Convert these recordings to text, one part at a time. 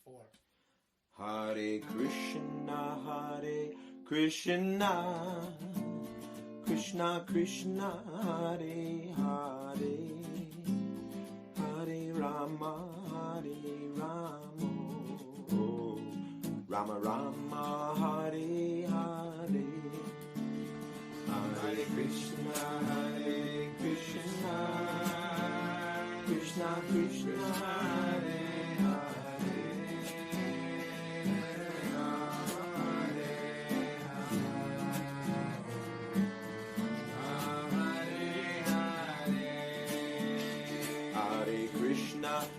4. Hare Krishna, Krishna Krishna, Hare Hare, Hare Rama, Rama Rama, Hare Hare, Hare Krishna, Krishna Krishna, Hare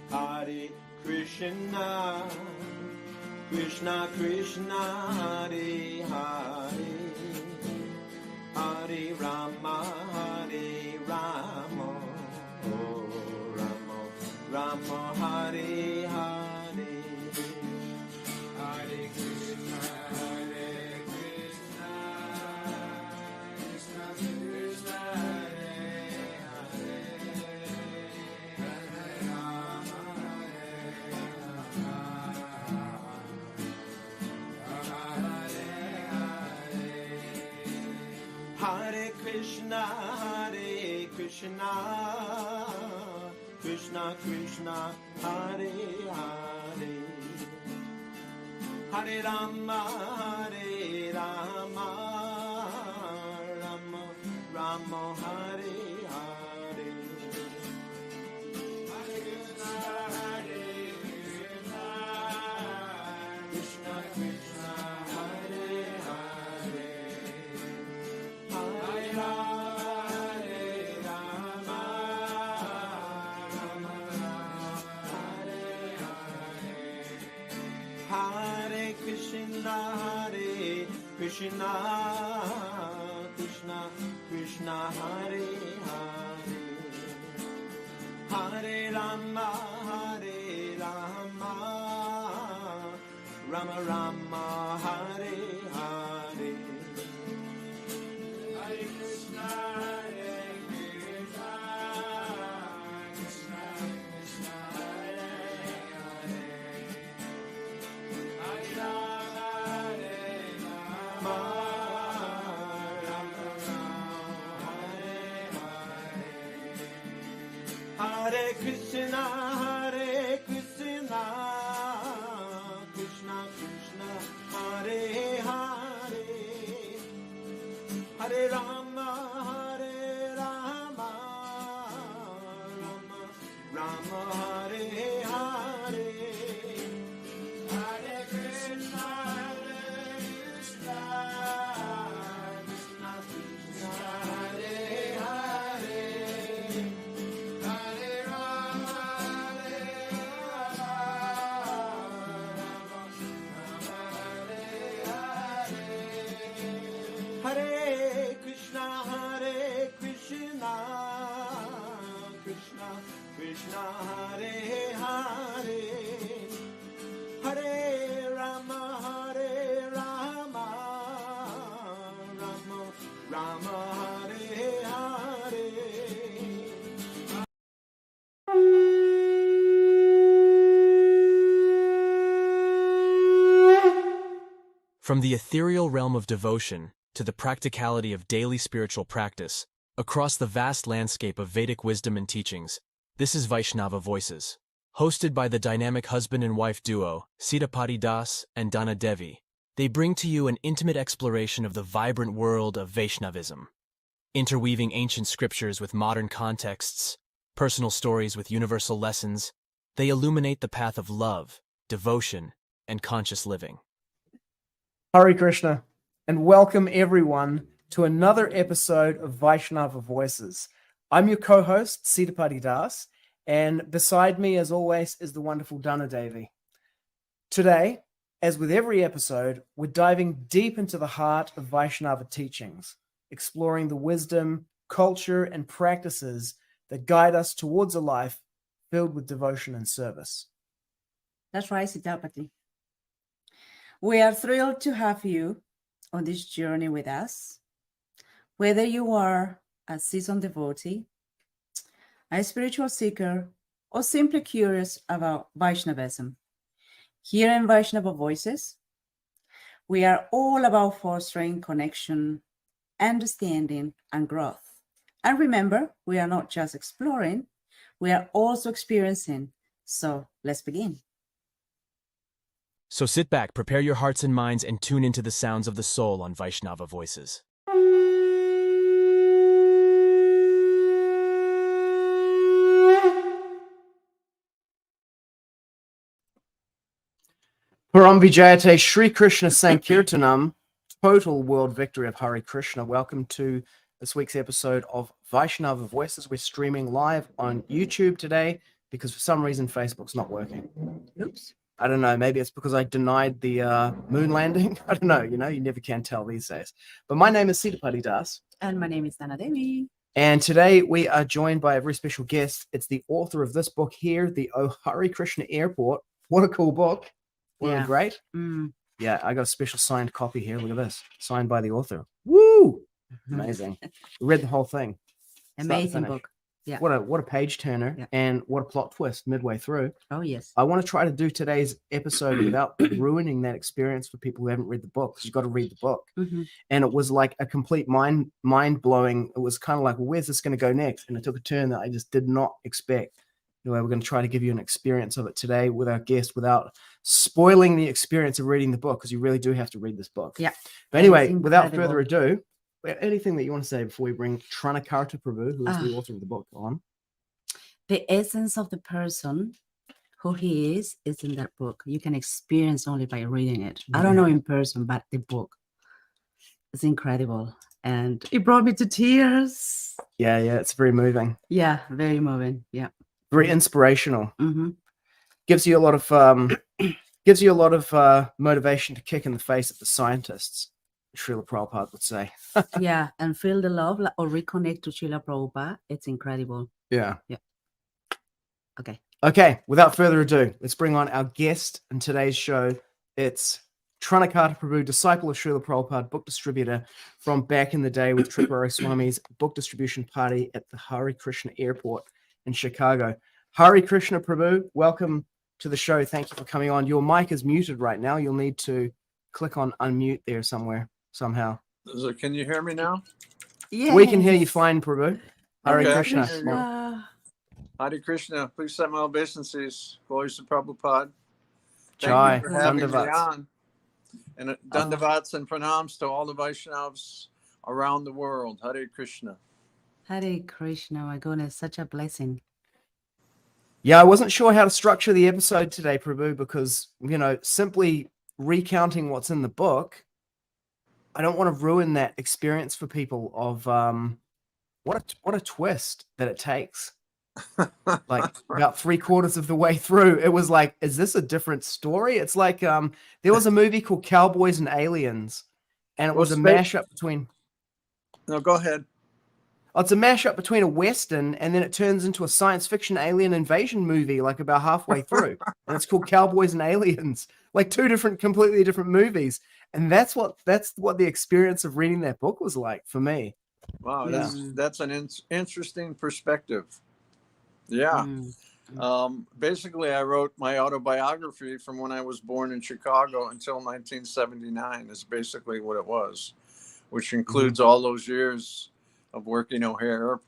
Hare Krishna, Krishna Krishna, Hare Hare, Hare Rama, oh Rama, Hare Hare, Hare Krishna, Krishna Krishna, Hare Krishna, Krishna Krishna, Hare Hare, Hare Rama, Rama, Hare Hare, Hare Krishna, Krishna Krishna, Hare Hare, Hare Rama, Hare Krishna, Krishna Krishna, Hare Hare, Hare Rama, Rama Rama, Hare Hare, Hare Krishna, Krishna Krishna, Hare Hare, Hare Rama, Hare Krishna, Krishna Krishna, Hare Hare, Hare Rama, Rama, Hare Hare, Hare Krishna, Krishna Krishna, Hare Hare, Hare Rama, Hare Krishna, Krishna Krishna, Hare Hare, Hare Rama, Rama, Hare Hare. From the ethereal realm of devotion to the practicality of daily spiritual practice, across the vast landscape of Vedic wisdom and teachings, this is Vaishnava Voices. Hosted by the dynamic husband and wife duo, Sitapati Das and Dana Devi, they bring to you an intimate exploration of the vibrant world of Vaishnavism. Interweaving ancient scriptures with modern contexts, personal stories with universal lessons, they illuminate the path of love, devotion, and conscious living. Hare Krishna, and welcome everyone to another episode of Vaishnava Voices. I'm your co-host, Sitapati Das, and beside me, as always, is the wonderful Dana Devi. Today, as with every episode, we're diving deep into the heart of Vaishnava teachings, exploring the wisdom, culture, and practices that guide us towards a life filled with devotion and service. That's right, Sitapati. We are thrilled to have you on this journey with us. Whether you are a seasoned devotee, a spiritual seeker, or simply curious about Vaishnavism, Here in Vaishnava Voices, we are all about fostering connection, understanding, and growth. And remember, we are not just exploring, we are also experiencing. So let's begin. So sit back, prepare your hearts and minds, and tune into the sounds of the soul on Vaishnava Voices. Param Vijayate Sri Krishna Sankirtanam, total world victory of Hare Krishna. Welcome to this week's episode of Vaishnava Voices. We're streaming live on YouTube today because for some reason Facebook's not working. Oops. I don't know. Maybe it's because I denied the moon landing. I don't know. You never can tell these days. But my name is Srila Das. And my name is Nana Devi. And today we are joined by a very special guest. It's the author of this book here, the Oh Hare Krishna Airport. What a cool book. Wasn't it great? Mm. Yeah, I got a special signed copy here. Look at this. Signed by the author. Woo! Amazing. We read the whole thing. Amazing book. Yeah. What a page turner and what a plot twist midway through. Oh, yes. I want to try to do today's episode without ruining that experience for people who haven't read the book, because you've got to read the book. Mm-hmm. And it was like a complete mind blowing. It was kind of like, well, where's this going to go next? And it took a turn that I just did not expect. Anyway, we're going to try to give you an experience of it today with our guest without spoiling the experience of reading the book, because you really do have to read this book. Yeah. But anyway, without further ado, anything that you want to say before we bring Trana Karta Prabhu, who is the author of the book, on? The essence of the person, who he is in that book. You can experience only by reading it. I don't know in person, but the book is incredible. And it brought me to tears. Yeah, it's very moving. Yeah, very moving. Yeah. Very inspirational. Mm-hmm. Gives you a lot of motivation to kick in the face of the scientists, Srila Prabhupada would say. Yeah, and feel the love or reconnect to Srila Prabhupada. It's incredible. Yeah. Okay. Without further ado, let's bring on our guest in today's show. It's Trana Karta Prabhu, disciple of Srila Prabhupada, book distributor from back in the day with Tripura Swami's book distribution party at the Hare Krishna Airport in Chicago. Hare Krishna Prabhu, welcome to the show. Thank you for coming on. Your mic is muted right now. You'll need to click on unmute there somehow. Can you hear me now? Yeah. We can hear you fine, Prabhu. Hare Okay. Krishna. Hare Krishna, please set my obeisances. Glory to Prabhupada. Jai, Thank you for having me Dandavats. on. And Dandavats and pranams to all the Vaishnavas around the world. Hare Krishna. Hare Krishna, my goodness, such a blessing. Yeah, I wasn't sure how to structure the episode today, Prabhu, because, simply recounting what's in the book, I don't want to ruin that experience for people of what a twist that it takes. Like about 3/4 of the way through, it was like, is this a different story? It's like there was a movie called Cowboys and Aliens, and it was a mashup between. No, go ahead. It's a mashup between a Western and then it turns into a science fiction alien invasion movie, like about halfway through. And it's called Cowboys and Aliens, like two completely different movies. And that's what the experience of reading that book was like for me. Wow, that's an interesting perspective. Yeah. Basically, I wrote my autobiography from when I was born in Chicago until 1979 is basically what it was, which includes all those years of working Hare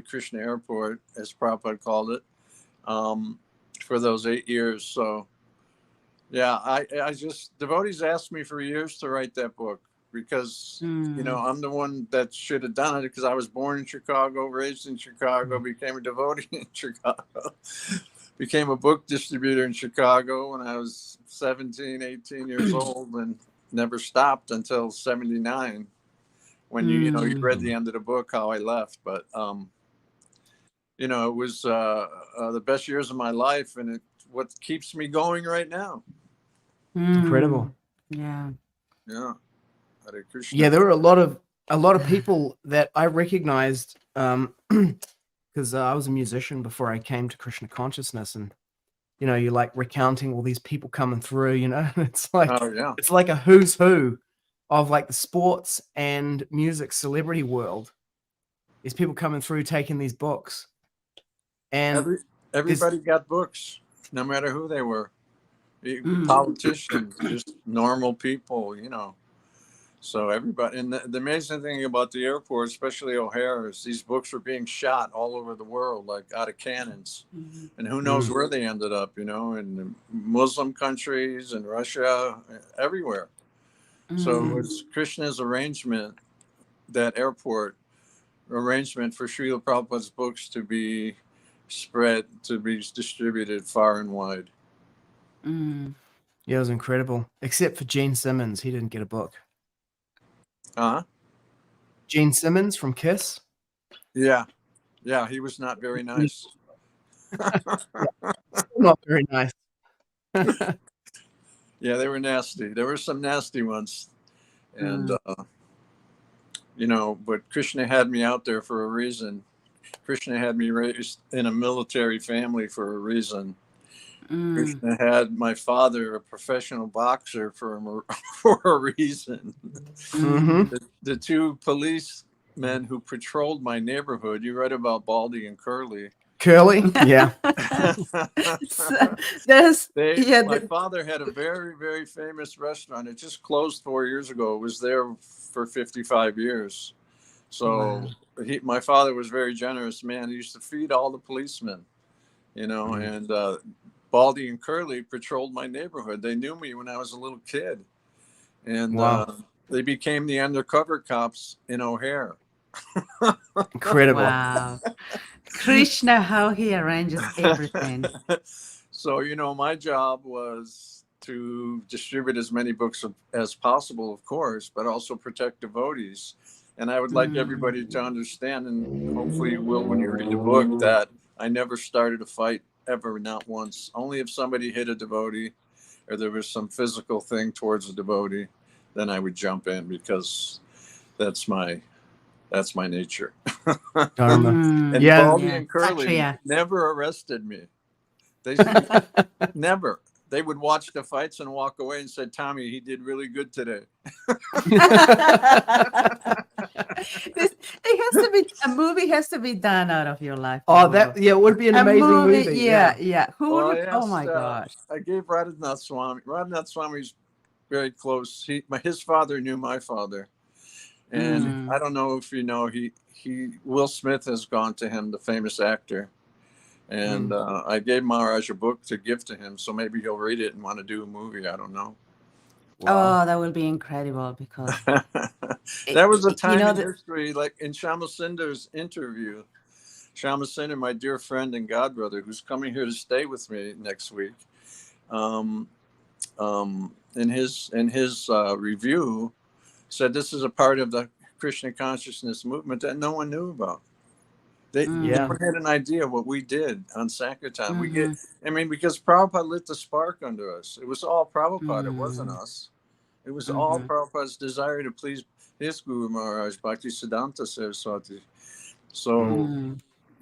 Krishna Airport, as Prabhupada called it, for those 8 years. So, yeah, I just, devotees asked me for years to write that book because, I'm the one that should have done it because I was born in Chicago, raised in Chicago, became a devotee in Chicago, became a book distributor in Chicago when I was 17, 18 years old and never stopped until 79. When you read the end of the book, how I left, but it was the best years of my life, and what keeps me going right now. Incredible. Yeah. Hare Krishna. Yeah, there were a lot of people that I recognized because I was a musician before I came to Krishna consciousness, and you're like recounting all these people coming through. It's like it's like a who's who of like the sports and music celebrity world. These people coming through taking these books, and everybody got books, no matter who they were. Politicians, just normal people, So everybody, and the amazing thing about the airport, especially O'Hare, is these books are being shot all over the world, like out of cannons, and who knows where they ended up, in Muslim countries and Russia, everywhere. So it's Krishna's arrangement, that airport arrangement for Srila Prabhupada's books to be spread, to be distributed far and wide. Yeah, it was incredible. Except for Gene Simmons, he didn't get a book. Huh? Gene Simmons from Kiss. Yeah, he was not very nice. Still not very nice. Yeah, they were nasty. There were some nasty ones, and but Krishna had me out there for a reason. Krishna had me raised in a military family for a reason. Krishna had my father a professional boxer for a reason. The two policemen who patrolled my neighborhood, you read about Baldy and Curly. Curly? Yeah. My father had a very, very famous restaurant. It just closed 4 years ago. It was there for 55 years. So my father was a very generous man. He used to feed all the policemen, and Baldy and Curly patrolled my neighborhood. They knew me when I was a little kid, and they became the undercover cops in O'Hare. Incredible. Wow. Krishna, how he arranges everything. So, my job was to distribute as many books as possible, of course, but also protect devotees. And I would like everybody to understand, and hopefully you will when you read the book, that I never started a fight ever, not once. Only if somebody hit a devotee or there was some physical thing towards a devotee, then I would jump in, because that's my nature. Dharma. And Baldy and Curly never arrested me. They never. They would watch the fights and walk away and said, "Tommy, he did really good today." A movie has to be done out of your life. Oh, it would be an amazing movie. Yeah. Who would? Yes, Oh my gosh! I gave Radhanath Swami. Radhanath Swami's very close. His father knew my father, and I don't know if you know, Will Smith has gone to him, the famous actor. And I gave Maharaj a book to give to him, so maybe he'll read it and want to do a movie. I don't know. Wow. Oh, that will be incredible, because that was a time in history, like in Shama Sundar's interview. Shama Sundar, my dear friend and godbrother, who's coming here to stay with me next week, in his review, said this is a part of the Krishna consciousness movement that no one knew about. They never had an idea what we did on Sankirtan. Because Prabhupada lit the spark under us. It was all Prabhupada. It wasn't us. It was all Prabhupada's desire to please his Guru Maharaj, Bhaktisiddhanta Saraswati. So,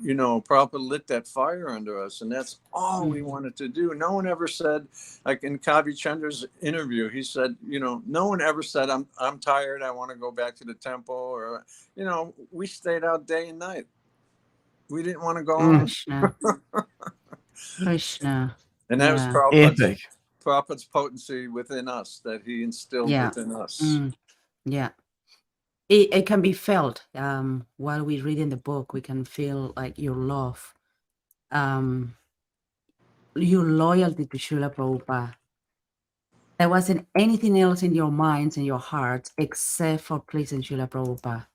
Prabhupada lit that fire under us, and that's all we wanted to do. No one ever said, like in Kavi Chandra's interview, he said, no one ever said, I'm tired, I want to go back to the temple, or, we stayed out day and night. We didn't want to go home. Krishna. And that was Prabhupada's potency within us, that he instilled within us. Yeah. It can be felt. While we read in the book, we can feel like your love, your loyalty to Srila Prabhupada. There wasn't anything else in your minds and your hearts except for pleasing Srila Prabhupada.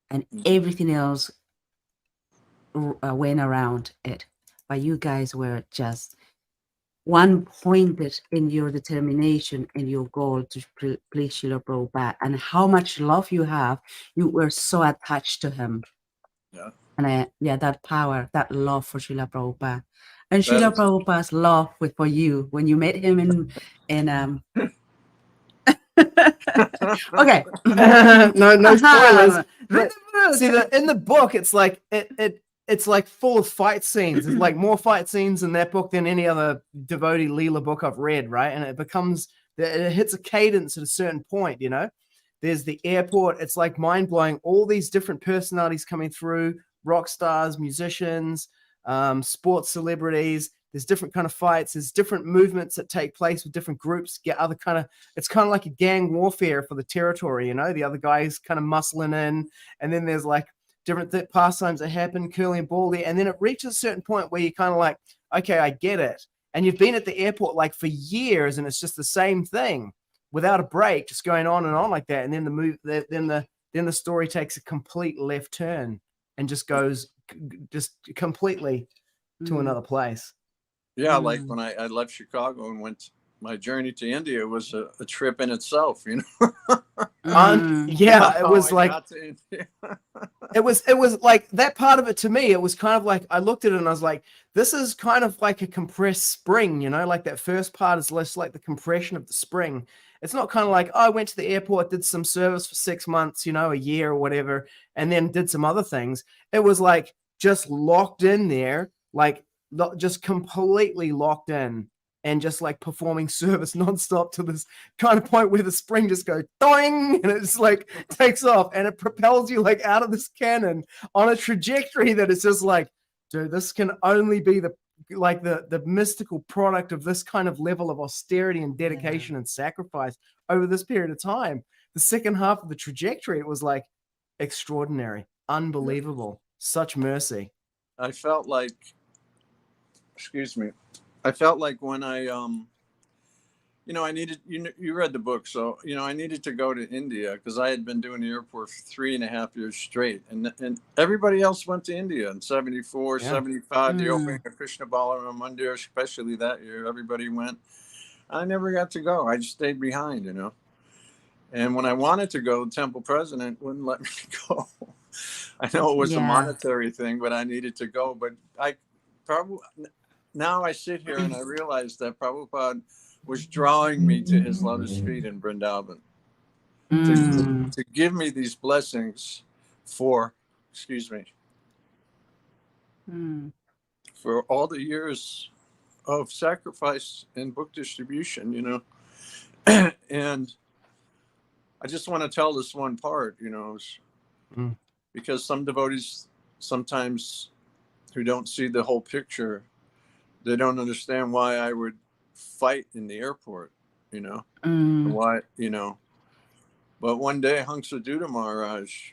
And everything else went around it, but you guys were just one pointed in your determination and your goal to please Srila Prabhupada, and how much love you have. You were so attached to him, and that power, that love for Srila Prabhupada, and Srila Prabhupada's love for you when you met him in okay. No spoilers. See, in the book, it's like it's like full of fight scenes. It's like more fight scenes in that book than any other devotee Leela book I've read, right? And it hits a cadence at a certain point, There's the airport. It's like mind-blowing. All these different personalities coming through, rock stars, musicians, sports celebrities, there's different kind of fights, there's different movements that take place with different groups, get other kind of, it's kind of like a gang warfare for the territory, you know, the other guys kind of muscling in, and then there's like different pastimes that happen, curling ball there, and then it reaches a certain point where you're kind of like, okay, I get it. And you've been at the airport like for years, and it's just the same thing without a break, just going on and on like that. And then then the story takes a complete left turn and just goes just completely to another place. Yeah, like when I left Chicago and went, my journey to India was a trip in itself, you know. Yeah, it was like it was like that part of it to me. It was kind of like I looked at it and I was like, this is kind of like a compressed spring, you know, like that first part is less like the compression of the spring. It's not kind of like, oh, I went to the airport, did some service for 6 months, you know, a year or whatever, and then did some other things. It was like just locked in there, like just completely locked in, and just like performing service nonstop to this kind of point where the spring just goes doing, and it just like takes off, and it propels you like out of this cannon on a trajectory that is just like, dude, this can only be the mystical product of this kind of level of austerity and dedication and sacrifice over this period of time. The second half of the trajectory, it was like extraordinary, unbelievable, such mercy. I felt like, excuse me, I felt like when I, you know, I needed, you read the book, so, you know, I needed to go to India because I had been doing the airport for 3.5 years straight. And everybody else went to India in 74, 75, the opening of Krishna Balaram Mandir, especially that year, everybody went. I never got to go. I just stayed behind, you know. And when I wanted to go, the temple president wouldn't let me go. I know it was a monetary thing, but I needed to go. But I probably, now I sit here and I realize that Prabhupada was drawing me to his lotus feet in Vrindavan to give me these blessings for, excuse me, for all the years of sacrifice and book distribution, you know. And I just want to tell this one part, you know, because some devotees sometimes who don't see the whole picture, they don't understand why I would fight in the airport, you know, why, you know. But one day Hansaduta Maharaj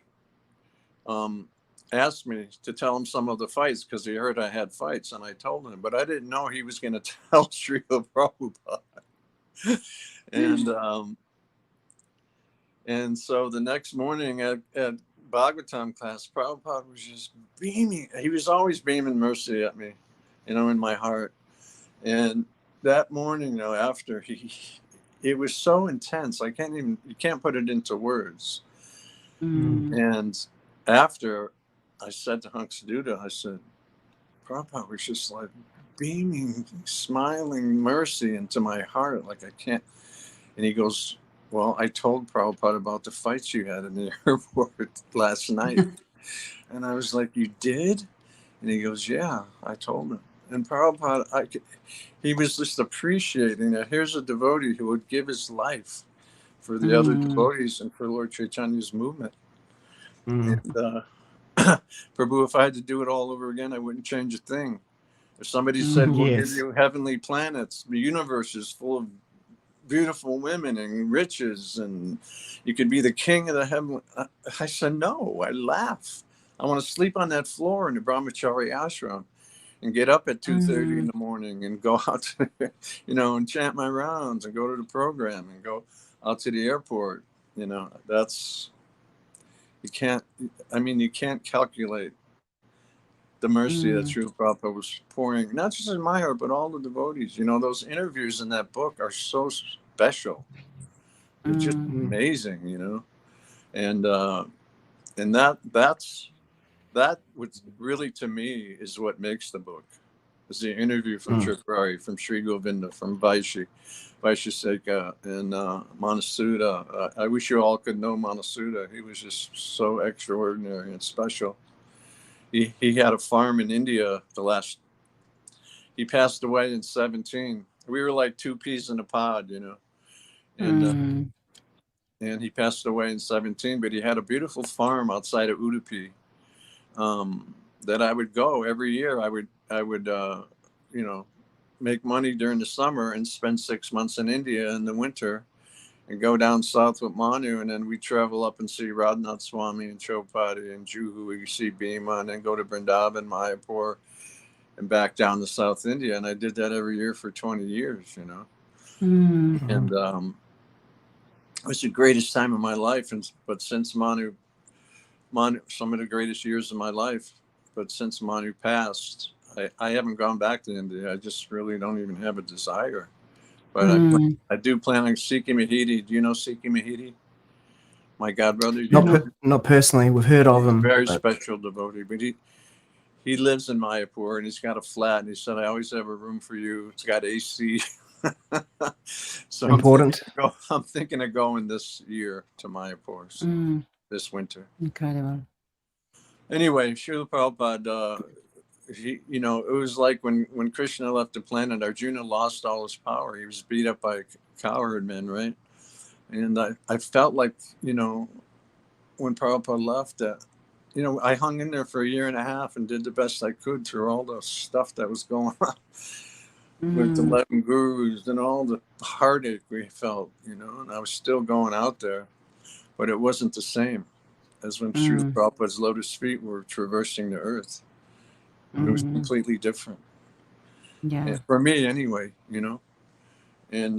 asked me to tell him some of the fights because he heard I had fights, and I told him, but I didn't know he was going to tell Srila Prabhupada. And so the next morning at Bhagavatam class, Prabhupada was just beaming. He was always beaming mercy at me, you know, in my heart. And that morning, you know, after it was so intense, you can't put it into words. And after, I said to Hansaduta, I said, Prabhupada was just like beaming, smiling mercy into my heart, like I can't. And he goes, well, I told Prabhupada about the fights you had in the airport last night. And I was like, you did? And he goes, yeah, I told him. And Prabhupada, he was just appreciating that here's a devotee who would give his life for the other devotees and for Lord Chaitanya's movement. And Prabhu, if I had to do it all over again, I wouldn't change a thing. If somebody said, we'll give you heavenly planets, the universe is full of beautiful women and riches, and you could be the king of the heaven. I said, no, I laugh. I want to sleep on that floor in the Brahmachari ashram and get up at 2:30 in the morning and go out to, you know, and chant my rounds and go to the program and go out to the airport. You know, that's, you can't calculate the mercy that Srila Prabhupada was pouring, not just in my heart, but all the devotees. You know, those interviews in that book are so special. They're just amazing, you know. And that was really, to me, is what makes the book. Is the interview from Tripurari, from Sri Govinda, from Vaishesika, and Manasuda. I wish you all could know Manasuda. He was just so extraordinary and special. He had a farm in India. He passed away in 2017. We were like two peas in a pod, you know. And he passed away in 2017, but he had a beautiful farm outside of Udupi that I would go every year. I would you know, make money during the summer and spend 6 months in India in the winter and go down south with Manu, and then we travel up and see Radhanath Swami and Chopati and Juhu. We see Bhima, and then go to Vrindavan, Mayapur, and back down to South India. And I did that every year for 20 years, you know. And it was the greatest time of my life. But since Manu, some of the greatest years of my life. But since Manu passed, I haven't gone back to India. I just really don't even have a desire. But I do plan on Sikhi Mahidi. Do you know Sikhi Mahidi? My godbrother. Not personally. We've heard of him. Very special devotee. But he lives in Mayapur, and he's got a flat. And he said, I always have a room for you. It's got AC. So important. I'm thinking of going this year to Mayapur, this winter. Incredible. Anyway, Srila Prabhupada, you know, it was like when Krishna left the planet, Arjuna lost all his power. He was beat up by cowherd men, right? And I felt like, you know, when Prabhupada left, you know, I hung in there for a year and a half and did the best I could through all the stuff that was going on with the 11 gurus and all the heartache we felt, you know, and I was still going out there, but it wasn't the same as when Srila Prabhupada's lotus feet were traversing the earth. It was completely different. Yeah. And for me anyway, you know. And,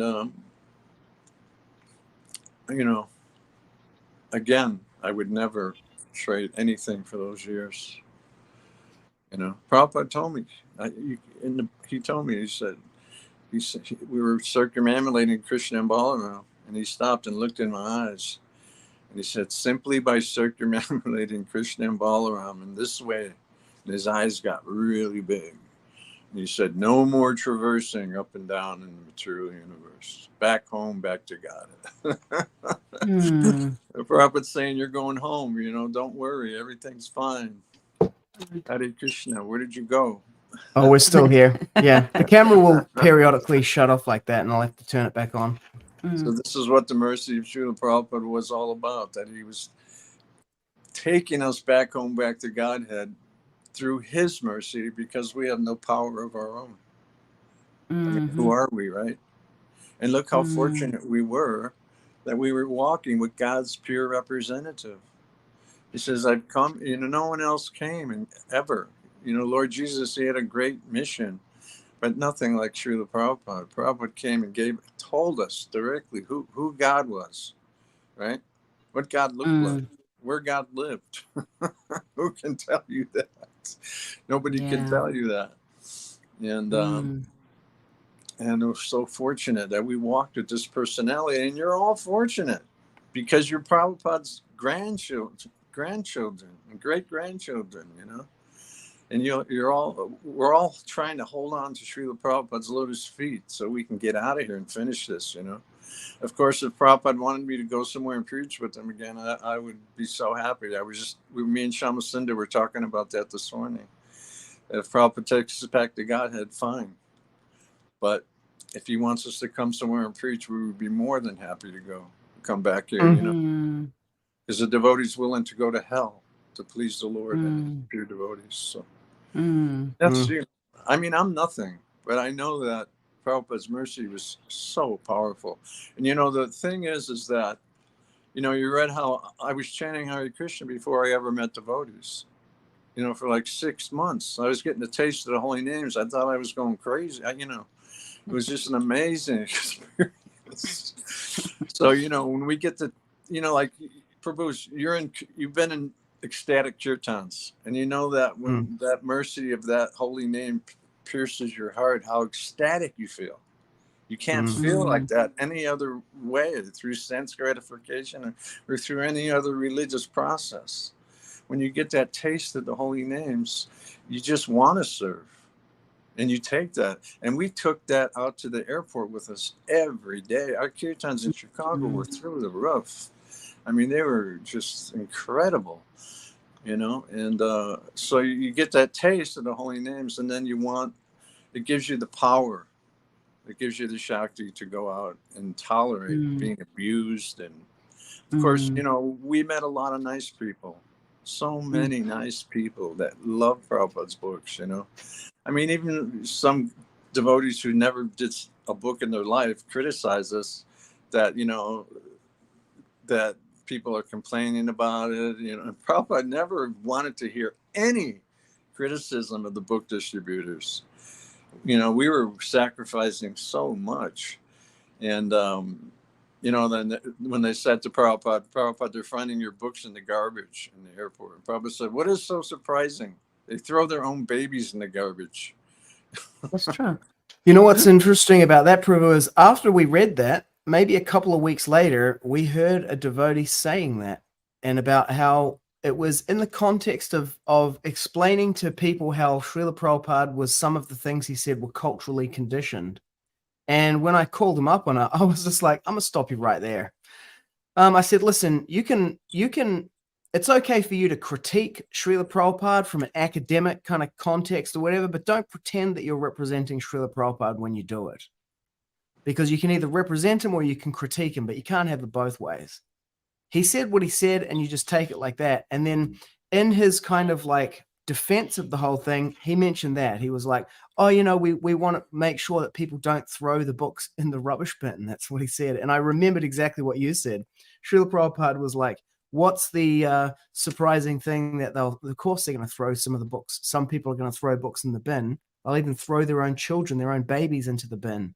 you know, again, I would never trade anything for those years. You know, Prabhupada told me, he told me, he said, we were circumambulating Krishna and Balaram, and he stopped and looked in my eyes. And he said, simply by circumambulating Krishna and Balaram in this way, and his eyes got really big. And he said, no more traversing up and down in the material universe. Back home, back to God. Prabhupada's saying, you're going home, you know, don't worry, everything's fine. Hare Krishna, where did you go? Oh, we're still here. Yeah, the camera will periodically shut off like that, and I'll have to turn it back on. So this is what the mercy of Srila Prabhupada was all about, that he was taking us back home, back to Godhead through his mercy, because we have no power of our own. I mean, who are we, right? And look how fortunate we were that we were walking with God's pure representative. He says, I've come, you know, no one else came and ever. You know, Lord Jesus, he had a great mission, but nothing like Srila Prabhupada. Prabhupada came and told us directly who God was, right? What God looked like, where God lived. Who can tell you that? Nobody can tell you that. And we're so fortunate that we walked with this personality, and you're all fortunate because you're Prabhupada's grandchildren and great-grandchildren, you know. And we're all trying to hold on to Srila Prabhupada's lotus feet so we can get out of here and finish this, you know. Of course, if Prabhupada wanted me to go somewhere and preach with him again, I would be so happy. Me and Shama Sundar were talking about that this morning. If Prabhupada takes us back to Godhead, fine. But if he wants us to come somewhere and preach, we would be more than happy to come back here, you know. Because the devotee's willing to go to hell to please the Lord and pure devotees. So that's I mean, I'm nothing, but I know that Prabhupada's mercy was so powerful. And you know, the thing is that, you know, you read how I was chanting Hare Krishna before I ever met devotees. You know, for like 6 months, I was getting a taste of the holy names. I thought I was going crazy. You know, it was just an amazing experience. So, you know, when we get to, you know, like Prabhu's, you've been in ecstatic kirtans, and you know that when that mercy of that holy name pierces your heart, how ecstatic you feel. You can't feel like that any other way, through sense gratification or through any other religious process. When you get that taste of the holy names, you just want to serve. And you take that. And we took that out to the airport with us every day. Our kirtans in Chicago were through the roof. I mean, they were just incredible, you know. And so you get that taste of the holy names, and then it gives you the power. It gives you the Shakti to go out and tolerate being abused. And of course, you know, we met a lot of nice people. So many nice people that love Prabhupada's books, you know. I mean, even some devotees who never did a book in their life criticize us that, that people are complaining about it. And Prabhupada never wanted to hear any criticism of the book distributors. We were sacrificing so much. And, then when they said to Prabhupada, they're finding your books in the garbage in the airport. And Prabhupada said, what is so surprising? They throw their own babies in the garbage. That's true. You know what's interesting about that, Prabhu, is after we read that, maybe a couple of weeks later, we heard a devotee saying that, and about how it was in the context of explaining to people how Srila Prabhupada was, some of the things he said were culturally conditioned. And when I called him up on it, I was just like, I'm gonna stop you right there. I said, listen, you can, it's okay for you to critique Srila Prabhupada from an academic kind of context or whatever, but don't pretend that you're representing Srila Prabhupada when you do it. Because you can either represent him or you can critique him, but you can't have it both ways. He said what he said, and you just take it like that. And then in his kind of like defense of the whole thing, he mentioned that. He was like, oh, we want to make sure that people don't throw the books in the rubbish bin. And that's what he said. And I remembered exactly what you said. Srila Prabhupada was like, what's the surprising thing that of course they're going to throw some of the books. Some people are going to throw books in the bin. They'll even throw their own children, their own babies into the bin.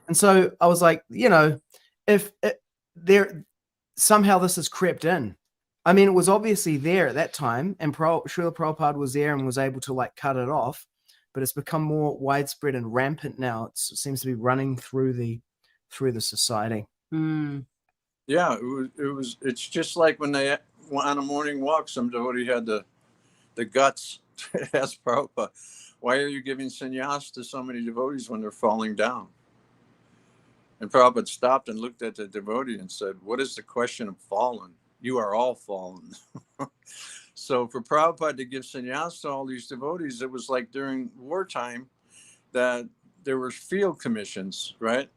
And so I was like, if there somehow this has crept in. I mean, it was obviously there at that time, and Srila Prabhupada was there and was able to like cut it off, but it's become more widespread and rampant now. It seems to be running through the society. Mm. Yeah, it's just like when they on a morning walk, some devotee had the guts to ask Prabhupada, why are you giving sannyas to so many devotees when they're falling down? And Prabhupada stopped and looked at the devotee and said, what is the question of fallen? You are all fallen. So for Prabhupada to give sannyas to all these devotees, it was like during wartime that there were field commissions, right?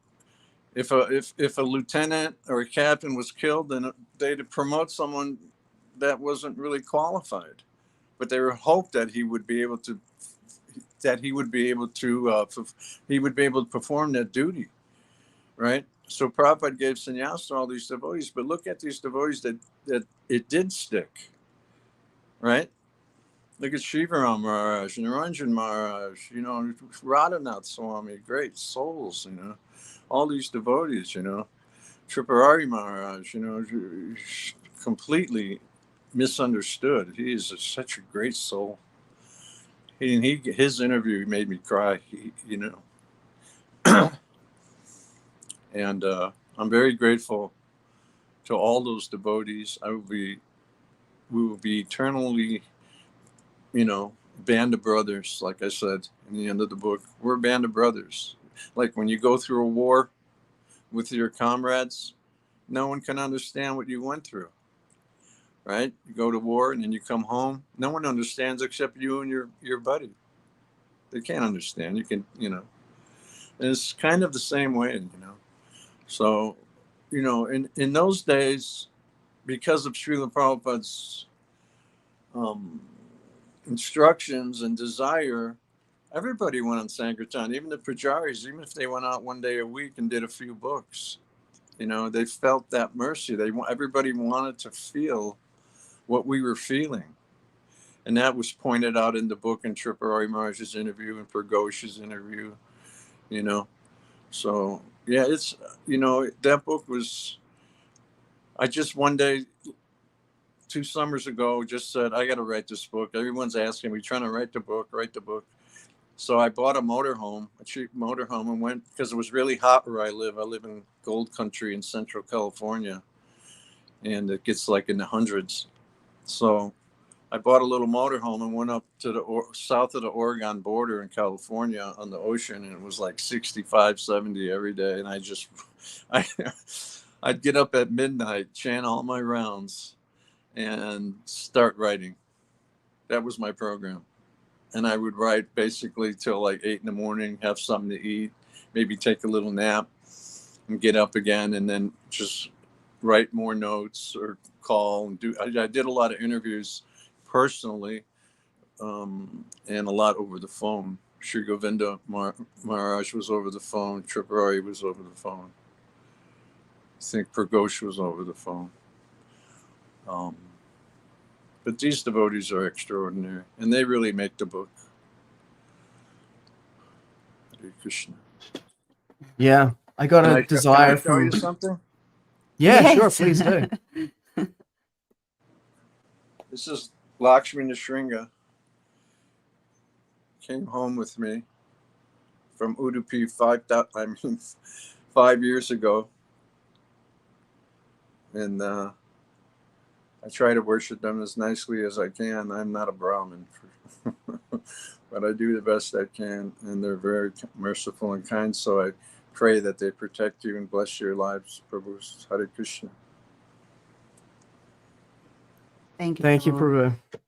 If a lieutenant or a captain was killed, then they'd promote someone that wasn't really qualified, but they were hoped that he would be able to perform that duty, right? So Prabhupada gave sannyas to all these devotees, but look at these devotees that it did stick, right? Look at Shivaram Maharaj, Niranjan Maharaj, Radhanath Swami, great souls, all these devotees, Tripurari Maharaj, completely misunderstood. He is such a great soul. His interview made me cry, and I'm very grateful to all those devotees. We will be eternally, band of brothers. Like I said in the end of the book, we're a band of brothers. Like when you go through a war with your comrades, no one can understand what you went through, right? You go to war and then you come home, no one understands except you and your buddy. They can't understand. You can, and it's kind of the same way, So, in those days, because of Srila Prabhupada's instructions and desire, everybody went on Sankirtan, even the pujaris, even if they went out one day a week and did a few books. They felt that mercy. Everybody wanted to feel what we were feeling. And that was pointed out in the book, in Tripurari Maharaj's interview and Praghosh's interview, So, yeah, it's, that book was, I just one day, 2 summers ago, just said, I got to write this book. Everyone's asking me, trying to write the book. So I bought a cheap motorhome, and went, because it was really hot where I live. I live in gold country in Central California, and it gets like in the hundreds. So I bought a little motorhome and went up to the south of the Oregon border in California on the ocean, and it was like 65, 70 every day. And I'd get up at midnight, chant all my rounds, and start writing. That was my program. And I would write basically till like 8 in the morning, have something to eat, maybe take a little nap, and get up again, and then just write more notes or call and do. I did a lot of interviews personally, and a lot over the phone. Sri Govinda Maharaj was over the phone. Tripurari was over the phone. I think Pragosh was over the phone. But these devotees are extraordinary, and they really make the book. Hare Krishna. Yeah, I got a Can I desire show you from. something? Yeah, sure, Yes. please do. This is Lakshmi Nishringa. Came home with me from Udupi 5 years ago, and I try to worship them as nicely as I can. I'm not a Brahmin, but I do the best I can, and they're very merciful and kind. So I pray that they protect you and bless your lives, Prabhu. Hare Krishna. Thank you. Thank you, Prabhu. Prabhu.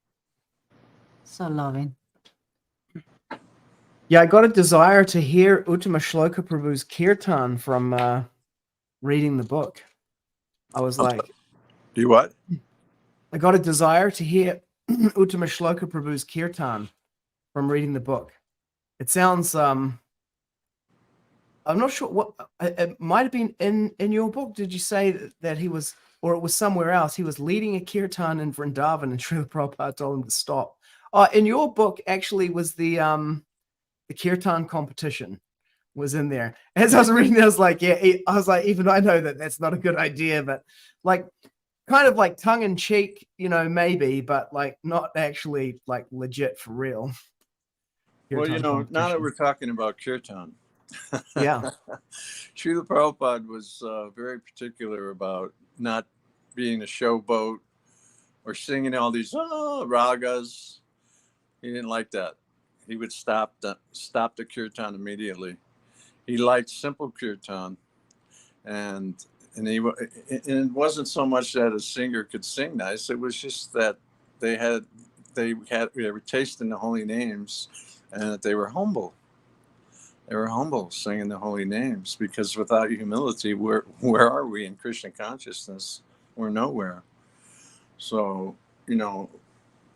So loving. Yeah, I got a desire to hear Uttama Shloka Prabhu's kirtan from reading the book. I was like, You what? I got a desire to hear Uttama Shloka Prabhu's kirtan from reading the book. It sounds, I'm not sure what, it might have been in your book. Did you say that he was, or it was somewhere else, he was leading a kirtan in Vrindavan and Srila Prabhupada told him to stop? In your book actually was the kirtan competition was in there. As I was reading it, I was like, yeah, I was like, even I know that that's not a good idea, but like, kind of like tongue in cheek, maybe, but like not actually like legit for real. Well, Kirtan now that competition. we're talking about kirtan, Yeah. Srila Prabhupada was very particular about not being a showboat or singing all these ragas. He didn't like that. He would stop the kirtan immediately. He liked simple kirtan, and it wasn't so much that a singer could sing nice. It was just that they were tasting the holy names, and that they were humble. They were humble, singing the holy names, because without humility, where are we in Krishna consciousness? We're nowhere. So,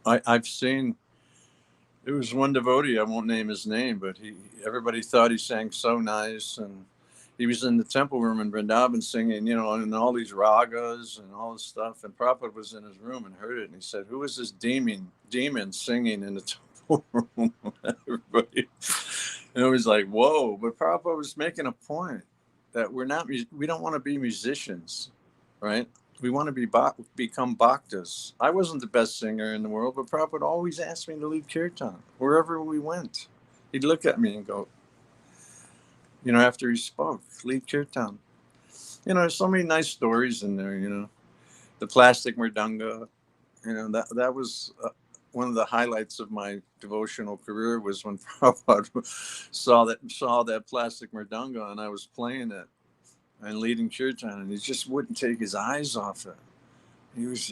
I've seen. There was one devotee, I won't name his name, but everybody thought he sang so nice, and he was in the temple room in Vrindavan singing, and all these ragas and all this stuff. And Prabhupada was in his room and heard it, and he said, "Who is this demon singing in the temple room?" Everybody, and it was like, whoa! But Prabhupada was making a point that we don't want to be musicians, right? We want to become bhaktas. I wasn't the best singer in the world, but Prabhupada always asked me to lead kirtan wherever we went. He'd look at me and go, after he spoke, lead kirtan. There's so many nice stories in there. The plastic mridanga. That was one of the highlights of my devotional career was when Prabhupada saw that plastic mridanga, and I was playing it and leading kirtan, and he just wouldn't take his eyes off it.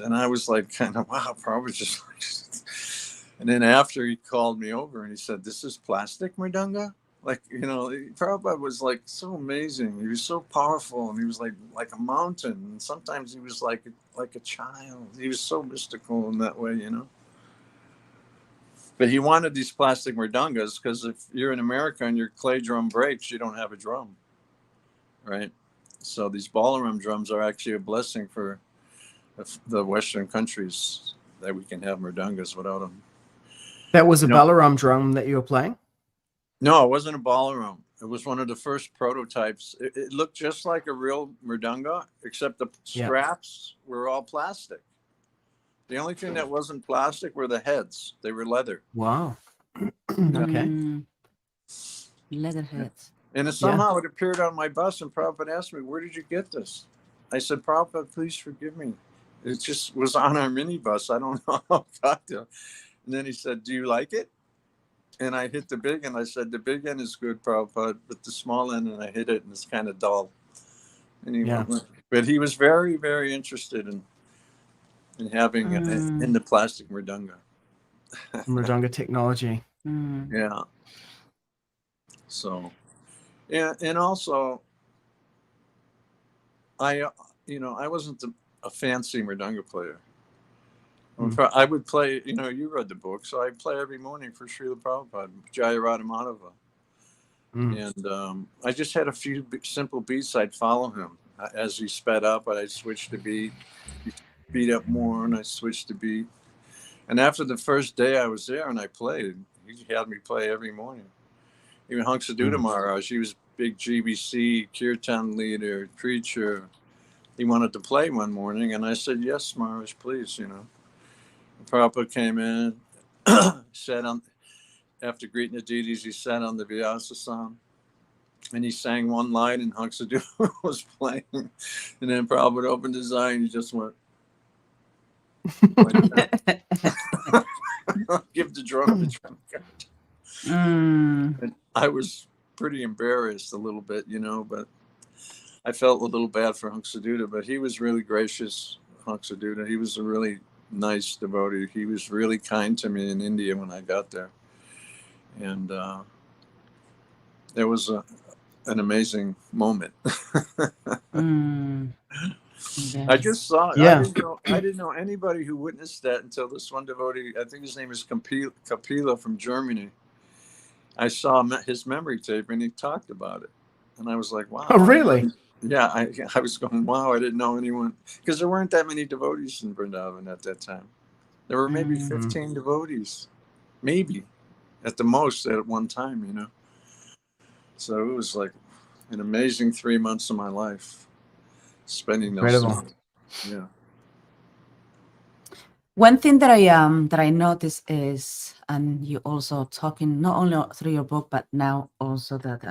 And I was like, kind of, wow, probably just like, and then after he called me over and he said, "This is plastic mridanga." Like, Prabhupada was like so amazing. He was so powerful, and he was like a mountain. And sometimes he was like a child. He was so mystical in that way, But he wanted these plastic mridangas because if you're in America and your clay drum breaks, you don't have a drum, right? So these ballroom drums are actually a blessing for the Western countries, that we can have mridangas without them. That was a Balaram drum that you were playing? No, it wasn't a ballroom. It was one of the first prototypes. It looked just like a real mridanga, except the straps were all plastic. The only thing that wasn't plastic were the heads. They were leather. Wow. Okay. Leather heads. And somehow it appeared on my bus, and Prabhupada asked me, "Where did you get this?" I said, "Prabhupada, please forgive me. It just was on our minibus. I don't know how it got there." And then he said, "Do you like it?" And I hit the big end. I said, "The big end is good, Prabhupada, but the small end," and I hit it, and it's kind of dull. And but he was very, very interested in having in the plastic mridanga. Mridanga technology. Yeah. So, and also, I wasn't a fancy mridanga player. I would play, you read the book, so I play every morning for Srila Prabhupada, Jaya Radha Madhava. And I just had a few simple beats. I'd follow him as he sped up, but I'd switch the beat. He'd speed up more, and I switched the beat. And after the first day I was there and I played, he had me play every morning. Even Hanksaduta Maharaj, he was big GBC, kirtan leader, preacher. He wanted to play one morning, and I said, yes, Maharaj, please, Prabhupada came in, sat on, after greeting the deities, he sat on the Vyasa-san, and he sang one line, and Hanksaduta was playing. And then Prabhupada opened his eye, and he just went, give the drum the Trana Karta. And I was pretty embarrassed a little bit, but I felt a little bad for Hanksaduta, but he was really gracious, Hanksaduta. He was a really nice devotee. He was really kind to me in India when I got there. And it was an amazing moment. I just saw it. Yeah. I didn't know anybody who witnessed that until this one devotee, I think his name is Kapila from Germany. I saw his memory tape and he talked about it. And I was like, wow. Oh, really? Yeah, I was going, wow, I didn't know anyone. Because there weren't that many devotees in Vrindavan at that time. There were maybe 15 devotees. Maybe. At the most at one time, So it was like an amazing 3 months of my life. Spending those. Yeah. One thing that I noticed is, and you also talking not only through your book, but now also that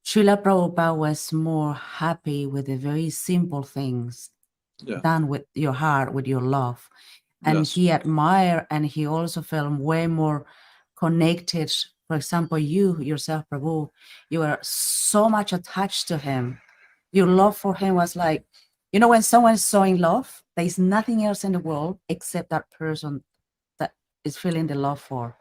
Srila Prabhupada was more happy with the very simple things done with your heart, with your love. And he admired, and he also felt way more connected. For example, you yourself, Prabhu, you were so much attached to him. Your love for him was like, when someone's showing love, there is nothing else in the world except that person that is feeling the love for.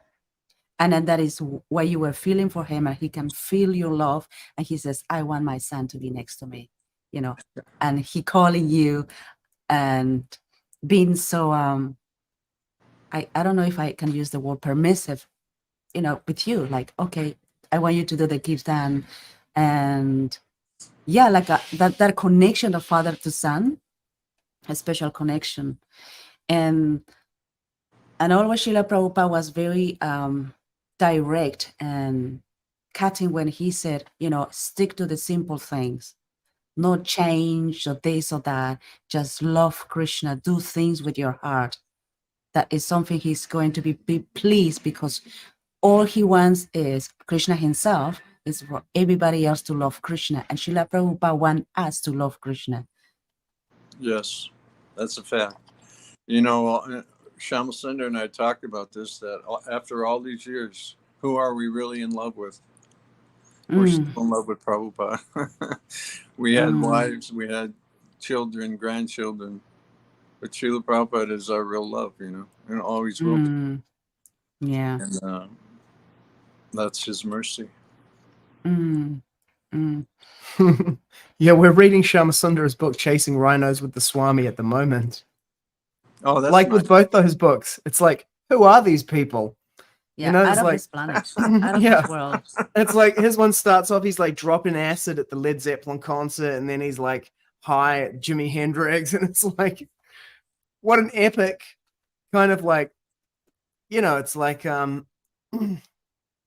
And then that is what you were feeling for him, and he can feel your love. And he says, I want my son to be next to me, and he calling you and being so, I don't know if I can use the word permissive, with you, like, okay, I want you to do the kirtan. And yeah, like that connection of father to son, a special connection. And always Srila Prabhupada was very direct and cutting when he said, stick to the simple things, no change or this or that, just love Krishna, do things with your heart. That is something he's going to be pleased, because all he wants is Krishna himself is for everybody else to love Krishna, and Srila Prabhupada wants us to love Krishna. Yes, that's a fact. Shyama and I talked about this, that after all these years, who are we really in love with? We're still in love with Prabhupada. We had wives, we had children, grandchildren, but Srila Prabhupada is our real love, and always will be. Yeah. And that's his mercy. Yeah, we're reading Shama Sundar's book, Chasing Rhinos with the Swami, at the moment. Oh, that's like nice. With both those books. It's like, who are these people? Yeah, it's out of this planet, out of this world. It's like his one starts off, he's like dropping acid at the Led Zeppelin concert, and then he's like high at Jimi Hendrix, and it's like, what an epic kind of like, it's like,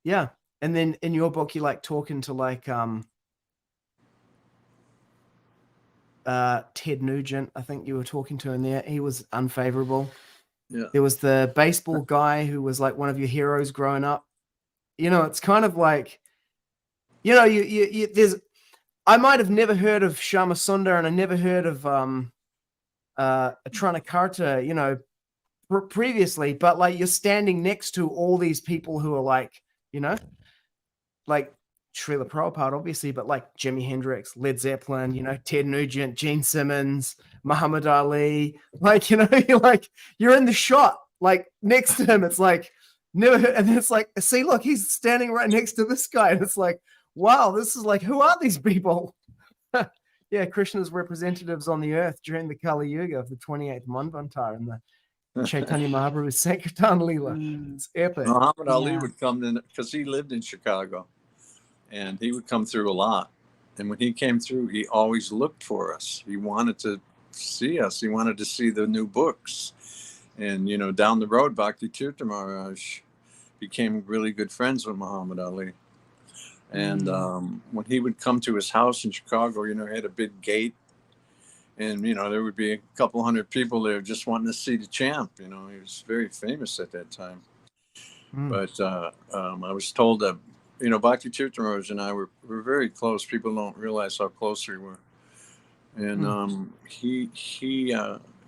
yeah. And then in your book, you like talking to like Ted Nugent, I think you were talking to in there. He was unfavorable. Yeah. There was the baseball guy who was like one of your heroes growing up. It's kind of like, there's, I might have never heard of Shama Sundar, and I never heard of Trana Karta, previously, but like you're standing next to all these people who are like, like Srila Prabhupada, obviously, but like Jimi Hendrix, Led Zeppelin, Ted Nugent, Gene Simmons, Muhammad Ali, like, you're in the shot, like next to him. It's like, never heard, and then it's like, see, look, he's standing right next to this guy, and it's like, wow, this is like, who are these people? Yeah, Krishna's representatives on the earth during the Kali Yuga of the 28th Manvantar and the Chaitanya Mahaprabhu's Sankirtan Leela. It's epic. Muhammad Ali Yeah. would come in because he lived in Chicago, and he would come through a lot. And when he came through, he always looked for us. He wanted to see us. He wanted to see the new books. And, you know, down the road, Bhakti Tirtha Maharaj became really good friends with Muhammad Ali. And when he would come to his house in Chicago, you know, he had a big gate. And, you know, there would be a couple hundred people there just wanting to see the champ. You know, he was very famous at that time. But I was told that, you know, Bhakti Tirtha Maharaj and I were very close. People don't realize how close we were. And he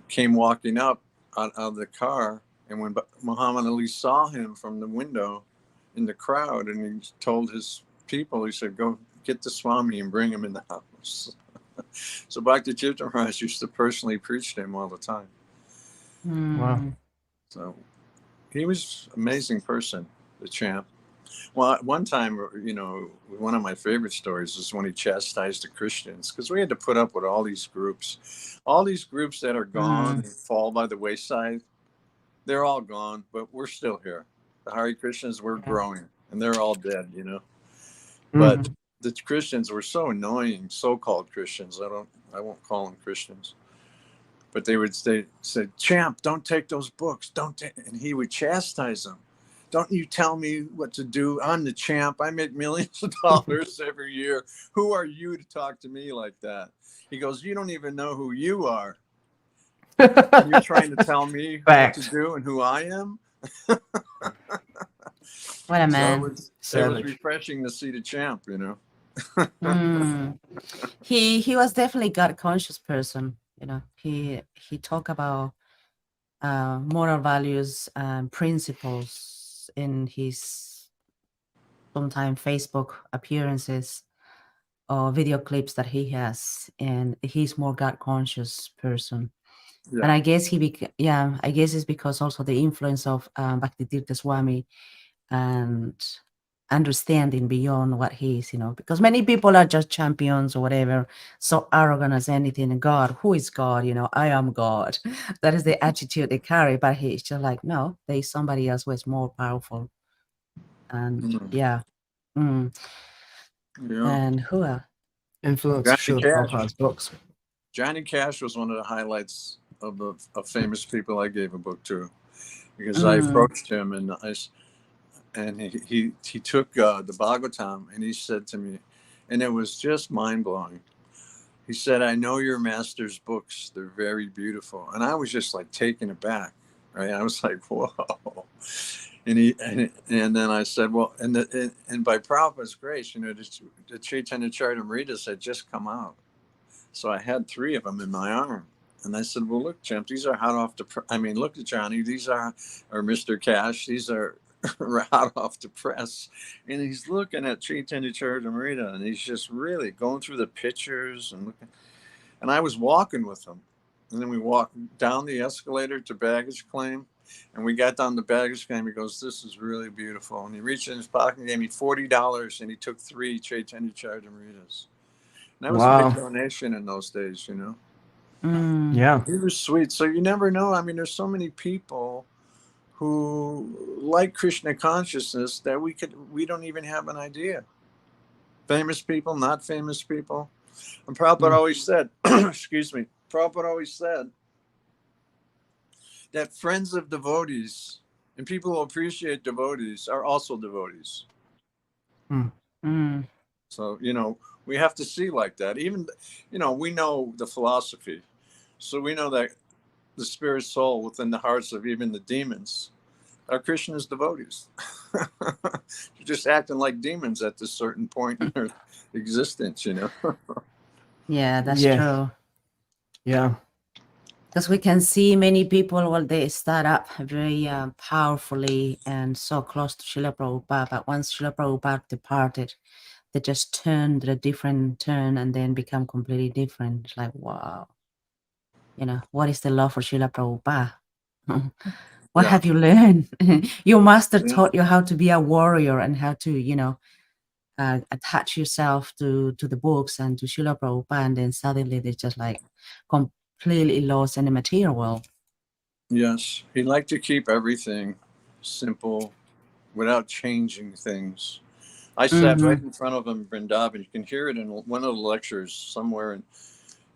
came walking up out of the car. And when Muhammad Ali saw him from the window in the crowd, and he told his people, he said, go get the Swami and bring him in the house. So Bhakti Tirtha Maharaj used to personally preach to him all the time. Wow. So he was an amazing person, the champ. Well, one time, you know, one of my favorite stories is when he chastised the Christians, because we had to put up with all these groups that are gone and fall by the wayside. They're all gone, but we're still here. The Hare Krishnas, we're growing, and they're all dead, you know. But the Christians were so annoying, so-called Christians. I won't call them Christians. But they said, champ, don't take those books. And he would chastise them. Don't you tell me what to do. I'm the champ. I make millions of dollars every year. Who are you to talk to me like that? He goes, you don't even know who you are. You're trying to tell me what to do and who I am? What a man. So it was refreshing to see the champ, you know. He was definitely God conscious person. You know, he talked about moral values and principles in his sometimes Facebook appearances or video clips that he has, and he's more God conscious person. And I guess I guess it's because also the influence of Bhakti Tirtha Swami and understanding beyond what he is, you know, because many people are just champions or whatever, so arrogant as anything. God, who is God? You know, I am God. That is the attitude they carry. But he's just like, no, there is somebody else who is more powerful. And and who else? Influence Johnny Prabhupada's books. Johnny Cash was one of the highlights of famous people I gave a book to, because I approached him and he took the Bhagavatam, and he said to me, and it was just mind blowing. He said, I know your master's books. They're very beautiful. And I was just like taken aback, right? I was like, whoa. And then I said, well, and by Prabhupada's grace, you know, the Chaitanya Charitamritas had just come out. So I had 3 of them in my arm. And I said, well, look, champ, these are hot off the look at Johnny. These are Mr. Cash. These are hot off the press. And he's looking at Chaitanya Charitamrita, and he's just really going through the pictures and looking. And I was walking with him. And then we walked down the escalator to baggage claim. And we got down the baggage claim. He goes, this is really beautiful. And he reached in his pocket and gave me $40, and he took 3 Chaitanya Charitamritas. That was a big donation in those days, you know. Yeah. He was sweet. So you never know. I mean, there's so many people who like Krishna consciousness that we don't even have an idea. Famous people, not famous people. And Prabhupada always said, excuse me, Prabhupada always said that friends of devotees and people who appreciate devotees are also devotees. So, you know, we have to see like that. Even, you know, we know the philosophy. So we know that the spirit soul within the hearts of even the demons are Krishna's devotees. You're just acting like demons at this certain point in their existence, you know. Yeah, that's true. Yeah. Because we can see many people, well, they start up very powerfully and so close to Srila Prabhupada, but once Srila Prabhupada departed, they just turned a different turn and then become completely different. It's like, wow. You know, what is the love for Srila Prabhupada? What have you learned? Your master taught you how to be a warrior and how to, you know, attach yourself to the books and to Srila Prabhupada, and then suddenly they just like completely lost in the material world. Yes, he liked to keep everything simple without changing things. I sat right in front of him in Vrindavan. You can hear it in one of the lectures somewhere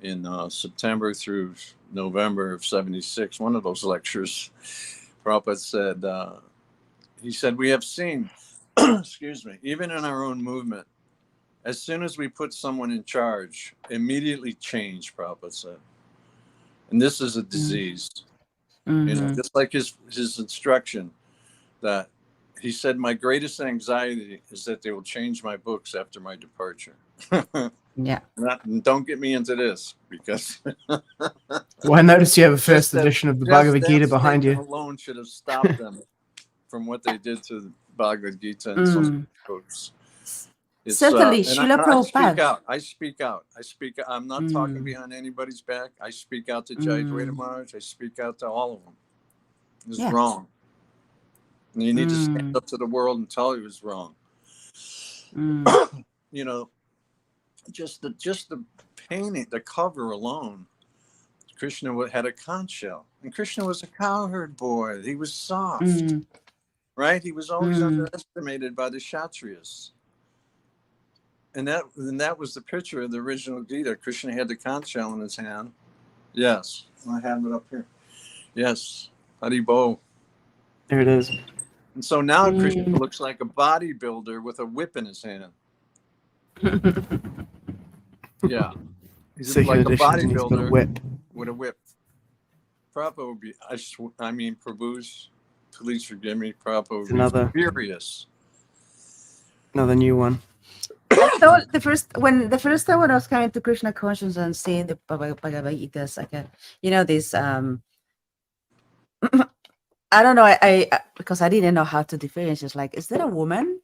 in September through November of '76. One of those lectures, Prabhupada said, he said, we have seen, excuse me, even in our own movement, as soon as we put someone in charge, immediately change, Prabhupada said. And this is a disease. You know, just like his instruction that he said, my greatest anxiety is that they will change my books after my departure. Yeah. Don't get me into this because Well, I noticed you have a first that- edition of the just Bhagavad that Gita behind statement you. alone should have stopped them from what they did to the Bhagavad Gita and some books. It's, Certainly, and Srila I speak Prabhupada. out. I speak out. I'm not talking behind anybody's back. I speak out to Jayadvaita Maharaj. I speak out to all of them. It's Yeah. wrong. And you need to stand up to the world and tell you it's wrong. You know, just the painting, the cover alone. Krishna had a conch shell, and Krishna was a cowherd boy. He was soft, right? He was always underestimated by the Kshatriyas. And that was the picture of the original Gita. Krishna had the conch shell in his hand. Yes, I have it up here. Yes, Haribo. There it is. And so now Krishna looks like a bodybuilder with a whip in his hand. Yeah, he's Second like a edition, and he's got a bodybuilder whip. with a whip. Prabhupada would be, Prabhu's, please forgive me, Prabhupada would be Another- furious. Another new one. So the first time when I was coming to Krishna consciousness and seeing the Bhagavad Gita, it's like this I don't know, I because I didn't know how to differentiate. It's like, is that a woman?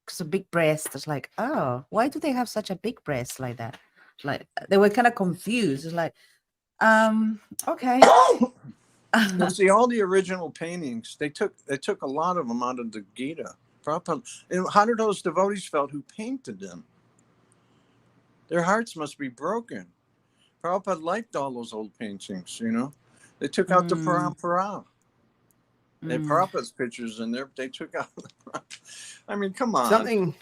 Because a big breast. It's like, oh, why do they have such a big breast like that? Like they were kind of confused. It's like, okay. Well, see, all the original paintings, they took a lot of them out of the Gita. Prabhupada, and how did those devotees felt who painted them? Their hearts must be broken. Prabhupada liked all those old paintings, you know. They took out the parampara. They had Prabhupada's pictures in there, but they took out the I mean, come on. Something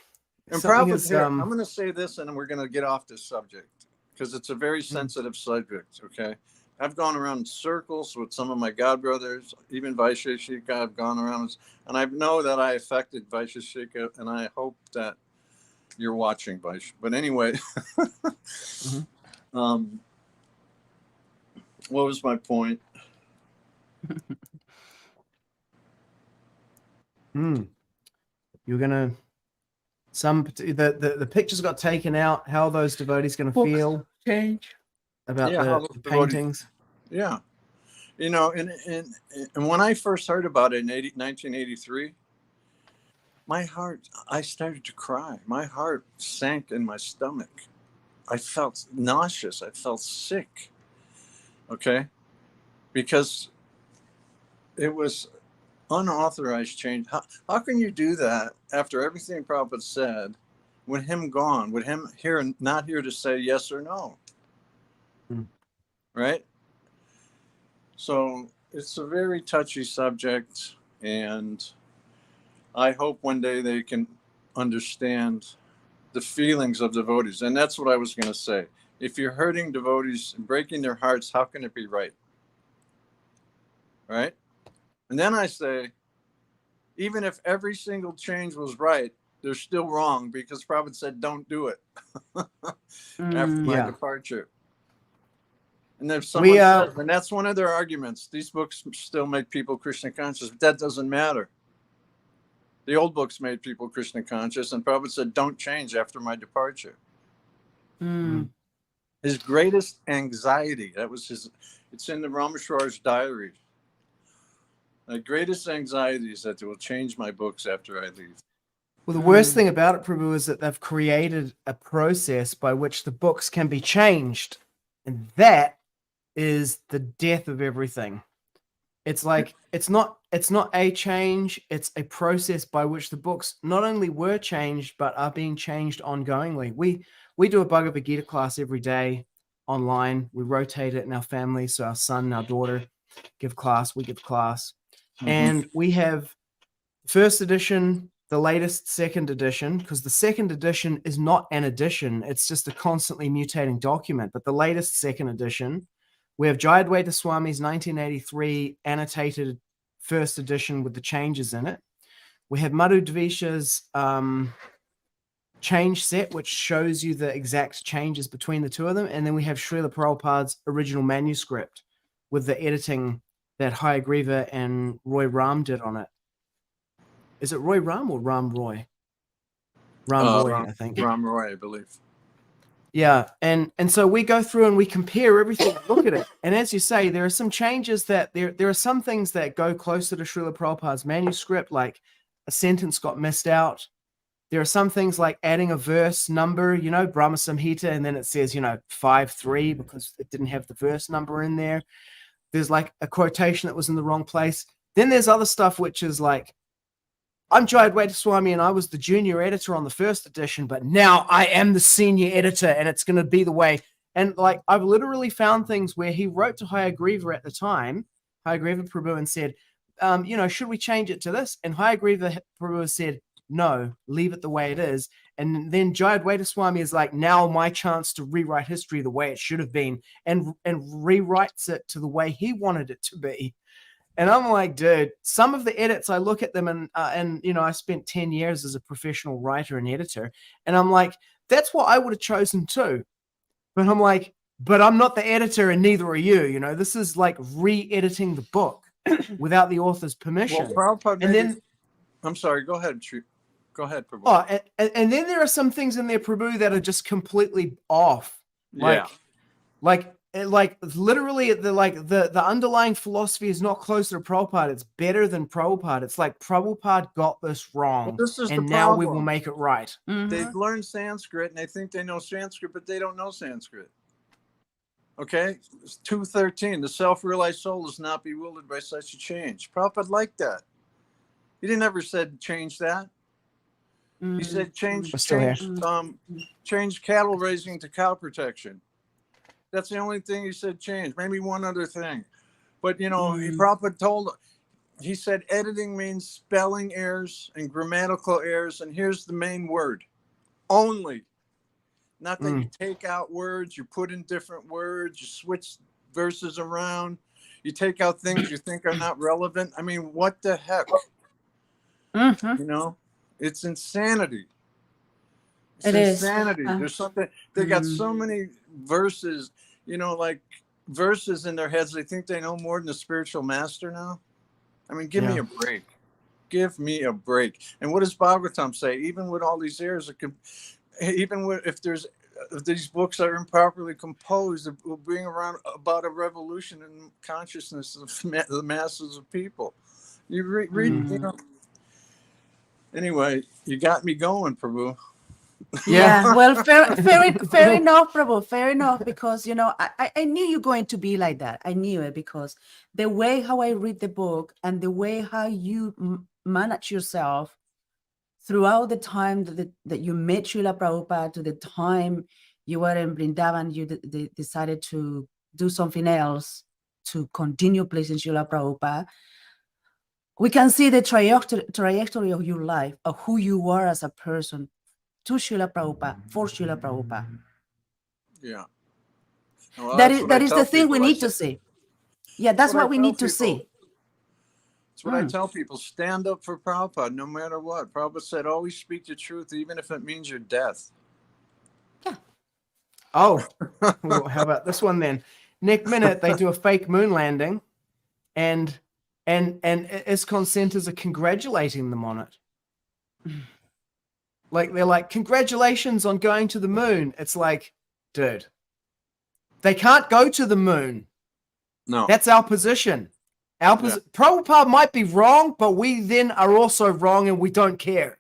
Prabhupada, is, here, I'm going to say this, and then we're going to get off this subject because it's a very sensitive subject, okay? I've gone around in circles with some of my godbrothers, even Vaisheshika. I've gone around, and I know that I affected Vaisheshika, and I hope that you're watching, Vaish. But anyway, what was my point? You're gonna the pictures got taken out. How are those devotees gonna feel Change about Yeah, how the those devotees- paintings? Yeah. You know, and when I first heard about it in 1983, my heart, I started to cry. My heart sank in my stomach. I felt nauseous. I felt sick. Okay? Because it was unauthorized change. How can you do that after everything Prabhupada said, with him gone, with him here, not here to say yes or no? Right? So it's a very touchy subject, and I hope one day they can understand the feelings of devotees. And that's what I was going to say. If you're hurting devotees and breaking their hearts, how can it be right? Right? And then I say, even if every single change was right, they're still wrong because Prabhupada said, don't do it after my departure. And if someone says, and that's one of their arguments, these books still make people Krishna conscious, but that doesn't matter. The old books made people Krishna conscious, and Prabhupada said, don't change after my departure. His greatest anxiety, it's in the Rameshwar's diary. My greatest anxiety is that they will change my books after I leave. Well, the worst thing about it, Prabhu, is that they've created a process by which the books can be changed. And that is the death of everything. It's like, it's not a change, it's a process by which the books not only were changed, but are being changed ongoingly. We do a Bhagavad Gita class every day online. We rotate it in our family. So our son and our daughter give class, we give class. And we have first edition, the latest second edition, because the second edition is not an edition. It's just a constantly mutating document. But the latest second edition, we have Jayadvaita Swami's 1983 annotated first edition with the changes in it. We have Madhu Dvisha's change set, which shows you the exact changes between the two of them. And then we have Srila Prabhupada's original manuscript with the editing that Hayagriva and Roy Ram did on it. Is it Roy Ram or Ram Roy? Ram Roy, I think. Ram Roy, I believe. Yeah, and so we go through and we compare everything, look at it. And as you say, there are some changes that there are some things that go closer to Srila Prabhupada's manuscript, like a sentence got missed out. There are some things like adding a verse number, Brahma Samhita, and then it says, 5-3 because it didn't have the verse number in there. There's like a quotation that was in the wrong place. Then there's other stuff which is like, I'm Jayadvaita Swami and I was the junior editor on the first edition, but now I am the senior editor and it's going to be the way. And like, I've literally found things where he wrote to Hayagriva at the time, Hayagriva Prabhu, and said, should we change it to this? And Hayagriva Prabhu said, no, leave it the way it is. And then Jayadvaita Swami is like, now my chance to rewrite history the way it should have been, and rewrites it to the way he wanted it to be. And I'm like, dude, some of the edits, I look at them and I spent 10 years as a professional writer and editor. And I'm like, that's what I would have chosen too. But I'm like, but I'm not the editor and neither are you. This is like re-editing the book without the author's permission. Well, Prabhupada, and then, I'm sorry, go ahead, Prabhu. Oh, and then there are some things in there, Prabhu, that are just completely off. Like literally the underlying philosophy is not closer to Prabhupada. It's better than Prabhupada. It's like Prabhupada got this wrong. Well, this is and the now problem. We will make it right. They've learned Sanskrit and they think they know Sanskrit, but they don't know Sanskrit. Okay? It's 2:13. The self-realized soul is not bewildered by such a change. Prabhupada liked that. He didn't ever said change that. He said change cattle raising to cow protection. That's the only thing he said change. Maybe one other thing. But, Prabhupada he said editing means spelling errors and grammatical errors. And here's the main word, only. Not that you take out words, you put in different words, you switch verses around, you take out things you think are not relevant. I mean, what the heck? It's insanity. It's insanity. There's something, they got so many verses, like verses in their heads. They think they know more than the spiritual master now. I mean, give me a break. Give me a break. And what does Bhagavatam say? Even with all these errors, if these books are improperly composed, it will bring about a revolution in consciousness of the masses of people. You read, Anyway, you got me going, Prabhu. Yeah, well, fair enough, Prabhu, fair enough, because, I knew you're going to be like that. I knew it because the way how I read the book and the way how you manage yourself throughout the time that you met Srila Prabhupada to the time you were in Vrindavan, you decided to do something else to continue pleasing Srila Prabhupada. We can see the trajectory of your life, of who you are as a person, to Srila Prabhupada, for Srila Prabhupada. Yeah. Well, that is the thing we need to see. Yeah, that's what we need to see. That's what I tell people. Stand up for Prabhupada, no matter what. Prabhupada said, always speak the truth, even if it means your death. Yeah. Oh, well, how about this one then? Next minute, they do a fake moon landing, and ISKCON centers are congratulating them on it. Like, they're like, congratulations on going to the moon. It's like, dude, they can't go to the moon. No. That's our position. Prabhupada might be wrong, but we then are also wrong and we don't care.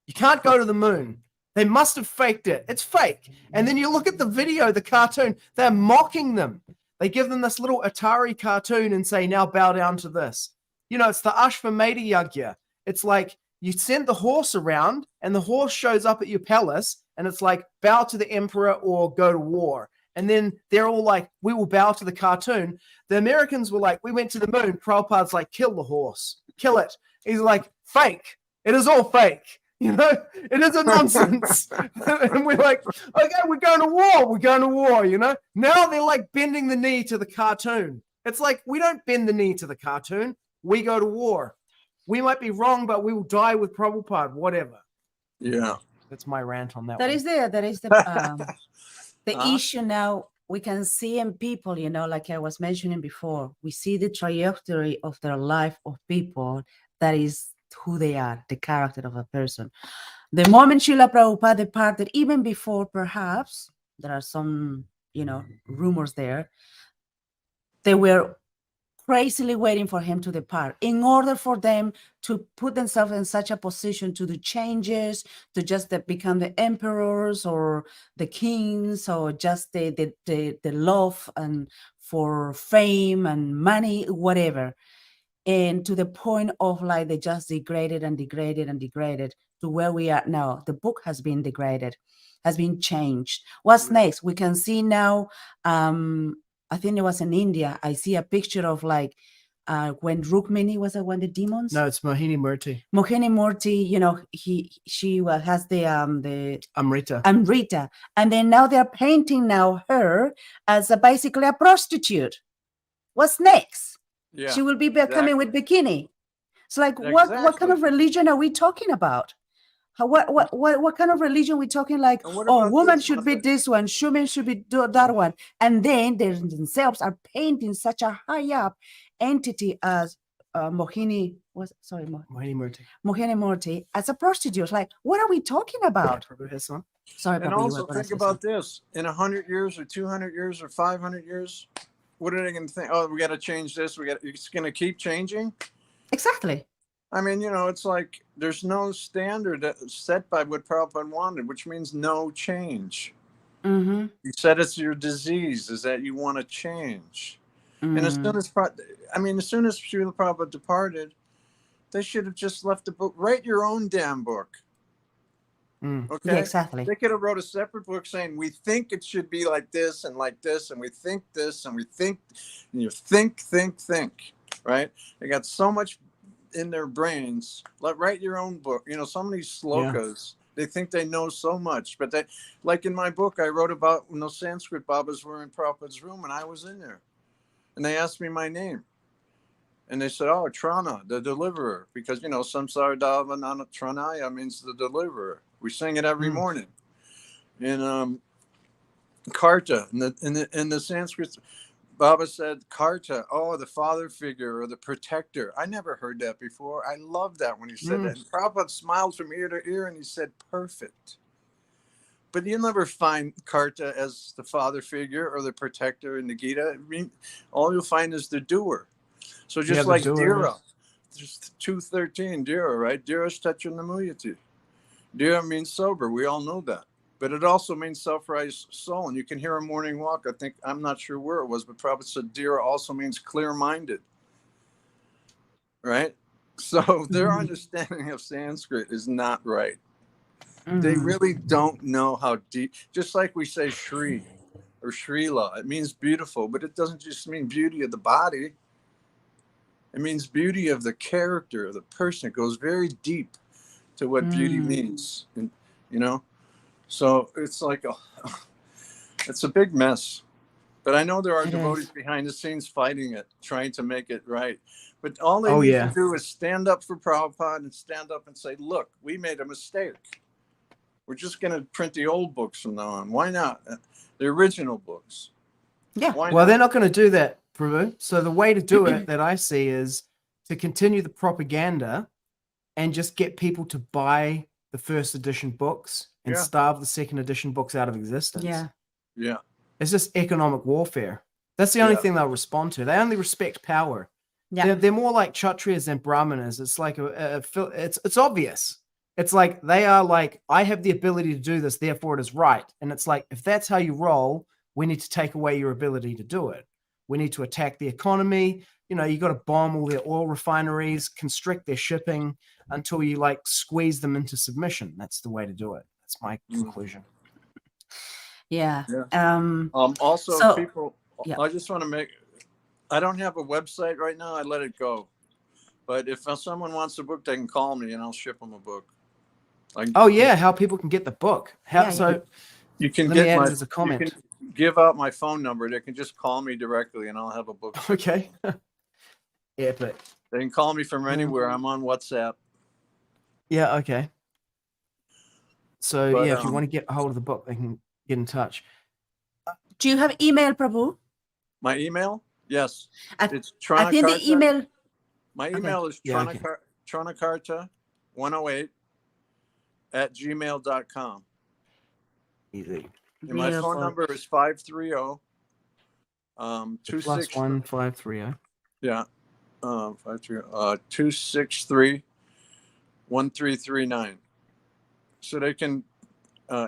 You can't go to the moon. They must have faked it. It's fake. And then you look at the video, the cartoon, they're mocking them. They give them this little Atari cartoon and say, now bow down to this. It's the Ashvamedha Yagya. It's like you send the horse around and the horse shows up at your palace and it's like, bow to the emperor or go to war. And then they're all like, we will bow to the cartoon. The Americans were like, we went to the moon. Prabhupada's like, kill the horse, kill it. He's like, fake. It is all fake. You know, it is a nonsense. And we're like, okay, we're going to war. We're going to war, you know. Now they're like bending the knee to the cartoon. It's like, we don't bend the knee to the cartoon. We go to war. We might be wrong, but we will die with Prabhupada, whatever. Yeah. That's my rant on that That one. is the issue now. We can see in people, you know, like I was mentioning before, we see the trajectory of their life of people. That is who they are, the character of a person. The moment Srila Prabhupada departed, even before perhaps, there are some, you know, rumors there, they were crazily waiting for him to depart in order for them to put themselves in such a position to do changes, to just become the emperors or the kings, or just the love and for fame and money, whatever. And to the point of like they just degraded and degraded and degraded to where we are now. The book has been degraded, has been changed. What's next? We can see now, I think it was in India. I see a picture of like when Rukmini was one of the demons. No, it's Mohini Murti. Mohini Murti, you know, she has the Amrita. Amrita, and then now they're painting now her as basically a prostitute. What's next? Yeah. She will be coming with bikini. It's like what kind of religion are we talking about? What kind of religion are we talking? Like, oh, woman should be this one, woman should be that one, and then they themselves are painting such a high up entity as Mohini Murti as a prostitute. Like, what are we talking about? Sorry, and also think about this: in 100 years, or 200 years, or 500 years, what are they going to think? Oh, we got to change this. It's going to keep changing. Exactly. I mean, you know, it's like there's no standard set by what Prabhupada wanted, which means no change. Mm-hmm. He said it's your disease, is that you want to change. Mm-hmm. And as soon as Srila Prabhupada departed, they should have just left the book. Write your own damn book. Okay? Yeah, exactly. They could have wrote a separate book saying, we think it should be like this, and we think this, and we think, and you think, right? They got so much in their brains. Write your own book. You know, some of these slokas, they think they know so much, but they, like in my book, I wrote about when those Sanskrit Babas were in Prabhupada's room, and I was in there, and they asked me my name, and they said, "Oh, Trana, the deliverer," because you know, Samsara Davanana Tranaya means the deliverer. We sing it every morning. In Karta, in the Sanskrit, Baba said Karta, oh, the father figure or the protector. I never heard that before. I love that when he said that. And Prabhupada smiled from ear to ear and he said, perfect. But you'll never find Karta as the father figure or the protector in the Gita. I mean, all you'll find is the doer. So just like Dhira, just 2:13, Dhira, right? Dhira Stachanamuyati. Dhira means sober. We all know that. But it also means self-righteous soul. And you can hear a morning walk. I think, I'm not sure where it was, but Prabhupada said Dhira also means clear-minded. Right? So their understanding of Sanskrit is not right. They really don't know how deep, just like we say Shri or Srila, it means beautiful, but it doesn't just mean beauty of the body. It means beauty of the character of the person. It goes very deep to what beauty means, and, you know? So it's like, it's a big mess. But I know there are devotees behind the scenes fighting it, trying to make it right. But all they need to do is stand up for Prabhupada and stand up and say, look, we made a mistake. We're just going to print the old books from now on. Why not? The original books. Yeah. Well, they're not going to do that, Prabhu. So the way to do it that I see is to continue the propaganda and just get people to buy the first edition books and starve the second edition books out of existence. Yeah. Yeah. It's just economic warfare. That's the only thing they'll respond to. They only respect power. Yeah. They're more like Kshatriyas than Brahmanas. It's like it's obvious. It's like they are like, I have the ability to do this, therefore it is right. And it's like, if that's how you roll, we need to take away your ability to do it. We need to attack the economy. You know, you got to bomb all their oil refineries, constrict their shipping until you like squeeze them into submission. That's the way to do it. That's my conclusion. Yeah. Yeah. Um, Also, so people, yeah. I just want to make, I don't have a website right now. I let it go. But if someone wants a book, they can call me and I'll ship them a book. Oh yeah, how people can get the book. How Yeah, so? yeah. You can Let me get add my, it as a you can comment. give out my phone number. They can just call me directly and I'll have a book shipped. Okay. Epic. They can call me from anywhere. I'm on WhatsApp. Yeah. Okay. So But yeah, if you want to get a hold of the book, they can get in touch. Do you have email, Prabhu? my email, yes, it's I Trana think the Karta. email. My Okay. email is Yeah, Trana Karta 108 @gmail.com. Easy. And my phone number is 530 Plus 1530. yeah 530 263 1339. So they can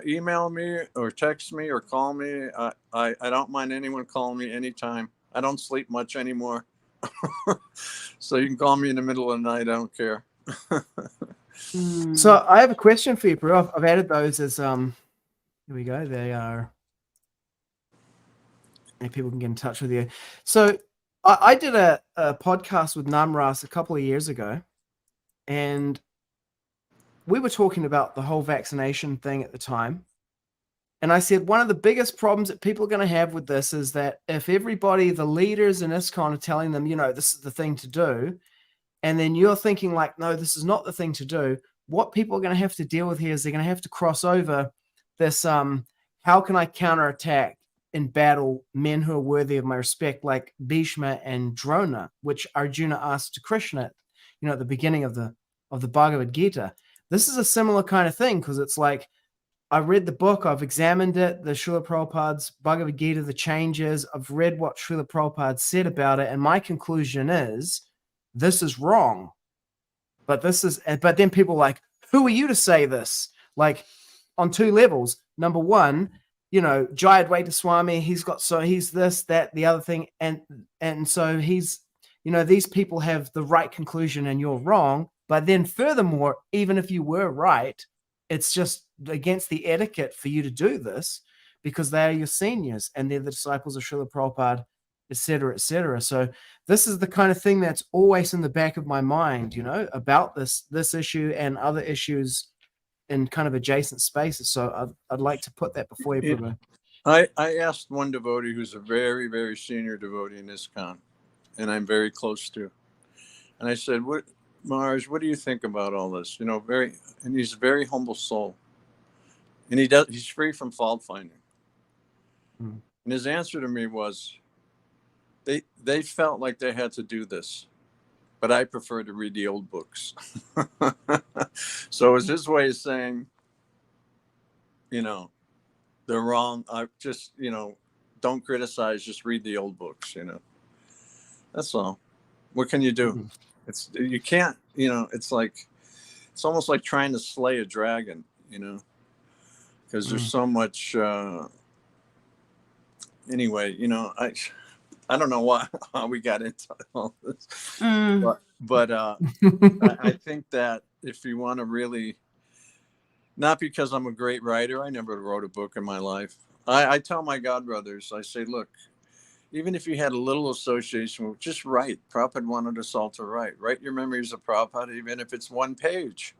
email me or text me or call me. I don't mind anyone calling me anytime. I don't sleep much anymore. So you can call me in the middle of the night. I don't care. So I have a question for you, bro. I've added those as here we go. They are, and people can get in touch with you. So I did a podcast with Namras a couple of years ago, and we were talking about the whole vaccination thing at the time. And I said one of the biggest problems that people are going to have with this is that if everybody, the leaders in ISKCON are telling them, you know, this is the thing to do, and then you're thinking like, no, this is not the thing to do, what people are going to have to deal with here is they're going to have to cross over this, how can I counterattack in battle men who are worthy of my respect, like Bhishma and Drona, which Arjuna asked to Krishna, you know, at the beginning of the Bhagavad Gita. This is a similar kind of thing because it's like, I read the book, I've examined it, the Srila Prabhupada's Bhagavad Gita, the changes, I've read what Srila Prabhupada said about it, and my conclusion is this is wrong. But then people are like, who are you to say this? Like on two levels. Number one, you know, Jai Advaita Swami, he's this, that, the other thing, and so he's, you know, these people have the right conclusion and you're wrong. But then furthermore, even if you were right, it's just against the etiquette for you to do this because they are your seniors and they're the disciples of Srila Prabhupada, etc., etc. So this is the kind of thing that's always in the back of my mind, you know, about this issue and other issues in kind of adjacent spaces. So I'd like to put that before you, Prabhu. I asked one devotee who's a very, very senior devotee in ISKCON, and I'm very close to, and I said, "What, Mars? What do you think about all this?" You know, and he's a very humble soul, and he's free from fault finding. And his answer to me was, they felt like they had to do this, but I prefer to read the old books. So it was his way of saying, you know, they're wrong. I just, you know, don't criticize, just read the old books, you know. That's all. What can you do? You can't, you know, it's almost like trying to slay a dragon, you know, because there's so much anyway, you know, I don't know how we got into all this, but I think that if you want to really, not because I'm a great writer, I never wrote a book in my life. I tell my godbrothers, I say, look, even if you had a little association with, just write. Prabhupada wanted us all to write. Write your memories of Prabhupada, even if it's one page.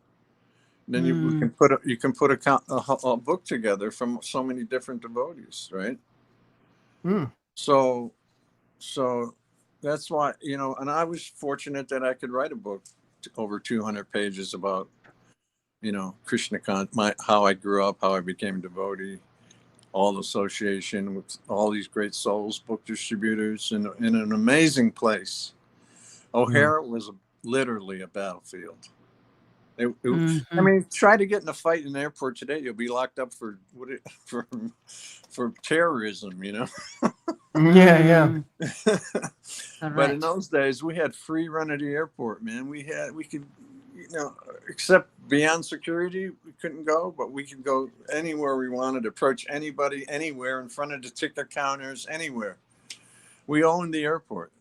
Then you can put a book together from so many different devotees, right? So that's why, you know, and I was fortunate that I could write a book over 200 pages about, you know, Krishna how I grew up, how I became a devotee, all the association with all these great souls, book distributors, in an amazing place. O'Hara was literally a battlefield. I mean, try to get in a fight in an airport today, you'll be locked up for terrorism, you know. Yeah. But in those days, we had free run at the airport, man. We could, you know, except beyond security, we couldn't go, but we could go anywhere we wanted, approach anybody, anywhere, in front of the ticket counters, anywhere. We owned the airport.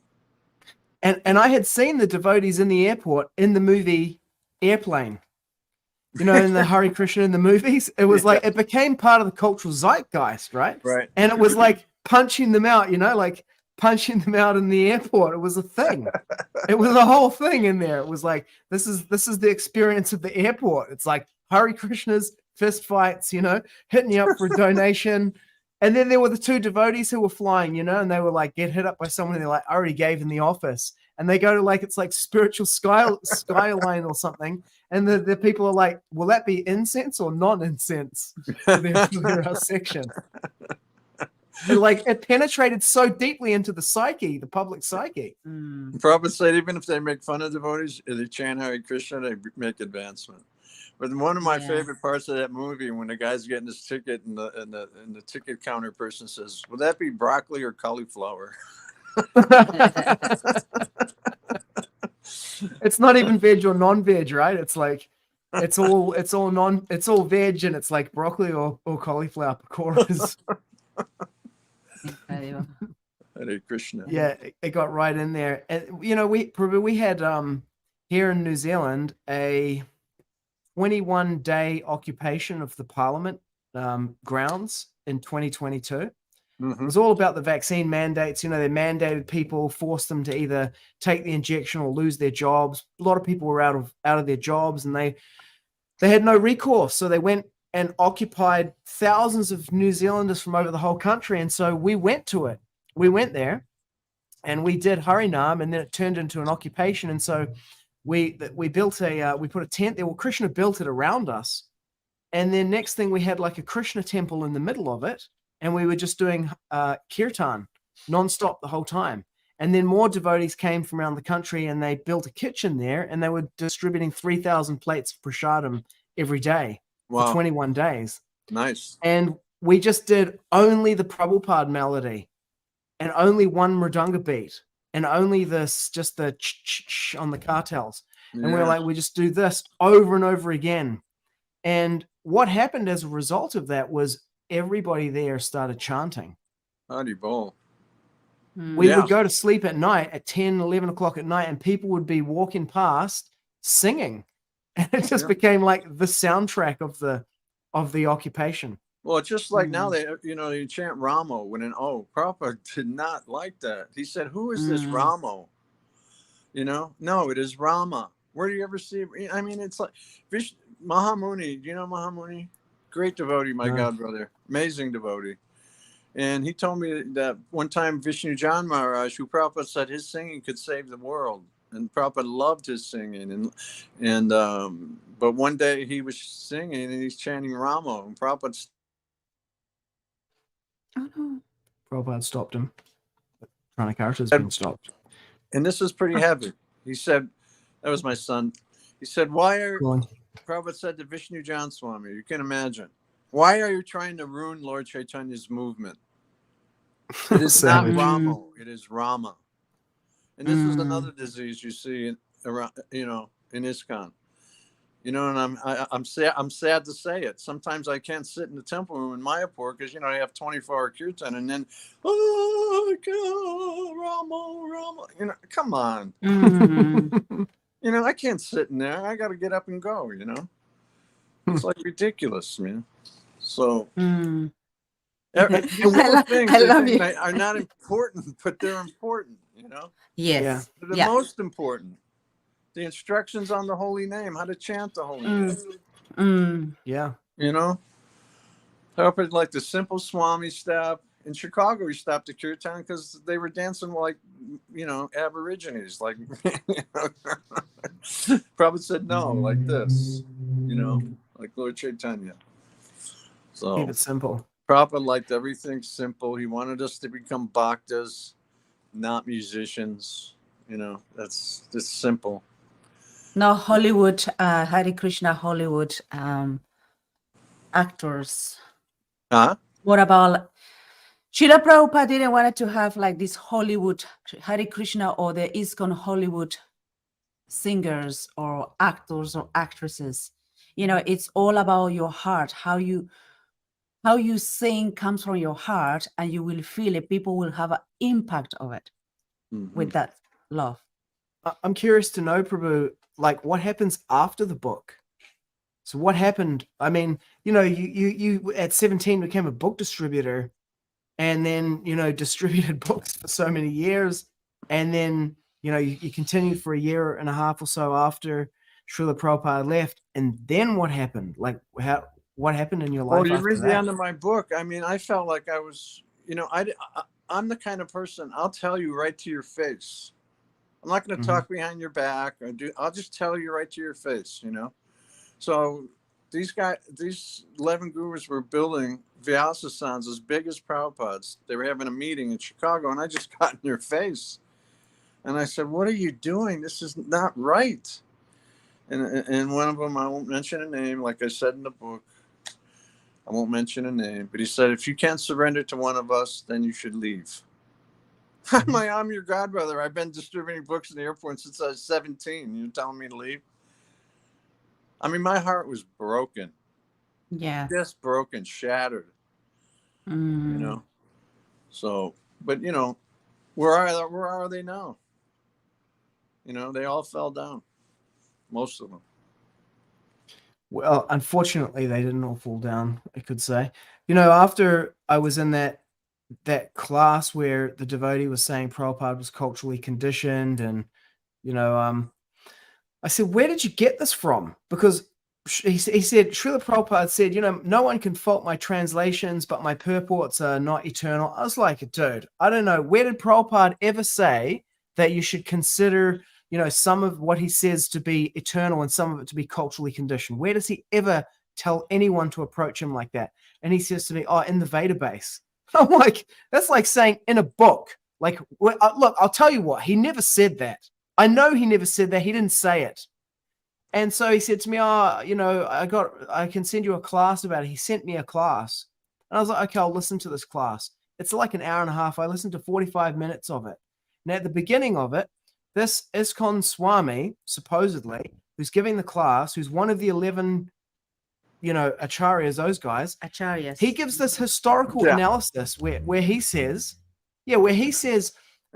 And I had seen the devotees in the airport in the movie Airplane. you know, in the Hare Krishna in the movies. It was like it became part of the cultural zeitgeist, right? Right. And it was like punching them out, you know, like punching them out in the airport. It was a thing. It was a whole thing in there. It was like this is the experience of the airport. It's like Hare Krishnas, fist fights, you know, hitting you up for a donation. And then there were the two devotees who were flying, you know, and they were like get hit up by someone they're like, I already gave in the office. And they go to like it's like spiritual skyline or something. And the people are like, will that be incense or non-incense for their section? And like it penetrated so deeply into the psyche, the public psyche. Prabhupada said even if they make fun of devotees, if they chant Hare Krishna, they make advancement. But one of my favorite parts of that movie, when the guy's getting his ticket and the ticket counter person says, "Will that be broccoli or cauliflower?" It's not even veg or non-veg, right? It's like it's all veg, and it's like broccoli or cauliflower pakoras. Hare Krishna. Yeah, it got right in there. And you know, we had here in New Zealand a 21-day occupation of the Parliament grounds in 2022. It was all about the vaccine mandates. You know, they mandated people, forced them to either take the injection or lose their jobs. A lot of people were out of their jobs, and they had no recourse. So they went and occupied thousands of New Zealanders from over the whole country. And so we went to it. We went there, and we did Harinam, and then it turned into an occupation. And so we built we put a tent there. Well, Krishna built it around us, and then next thing we had like a Krishna temple in the middle of it. And we were just doing kirtan nonstop the whole time. And then more devotees came from around the country, and they built a kitchen there, and they were distributing 3,000 plates of prasadam every day for 21 days. Nice. And we just did only the Prabhupada melody and only one mridanga beat and only just the ch-ch-ch on the cartels. And we're like, we just do this over and over again. And what happened as a result of that was everybody there started chanting. Howdy bol. We would go to sleep at night at 10, 11 o'clock at night, and people would be walking past singing. And it just became like the soundtrack of the occupation. Well, it's just like now you chant Ramo Prabhupada did not like that. He said, "Who is this Ramo?" You know, no, it is Rama. Where do you ever see? I mean, it's like Mahamuni. Do you know Mahamuni? Great devotee, my god brother, amazing devotee. And he told me that one time Vishnu Jan Maharaj, who Prabhupada said his singing could save the world, and Prabhupada loved his singing. But one day he was singing and he's chanting Ramo, and Prabhupada stopped him. Trana Karta has been stopped. And this is pretty heavy. He said, that was my son. He said, Prabhupada said to Vishnu Jan Swami, you can imagine, why are you trying to ruin Lord Chaitanya's movement? It is not Ramo, it is Rama. And this is another disease you see around, in ISKCON. And I'm sad to say it. Sometimes I can't sit in the temple room in Mayapur because they have 24-hour kirtan, and then Rama. Come on. I can't sit in there. I got to get up and go. It's like ridiculous, man. So the things I love you. are not important, but they're important. Yes, they're the most important. The instructions on the holy name, how to chant the holy name. Prabhupada like the simple Swami step. In Chicago, we stopped the kirtan because they were dancing like, Aborigines. Like, Prabhupada said no, like this, like Lord Chaitanya. So keep it simple. Prabhupada liked everything simple. He wanted us to become bhaktas, not musicians. That's just simple. No Hollywood, Hare Krishna Hollywood actors. Huh? What about Srila Prabhupada didn't want to have like this Hollywood Hare Krishna or the ISKCON Hollywood singers or actors or actresses. It's all about your heart. How you sing comes from your heart, and you will feel it. People will have an impact of it with that love. I'm curious to know, Prabhu, like what happens after the book? So what happened? I mean, you at 17 became a book distributor, and then distributed books for so many years, and then you continued for a year and a half or so after Srila Prabhupada left, and then what happened? Like what happened in your Well, life you after read the that? end of my book. I mean, I felt like I was, I'm the kind of person, I'll tell you right to your face. I'm not going to talk behind your back I'll just tell you right to your face, So these 11 gurus were building Vyasasans as big as Prabhupada's. They were having a meeting in Chicago, and I just got in their face. And I said, what are you doing? This is not right. And one of them, I won't mention a name, like I said in the book, I won't mention a name, but he said, if you can't surrender to one of us, then you should leave. I'm your godbrother. I've been distributing books in the airport since I was 17. You're telling me to leave? I mean, my heart was broken. Yeah. Just broken, shattered. So, but where are they now? They all fell down. Most of them. Well, unfortunately, they didn't all fall down, I could say. After I was in that class where the devotee was saying Prabhupada was culturally conditioned, and I said, where did you get this from? Because he said, Srila Prabhupada said, no one can fault my translations, but my purports are not eternal. I was like, dude, I don't know. Where did Prabhupada ever say that you should consider, some of what he says to be eternal and some of it to be culturally conditioned? Where does he ever tell anyone to approach him like that? And he says to me, oh, in the Veda base. I'm like, that's like saying in a book. Like, look, I'll tell you what, he never said that. I know he never said that. He didn't say it. And so he said to me, I can send you a class about it. He sent me a class. And I was like, okay, I'll listen to this class. It's like an hour and a half. I listened to 45 minutes of it. Now, at the beginning of it, this ISKCON Swami, supposedly, who's giving the class, who's one of the 11, acharyas, those guys, Acharyas. he gives this historical analysis where he says,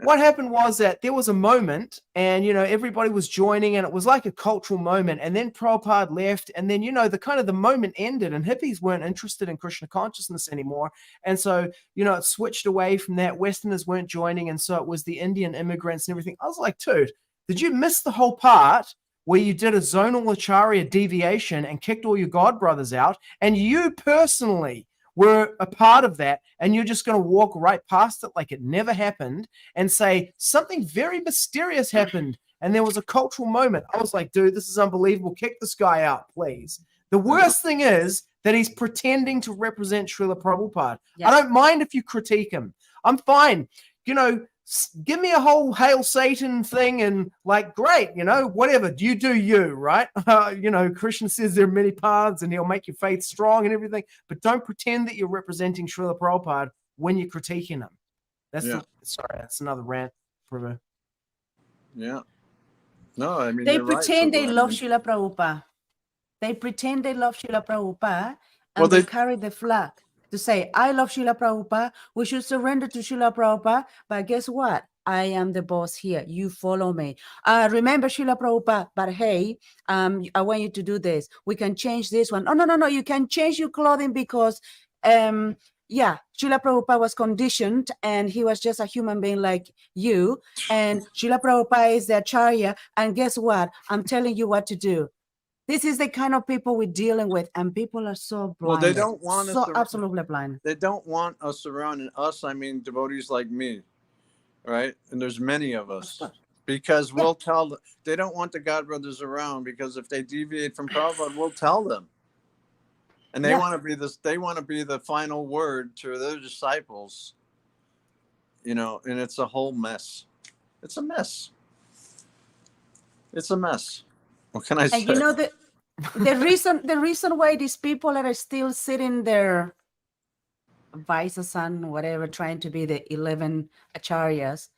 what happened was that there was a moment and, everybody was joining and it was like a cultural moment. And then Prabhupada left. And then, the moment ended and hippies weren't interested in Krishna consciousness anymore. And so, it switched away from that. Westerners weren't joining. And so it was the Indian immigrants and everything. I was like, dude, did you miss the whole part where you did a zonal acharya deviation and kicked all your godbrothers out? And you personally were a part of that, and you're just going to walk right past it like it never happened and say something very mysterious happened and there was a cultural moment. I was like, dude, this is unbelievable. Kick this guy out, please. The worst thing is that he's pretending to represent Srila Prabhupada. I don't mind if you critique him. I'm fine. Give me a whole Hail Satan thing and like, great, whatever. You do you, right? Krishna says there are many paths and he'll make your faith strong and everything, but don't pretend that you're representing Srila Prabhupada when you're critiquing him. That's another rant for a... Yeah. No, I mean, they you're pretend right, they love Srila Prabhupada. They pretend they love Srila Prabhupada, and Well, they carry the flag to say, I love Srila Prabhupada. We should surrender to Srila Prabhupada. But guess what? I am the boss here. You follow me. Remember Srila Prabhupada, but hey, I want you to do this. We can change this one. Oh, no. You can change your clothing because, Srila Prabhupada was conditioned and he was just a human being like you. And Srila Prabhupada is the Acharya. And guess what? I'm telling you what to do. This is the kind of people we're dealing with, and people are so blind. Well, they don't want us absolutely blind. They don't want us around, and us, I mean devotees like me, right? And there's many of us, because we'll tell them. They don't want the godbrothers around because if they deviate from Prabhupada, we'll tell them. And they want to be this. They want to be the final word to their disciples. And it's a whole mess. It's a mess. It's a mess. What can I say? And the reason why these people are still sitting there, Vaisasan, whatever, trying to be the 11 acharyas,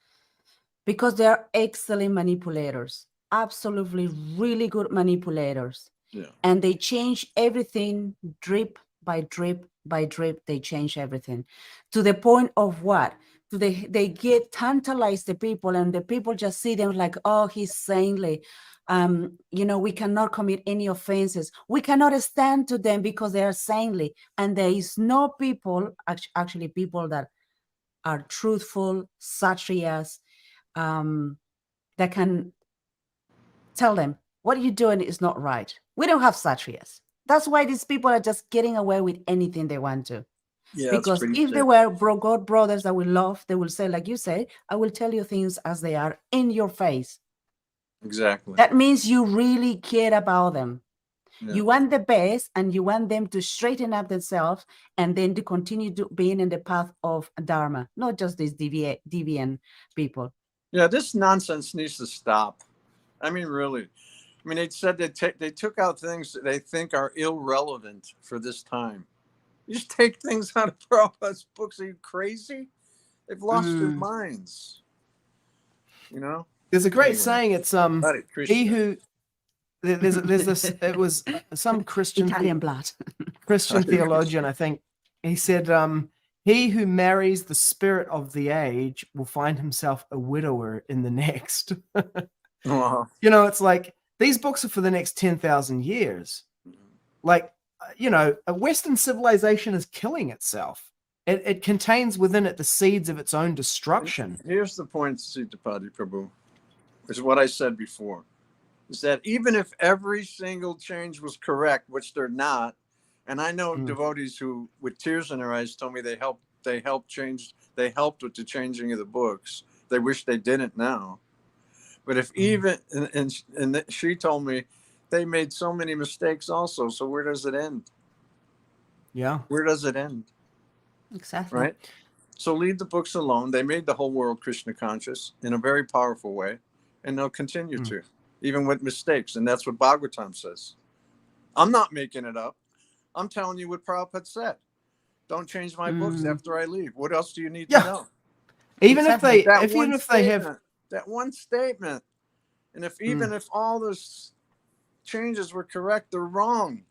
because they are excellent manipulators, absolutely really good manipulators. Yeah. And they change everything drip by drip by drip. They change everything to the point of what? They get tantalized the people, and the people just see them like, oh, he's saintly. we cannot commit any offenses. We cannot stand to them because they are saintly. And there is no people, actually people that are truthful, satriyas, that can tell them, what you're doing is not right. We don't have satriyas. That's why these people are just getting away with anything they want to. Yeah, Because if they were God brothers that we love, they will say, like you say, I will tell you things as they are in your face. Exactly. That means you really care about them. Yeah. You want the best, and you want them to straighten up themselves and then to continue being in the path of Dharma, not just these deviant people. Yeah, this nonsense needs to stop. I mean, really. I mean, they said they took out things that they think are irrelevant for this time. You just take things out of Prabhupada's books. Are you crazy? They've lost their minds. There's a great Anyway. saying. It's Hare Krishna. he who there's this. It was some Christian Italian blood. Christian theologian, I think. He said, he who marries the spirit of the age will find himself a widower in the next. Wow. It's like these books are for the next 10,000 years. Like, a Western civilization is killing itself. It contains within it the seeds of its own destruction. Here's the point, Sitapati Prabhu, is what I said before, is that even if every single change was correct, which they're not, and I know devotees who, with tears in their eyes, told me they helped with the changing of the books. They wish they didn't now. But if even, and she told me they made so many mistakes also. So where does it end? Yeah. Where does it end? Exactly. Right? So leave the books alone. They made the whole world Krishna conscious in a very powerful way, and they'll continue to, even with mistakes. And that's what Bhagavatam says. I'm not making it up. I'm telling you what Prabhupada said. Don't change my books after I leave. What else do you need to know? Even if they have that one statement, and if all those changes were correct, they're wrong.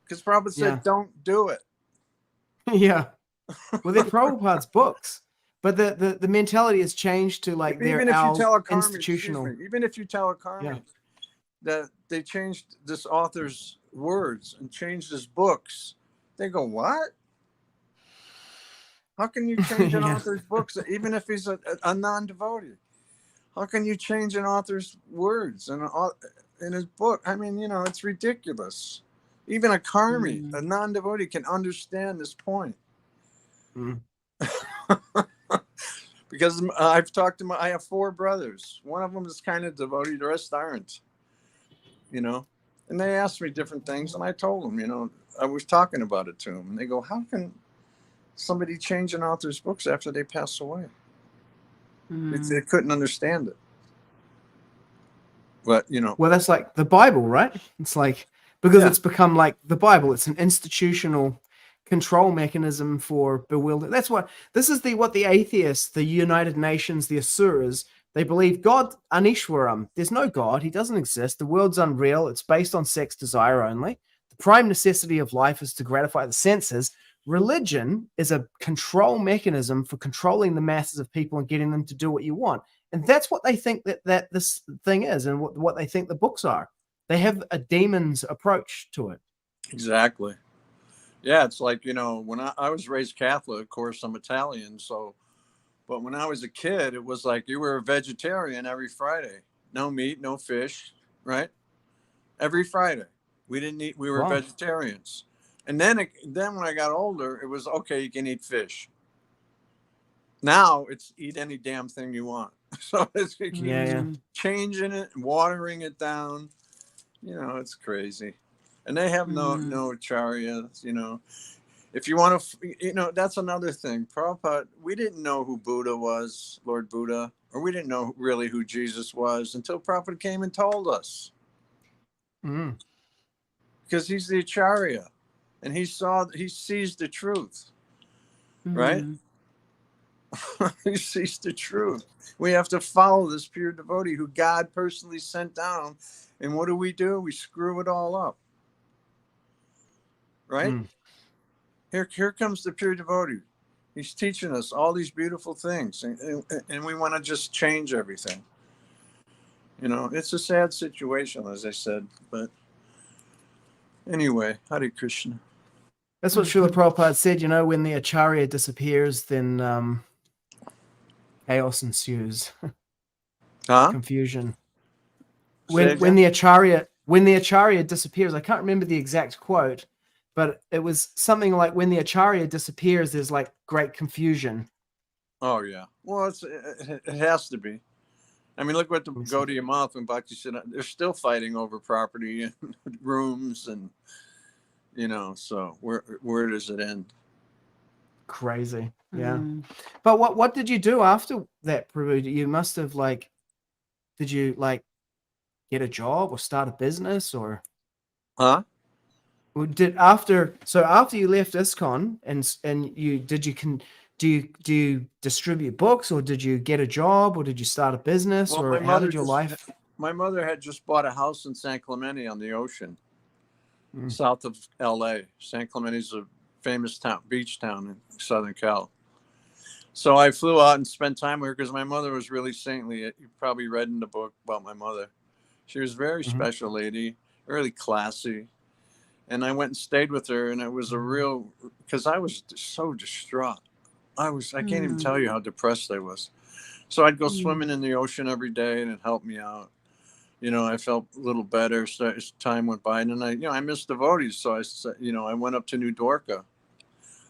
Because Prabhupada said, don't do it. Yeah. Well, they're Prabhupada's books, but the mentality has changed to like Even if you tell a karmi, institutional. Even if you tell a karmi that they changed this author's words and changed his books, they go, what? How can you change an author's books, even if he's a non-devotee? How can you change an author's words in his book? I mean, it's ridiculous. Even a karmi, a non-devotee, can understand this point. Because I've talked to I have 4 brothers. One of them is kind of devotee, the rest aren't. And they asked me different things, and I told them, I was talking about it to them, and they go, how can somebody change an author's books after they pass away? They couldn't understand it. But well, that's like the Bible, right? It's like, because it's become like the Bible. It's an institutional control mechanism for bewilderment. That's what the atheists, the United Nations, the Asuras, they believe God Anishwaram. There's no God. He doesn't exist. The world's unreal. It's based on sex desire only. The prime necessity of life is to gratify the senses. Religion is a control mechanism for controlling the masses of people and getting them to do what you want. And that's what they think that this thing is, and what they think the books are. They have a demon's approach to it. Exactly. Yeah, it's like, when I was raised Catholic, of course, I'm Italian. But when I was a kid, it was like you were a vegetarian every Friday. No meat, no fish, right? Every Friday. We didn't eat, we were vegetarians. And then when I got older, it was, okay, you can eat fish. Now it's eat any damn thing you want. So it's changing it, watering it down. It's crazy. And they have no acharyas, If you want to, that's another thing. Prabhupada, we didn't know who Buddha was, Lord Buddha, or we didn't know really who Jesus was until Prabhupada came and told us. Because he's the acharya, and he sees the truth, right? He sees the truth. We have to follow this pure devotee who God personally sent down. And what do? We screw it all up. Right? Here comes the pure devotee. He's teaching us all these beautiful things. And we want to just change everything. You know, it's a sad situation, as I said. But anyway, Hare Krishna. That's what Srila Prabhupada said, you know, when the acharya disappears, then chaos ensues, Huh? confusion. Say When again? the acharya disappears, I can't remember the exact quote, but it was something like when the acharya disappears, there's like great confusion. Oh yeah. Well, it has to be. I mean, look what the Gaudiya Math and Bhakti said. They're still fighting over property and rooms, and you know. So where does it end? Crazy, yeah. But what did you do after that, Prabhu? You must have did you get a job or start a business or? Huh? After you left ISKCON and do you distribute books or did you get a job or did you start a business Well, or how did your life? my mother had just bought a house in San Clemente on the ocean, Mm. south of L.A. San Clemente's a famous beach town in Southern Cal. So I flew out and spent time with her because my mother was really saintly. You probably read in the book about my mother. She was a very special lady, really classy. And I went and stayed with her, and it was a real, because I was so distraught. I can't even tell you how depressed I was. So I'd go swimming in the ocean every day, and it helped me out. You know, I felt a little better as time went by. And then I missed devotees. So I went up to New Dwarka.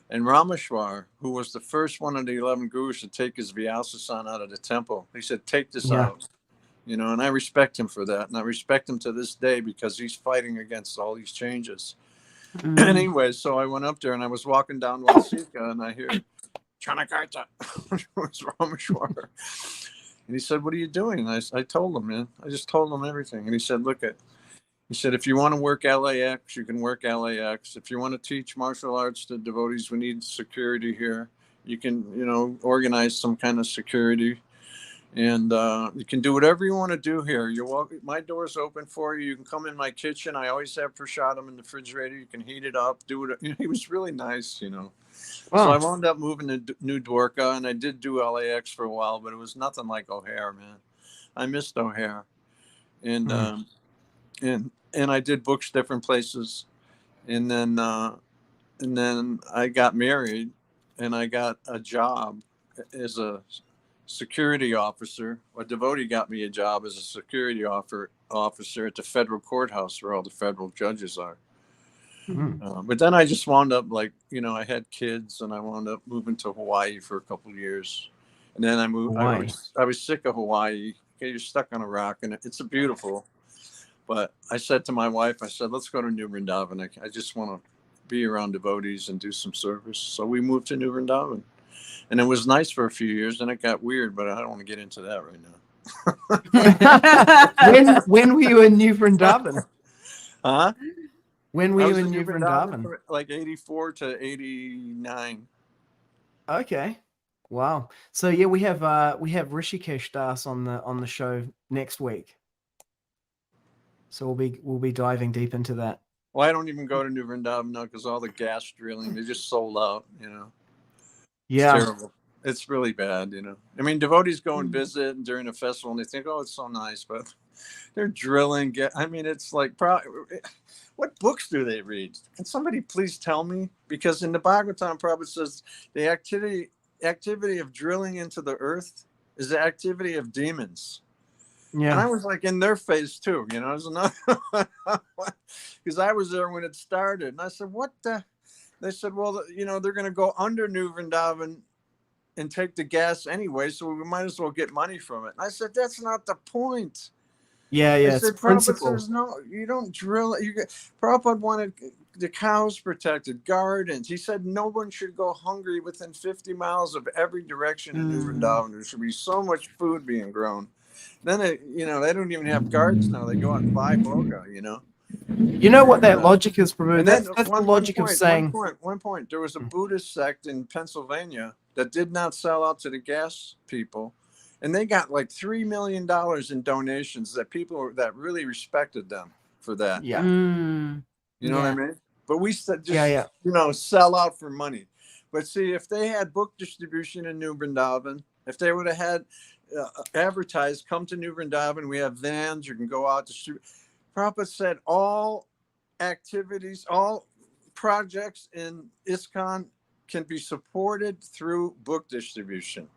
And Rameshwar, who was the first one of the 11 gurus to take his Vyasa-san out of the temple, he said, take this out. You know, and I respect him for that. And I respect him to this day because he's fighting against all these changes. Anyway, so I went up there and I was walking down Wasika and I hear Trana Karta. It was Rameshwar. And he said, what are you doing? And I told him, man. I just told him everything. And he said, he said, if you want to work LAX, you can work LAX. If you want to teach martial arts to devotees, we need security here. You can, organize some kind of security. And you can do whatever you want to do here. You're welcome. My door's open for you. You can come in my kitchen. I always have prasadam in the refrigerator. You can heat it up. Do it. He was really nice, Wow. So I wound up moving to New Dwarka, and I did do LAX for a while, but it was nothing like O'Hare, man. I missed O'Hare, and I did books different places, and then I got married, and I got a job as a security officer. A devotee got me a job as a security officer at the federal courthouse where all the federal judges are. But then I just wound up I had kids and I wound up moving to Hawaii for a couple of years. And then I moved. I was sick of Hawaii. Okay, you're stuck on a rock and it's beautiful. But I said to my wife, I said, let's go to New Vrindavan. I just want to be around devotees and do some service. So we moved to New Vrindavan. And it was nice for a few years, then it got weird, but I don't want to get into that right now. when were you in New Vrindavan? Huh? When were you in New Vrindavan? Like 84 to 89. Okay. Wow. So yeah, we have Rishikesh Das on the show next week. So we'll be diving deep into that. Well, I don't even go to New Vrindavan now because all the gas drilling, they just sold out, Yeah. It's terrible. It's really bad, I mean, devotees go and visit during a festival and they think, oh, it's so nice, but they're drilling. I mean, it's like, what books do they read? Can somebody please tell me? Because in the Bhagavatam, Prabhupada says the activity of drilling into the earth is the activity of demons. Yeah. And I was like in their face too, because I was there when it started. And I said, what the? They said, well, they're going to go under New Vrindavan and take the gas anyway, so we might as well get money from it. And I said, that's not the point. Yeah, I said, it's principle. Prabhupada says, no, you don't drill. Prabhupada wanted the cows protected, gardens. He said no one should go hungry within 50 miles of every direction in New Vrindavan. There should be so much food being grown. Then, they don't even have gardens now. They go out and buy boga, You know what that logic is, Prabhu? And that's the logic of saying. One point. There was a Buddhist sect in Pennsylvania that did not sell out to the gas people. And they got like $3 million in donations that people that really respected them for that. Yeah. You know what I mean? But we said just, sell out for money. But see, if they had book distribution in New Vrindavan, if they would have had advertised, come to New Vrindavan. We have vans. You can go out to street. Prabhupada said all activities, all projects in ISKCON can be supported through book distribution.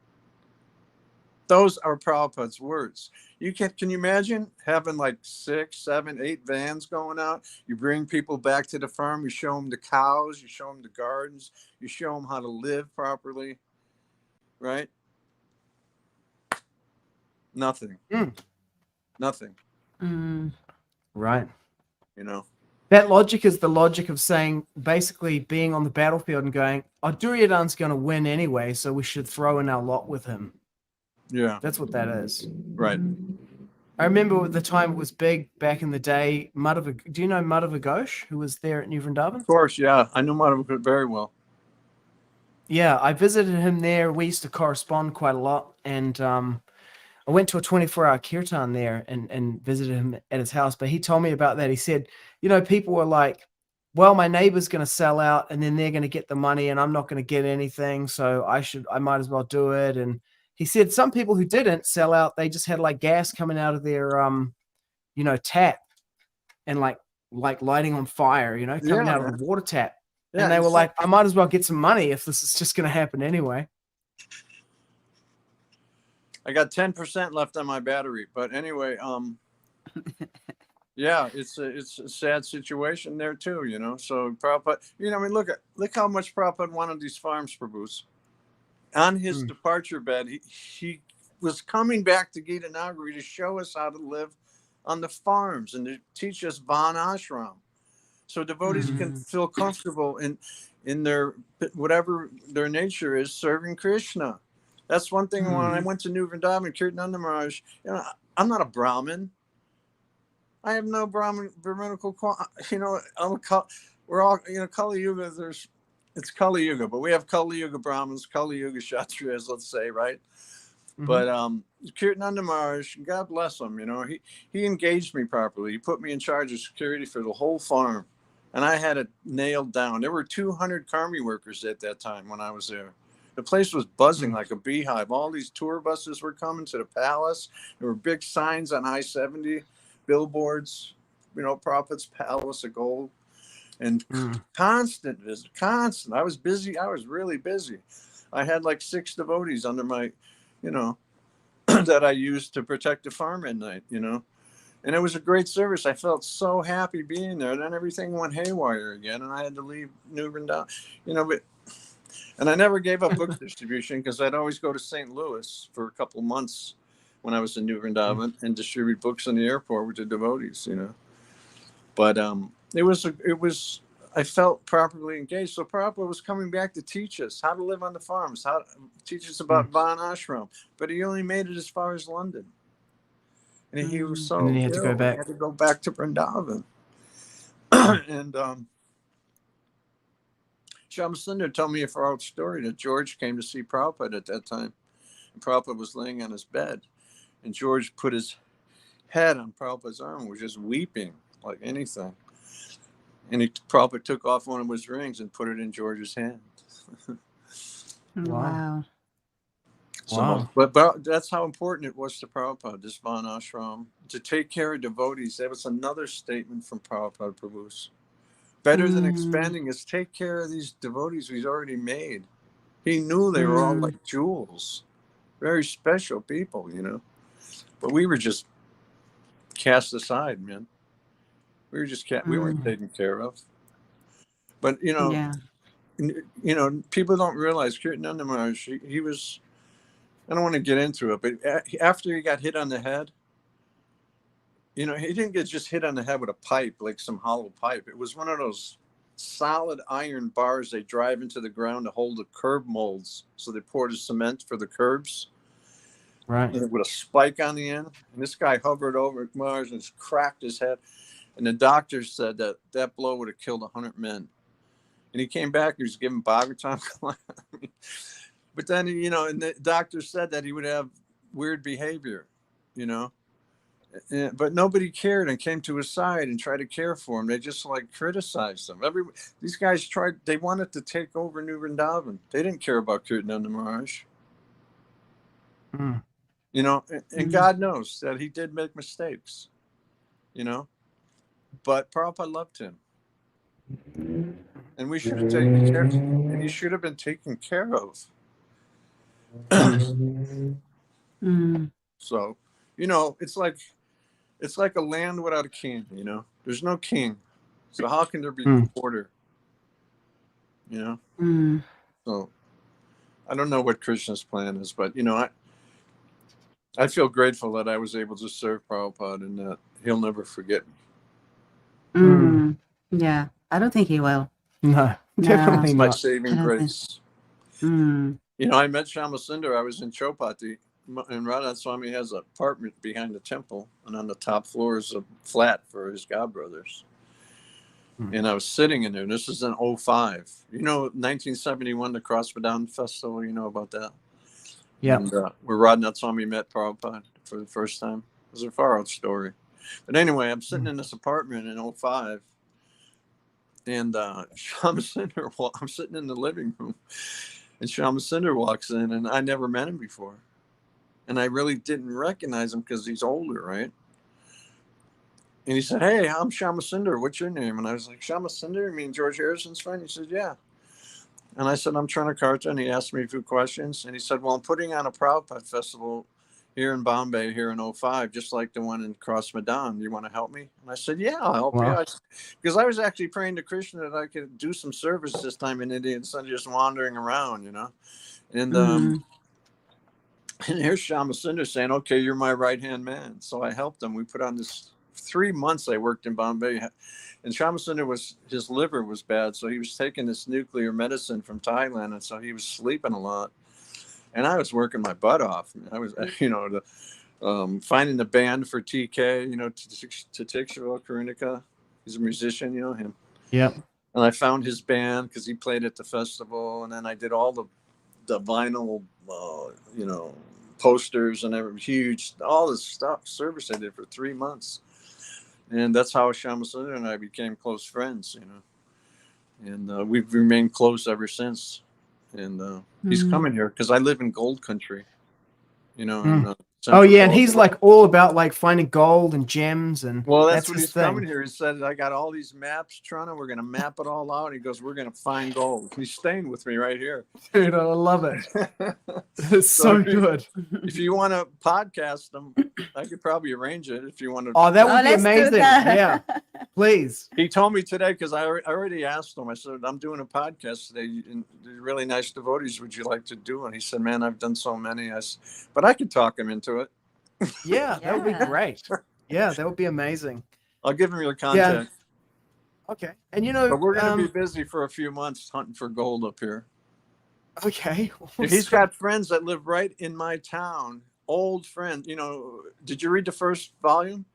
Those are Prabhupada's words. Can you imagine having like 6, 7, 8 vans going out? You bring people back to the farm. You show them the cows. You show them the gardens. You show them how to live properly. Right? Nothing. Nothing. Right. You know. That logic is the logic of saying, basically being on the battlefield and going, oh, Duryodhana's going to win anyway, so we should throw in our lot with him. Yeah. That's what that is. Right. I remember the time it was big back in the day. Do you know Madhava Ghosh, who was there at New Vrindavan? Of course, yeah. I knew Madhava very well. Yeah, I visited him there. We used to correspond quite a lot. And I went to a 24-hour kirtan there and visited him at his house. But he told me about that. He said, people were like, well, my neighbor's going to sell out and then they're going to get the money and I'm not going to get anything. So I might as well do it. And he said some people who didn't sell out, they just had like gas coming out of their, tap and like lighting on fire, coming out of the water tap. Yeah, and they were like, I might as well get some money if this is just going to happen anyway. I got 10% left on my battery, but anyway, yeah, it's a sad situation there too, So Prabhupada, look how much Prabhupada wanted these farms, Prabhus. On his departure bed, he was coming back to Gita Nagari to show us how to live on the farms and to teach us Van Ashram, so devotees can feel comfortable in their whatever their nature is, serving Krishna. That's one thing. When I went to New Vrindavan, Kirtananda Maharaj, I'm not a Brahmin. I have no Brahminical, we're all, Kali Yuga, it's Kali Yuga, but we have Kali Yuga Brahmins, Kali Yuga Kshatriyas, let's say, right? But Kirtananda Maharaj, God bless him, he engaged me properly. He put me in charge of security for the whole farm, and I had it nailed down. There were 200 Karmi workers at that time when I was there. The place was buzzing like a beehive. All these tour buses were coming to the palace. There were big signs on I-70, billboards, Prabhupada's Palace of Gold, and constant visit, constant. I was busy. I was really busy. I had like 6 devotees under my, that I used to protect the farm at night, and it was a great service. I felt so happy being there. And then everything went haywire again, and I had to leave New Vrindavan, and I never gave up book distribution because I'd always go to St. Louis for a couple of months when I was in New Vrindavan and distribute books in the airport with the devotees, But I felt properly engaged. So Prabhupada was coming back to teach us how to live on the farms, how to teach us about Van Ashram. But he only made it as far as London. And he was so and he had to go back. He had to go back to Vrindavan. And Shamsundar told me a old story that George came to see Prabhupada at that time. And Prabhupada was laying on his bed. And George put his head on Prabhupada's arm and was just weeping like anything. And Prabhupada took off one of his rings and put it in George's hand. Wow. So, but that's how important it was to Prabhupada, this Van Ashram, to take care of devotees. That was another statement from Prabhupada Prabhu's. Better than expanding is take care of these devotees he's already made. He knew they were all like jewels, very special people, But we were just cast aside, man. We were just we weren't taken care of. But people don't realize Kirtananda Maharaj, he was. I don't want to get into it, but after he got hit on the head, he didn't get just hit on the head with a pipe, like some hollow pipe. It was one of those solid iron bars they drive into the ground to hold the curb molds. So they poured the cement for the curbs. Right. With a spike on the end. And this guy hovered over Mars and just cracked his head. And the doctor said that blow would have killed 100 men. And he came back, he was given Bhagavatam. But then, and the doctor said that he would have weird behavior, But nobody cared and came to his side and tried to care for him. They just criticized him. These guys they wanted to take over New Vrindavan. They didn't care about Kirtananda Maharaj. You know, and God knows that he did make mistakes, you know, but Prabhupada loved him. And we should have taken care, and he should have been taken care of. So, you know, it's like a land without a king, you know. There's no king. So how can there be order? You know? So I don't know what Krishna's plan is, but you know, I feel grateful that I was able to serve Prabhupada and that he'll never forget me. Yeah, I don't think he will. No, definitely My not. saving grace. You know, I met Shyamsundar. I was in Chopati, and Radha Swami has an apartment behind the temple, and on the top floor is a flat for his godbrothers. And I was sitting in there, and this is in 05. You know, 1971, the Cross Madam Festival, you know about that? Yeah. And where Radha Swami met Prabhupada for the first time. It was a far out story. But anyway, I'm sitting in this apartment in 05, and Shyamsundar, I'm sitting in the living room, and Shyamsundar walks in, and I never met him before. And I really didn't recognize him because he's older, right? And he said, "Hey, I'm Shyamsundar. What's your name?" And I was like, "Shyamsundar? You mean George Harrison's friend?" He said, "Yeah." And I said, "I'm Trana Karta." And he asked me a few questions. And he said, "Well, I'm putting on a Prabhupada festival here in Bombay, here in 05, just like the one in Cross Madam. You want to help me?" And I said, "Yeah, I'll help you." Because I was actually praying to Krishna that I could do some service this time in India instead of just wandering around, you know. And here's Shyamsundar saying, "Okay, you're my right-hand man." So I helped him. We put on this 3 months I worked in Bombay. And Shyamsundar his liver was bad. So he was taking this nuclear medicine from Thailand. And so he was sleeping a lot. And I was working my butt off. I was, you know, finding the band for TK, you know, Titikshava Karunika. He's a musician, you know him. Yep. And I found his band because he played at the festival. And then I did all the vinyl, you know, posters and all this stuff, service I did for 3 months. And that's how Shyamsundar and I became close friends, you know. And we've remained close ever since. And he's coming here because I live in gold country, you know. And, oh yeah, and he's like all about like finding gold and gems, and well, that's what his he's thing. coming here. He said, "I got all these maps, Trana. We're gonna map it all out." He goes, "We're gonna find gold." He's staying with me right here. Dude, I love it. It's so good. If you want to podcast them, I could probably arrange it if you want to. Oh, that would be amazing. Yeah, please. He told me today because I already asked him. I said, "I'm doing a podcast today. And really nice devotees. Would you like to do?" And he said, "Man, I've done so many." But I could talk him into it. Yeah, that would be great. Yeah, that would be amazing. I'll give him your contact. Yeah. Okay, and you know, but we're going to be busy for a few months hunting for gold up here. Okay. He's got friends that live right in my town. Old friends. You know, did you read the first volume?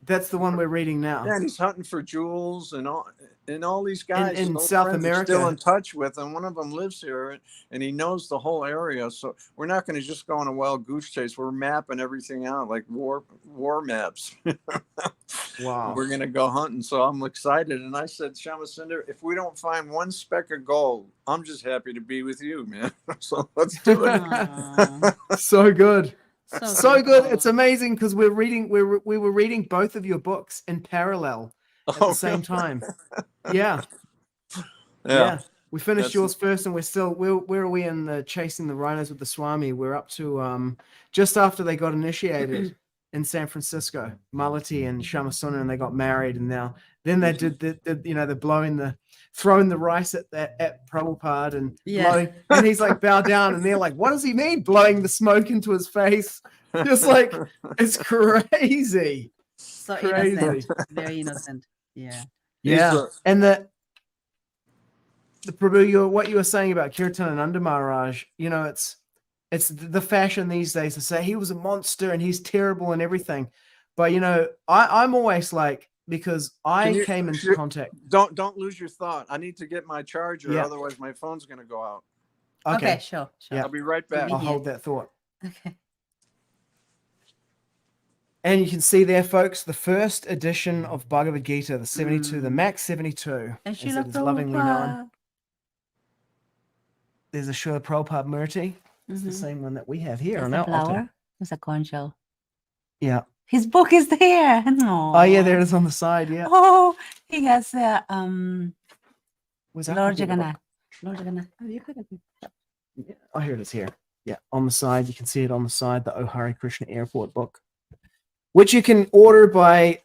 That's the one we're reading now. Yeah, and he's hunting for jewels and all these guys in South America. Still in touch with, and one of them lives here, and he knows the whole area. So we're not going to just go on a wild goose chase. We're mapping everything out like war maps. Wow. We're going to go hunting. So I'm excited. And I said, Shyamsundar, if we don't find one speck of gold, I'm just happy to be with you, man. So let's do it. So good. So good. It's amazing because we were reading both of your books in parallel at the same time. Yeah. We finished yours first, and where are we in the Chasing the Rhinos with the Swami? We're up to just after they got initiated in San Francisco, Malati and Shyamsundar, and they got married, and then they did the throwing the rice at Prabhupada and blowing, and he's like bow down, and they're like, what does he mean blowing the smoke into his face? Just like, it's crazy. So innocent, very innocent. Yeah. And the Prabhu, what you were saying about Kirtananda Maharaj, you know, it's the fashion these days to say he was a monster and he's terrible and everything. But, you know, I'm always like, because I came into contact. Don't lose your thought. I need to get my charger, otherwise my phone's going to go out. Okay, sure. Yeah. I'll be right back. I'll hold that thought. Okay. And you can see there, folks, the first edition of Bhagavad Gita, the 72, the Max 72, as it is lovingly known. There's a Srila Prabhupada Murti. It's the Mhm. same one that we have here There's on a our altar. flower. There's a conch shell. Yeah. His book is there. No. Oh yeah, there it is on the side. Yeah. Oh, he has Where's our Lord copy of the book? Jagannath. Lord Jagannath. Oh, you could have. Yeah. Oh, here it is here. Yeah, on the side. You can see it on the side, the Hare Krishna Airport book, which you can order by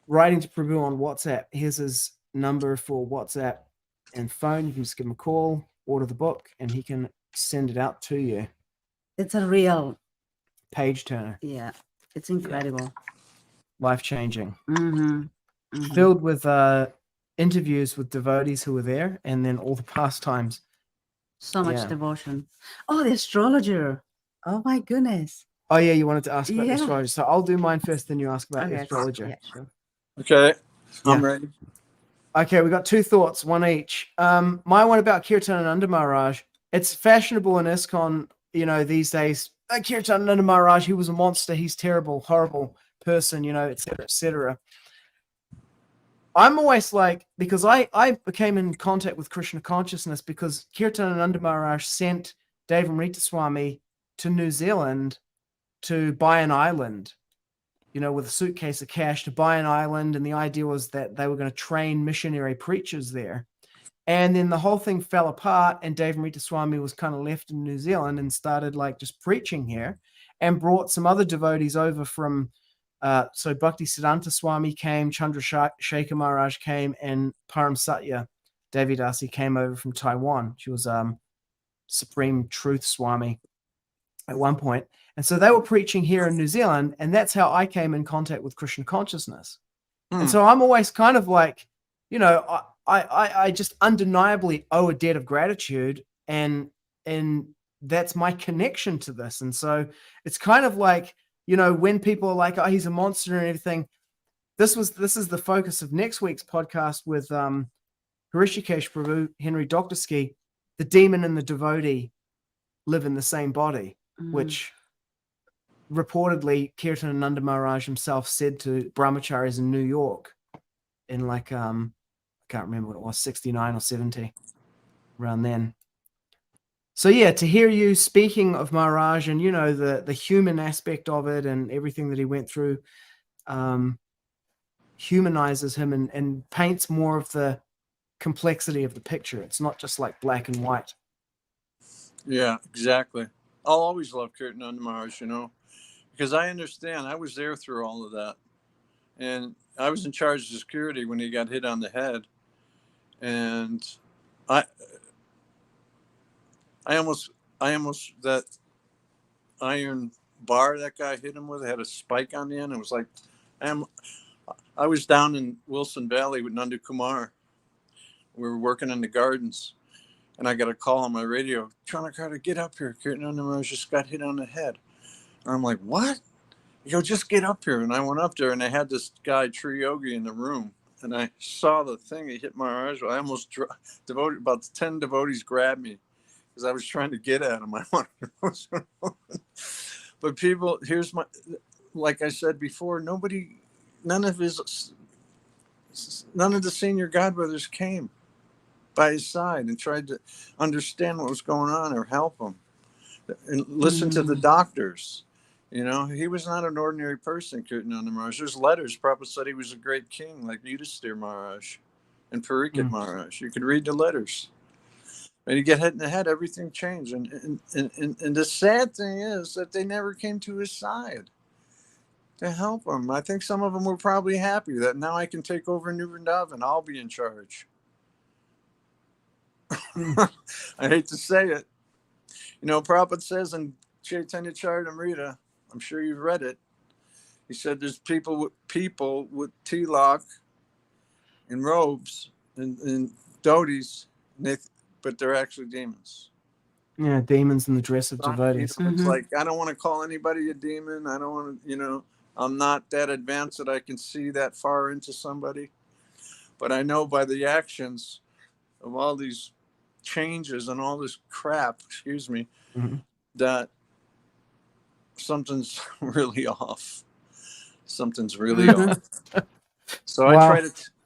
writing to Prabhu on WhatsApp. Here's his number for WhatsApp and phone. You can just give him a call, order the book, and he can send it out to you. It's a real, Page turner, yeah. It's incredible. life-changing, Mm-hmm. Mm-hmm. filled with interviews with devotees who were there, and then all the pastimes. So much Yeah. devotion. Oh, the astrologer. Oh my goodness. Oh yeah, you wanted to ask about the Yeah. astrologer. So I'll do mine first, then you ask about the Okay. astrologer. Yeah, sure. Okay, Yeah. I'm ready. Okay, we got two thoughts, one each. My one about Kirtananda Maharaj. It's fashionable in ISKCON, these days. Kirtananda Maharaj, he was a monster. He's terrible, horrible person, et cetera, et cetera. I'm always like, because I became in contact with Krishna consciousness because Kirtananda Maharaj sent Dave Amrita Swami to New Zealand to buy an island, with a suitcase of cash to buy an island. And the idea was that they were going to train missionary preachers there. And then the whole thing fell apart, and Dave Amrita Swami was kind of left in New Zealand and started like just preaching here, and brought some other devotees over from, so Bhakti Siddhanta Swami came, Chandrasekhar Maharaj came, and Param Satya Devidasi came over from Taiwan. She was Supreme Truth Swami at one point. And so they were preaching here in New Zealand, and that's how I came in contact with Krishna consciousness. And so I'm always kind of like, I just undeniably owe a debt of gratitude, and that's my connection to this. And so it's kind of like, when people are like, oh, he's a monster and everything, this is the focus of next week's podcast with Hrishikesh Prabhu, Henry Doktorsky. The demon and the devotee live in the same body, which reportedly Kirtananda Maharaj himself said to brahmacharis in New York in like, I can't remember what it was, 69 or 70, around then. So yeah, to hear you speaking of Maharaj and, the human aspect of it and everything that he went through, humanizes him and paints more of the complexity of the picture. It's not just like black and white. Yeah, exactly. I'll always love Kirtananda Maharaj, because I understand. I was there through all of that. And I was in charge of security when he got hit on the head. And I almost that iron bar that guy hit him with had a spike on the end. It was like, I was down in Wilson Valley with Nandu Kumar. We were working in the gardens, and I got a call on my radio. Trana Karta, get up here. Kirtananda Maharaj just got hit on the head. And I'm like, what? You go, just get up here. And I went up there, and I had this guy, Tree Yogi, in the room. And I saw the thing. He hit my eyes. I almost about 10 devotees grabbed me because I was trying to get at him. I wanted to know. But people, like I said before, none of the senior godbrothers came by his side and tried to understand what was going on or help him and listen to the doctors. He was not an ordinary person, Kirtananda Maharaj. There's letters. Prabhupada said he was a great king, like Yudhisthira Maharaj and Pariksit Maharaj. You could read the letters. And you get hit in the head, everything changed. And the sad thing is that they never came to his side to help him. I think some of them were probably happy that now I can take over New Vrindavan. I'll be in charge. I hate to say it. Prabhupada says in Chaitanya Charitamrita, I'm sure you've read it. He said there's people with tilak and robes and dhotis, but they're actually demons. Yeah, demons in the dress of devotees. It's like, I don't want to call anybody a demon. I don't want to, I'm not that advanced that I can see that far into somebody. But I know by the actions of all these changes and all this crap, that something's really off. Something's really off. So Wow.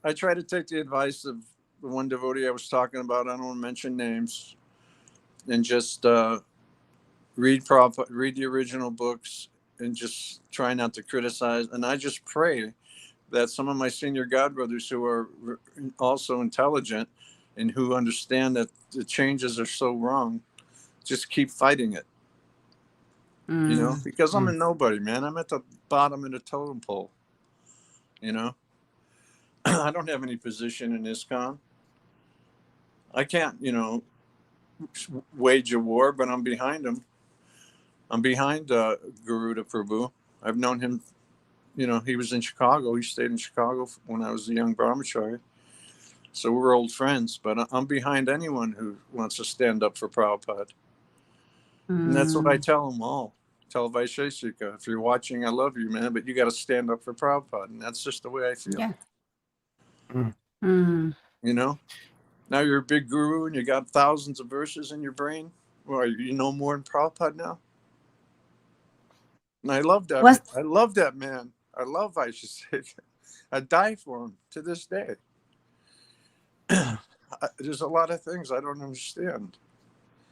I try to take the advice of the one devotee I was talking about. I don't want to mention names, and just read the original books, and just try not to criticize. And I just pray that some of my senior godbrothers who are also intelligent and who understand that the changes are so wrong, just keep fighting it. You know, because I'm a nobody, man. I'm at the bottom of the totem pole. You know, I don't have any position in ISKCON. I can't, you know, wage a war, but I'm behind him. I'm behind Garuda Prabhu. I've known him. You know, he was in Chicago. He stayed in Chicago when I was a young brahmachari. So we're old friends. But I'm behind anyone who wants to stand up for Prabhupada. And that's what I tell them all. Tell Vaisheshika, if you're watching, I love you, man, but you got to stand up for Prabhupada. And that's just the way I feel. Yeah. You know? Now you're a big guru and you got thousands of verses in your brain. Well, you know more than Prabhupada now? And I love that. I love that man. I love Vaisheshika. I die for him to this day. There's a lot of things I don't understand.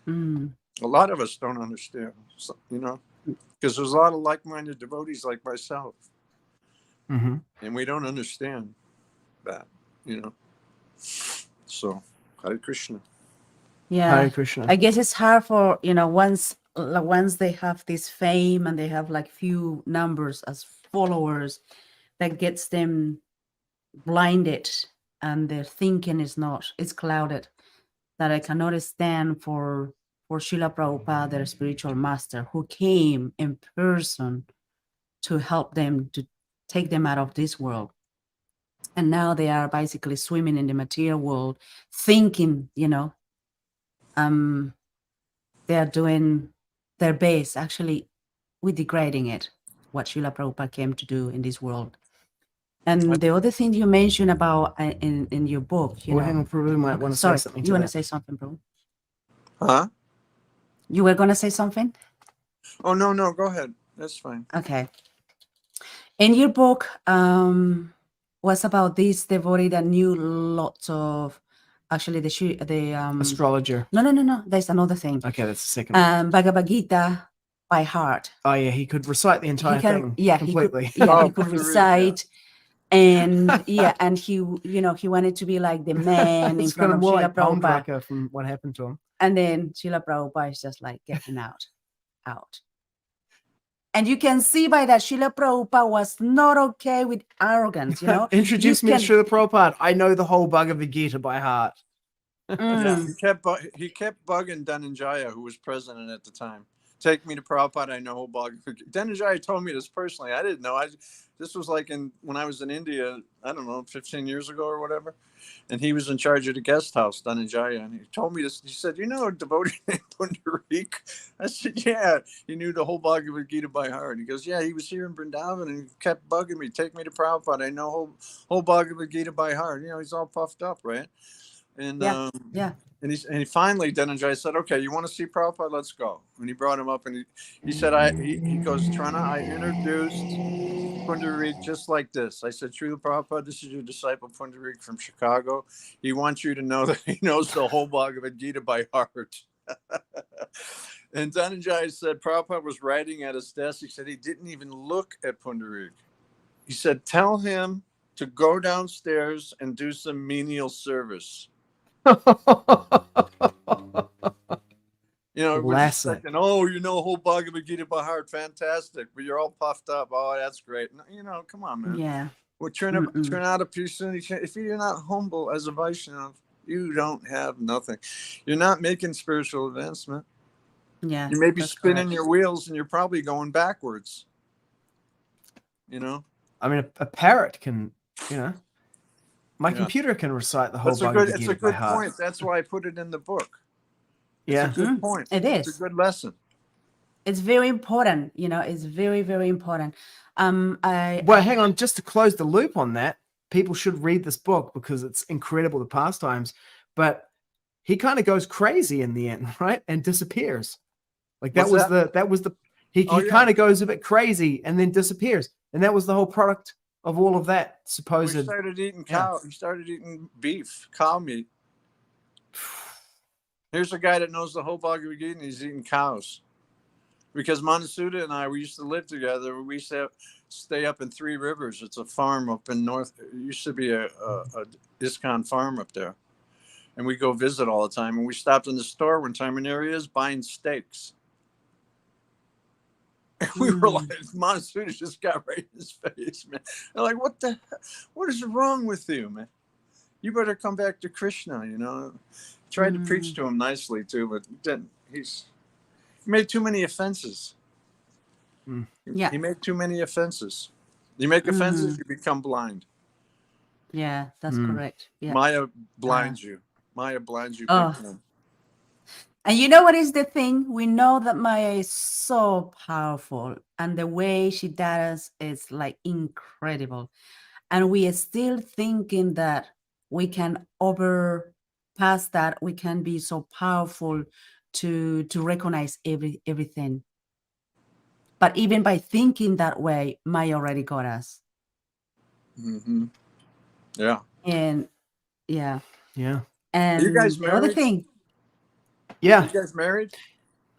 A lot of us don't understand, you know, because there's a lot of like-minded devotees like myself. And we don't understand that, you know. So, Hare Krishna. Yeah. Hare Krishna. I guess it's hard for, you know, once they have this fame and they have like few numbers as followers, that gets them blinded and their thinking it's clouded, that I cannot stand for Srila Prabhupada, their spiritual master, who came in person to help them, to take them out of this world. And now they are basically swimming in the material world, thinking, you know, they are doing their best. Actually, we're degrading it, what Srila Prabhupada came to do in this world. And the other thing you mentioned about in your book, you know. Hang on, Prabhu might want to say something. You want to say something, bro? Huh? You were going to say something? Oh, no, go ahead. That's fine. Okay. In your book, was about this devotee that knew lots of, actually the astrologer. No. There's another thing. Okay, that's the second one. Bhagavad Gita by heart. Oh yeah, he could recite the entire thing. Yeah, completely. he could recite. And yeah, and he, you know, he wanted to be like the man in front of Srila Prabhupada. From what happened to him. And then Srila Prabhupada is just like, get him out. And you can see by that Srila Prabhupada was not okay with arrogance, you know. Introduce me to Srila Prabhupada. I know the whole Bhagavad Gita by heart. Yeah, he kept bugging Dhananjaya, who was president at the time. Take me to Prabhupada. I know Bhagavad Gita. Dhananjaya told me this personally. I didn't know. This was like when I was in India, I don't know, 15 years ago or whatever. And he was in charge of the guest house, Dhananjaya. And he told me this. He said, you know a devotee named Pundarik? I said, yeah. He knew the whole Bhagavad Gita by heart. He goes, yeah, he was here in Vrindavan and he kept bugging me. Take me to Prabhupada. I know whole Bhagavad Gita by heart. You know, he's all puffed up, right? And yeah. And he finally, Dhananjaya said, okay, you want to see Prabhupada? Let's go. And he brought him up and he said, he goes, Trana, I introduced Pundarik just like this. I said, Srila Prabhupada, this is your disciple Pundarik from Chicago. He wants you to know that he knows the whole Bhagavad Gita by heart. And Dhananjaya said, Prabhupada was writing at his desk. He said he didn't even look at Pundarik. He said, tell him to go downstairs and do some menial service. You know, we're just thinking, oh, you know, whole Bhagavad Gita by heart, fantastic, but you're all puffed up. Oh, that's great. You know, come on, man. Yeah. Well, turn out a piece. If you're not humble as a Vaishnava, you don't have nothing. You're not making spiritual advancement. Yeah. You may be spinning your wheels, and you're probably going backwards. You know. I mean, a parrot can, you know. My computer can recite the whole Bhagavad Gita by heart. It's a good point. That's why I put it in the book. Yeah. It's a good point. It is. It's a good lesson. It's very important. You know, it's very, very important. Hang on. Just to close the loop on that, people should read this book because it's incredible, the pastimes. But he kind of goes crazy in the end, right? And disappears. Like he kind of goes a bit crazy and then disappears. And that was the whole product of all of that supposed. He started eating cow. He started eating beef, cow meat. Here's a guy that knows the whole Bhagavad Gita and he's eating cows. because Manasuda and I, we used to live together. We used to stay up in Three Rivers. It's a farm up in North. It used to be a ISKCON farm up there. And we go visit all the time. And we stopped in the store one time, and there he is buying steaks. And we were like, Manasuda just got right in his face, man. They're like, what is wrong with you, man? You better come back to Krishna, you know. Tried to preach to him nicely too, but didn't. He made too many offenses. Yeah. He made too many offenses. You make offenses, you become blind. Yeah, that's correct. Yeah. Maya blinds you. Maya blinds you. Oh. Big time. And you know what is the thing? We know that Maya is so powerful, and the way she does is like incredible. And we are still thinking that we can overpass that. We can be so powerful to recognize everything. But even by thinking that way, Maya already got us. Mm-hmm. Yeah. And yeah. Yeah. And you guys the other married? thing. Yeah. You guys married?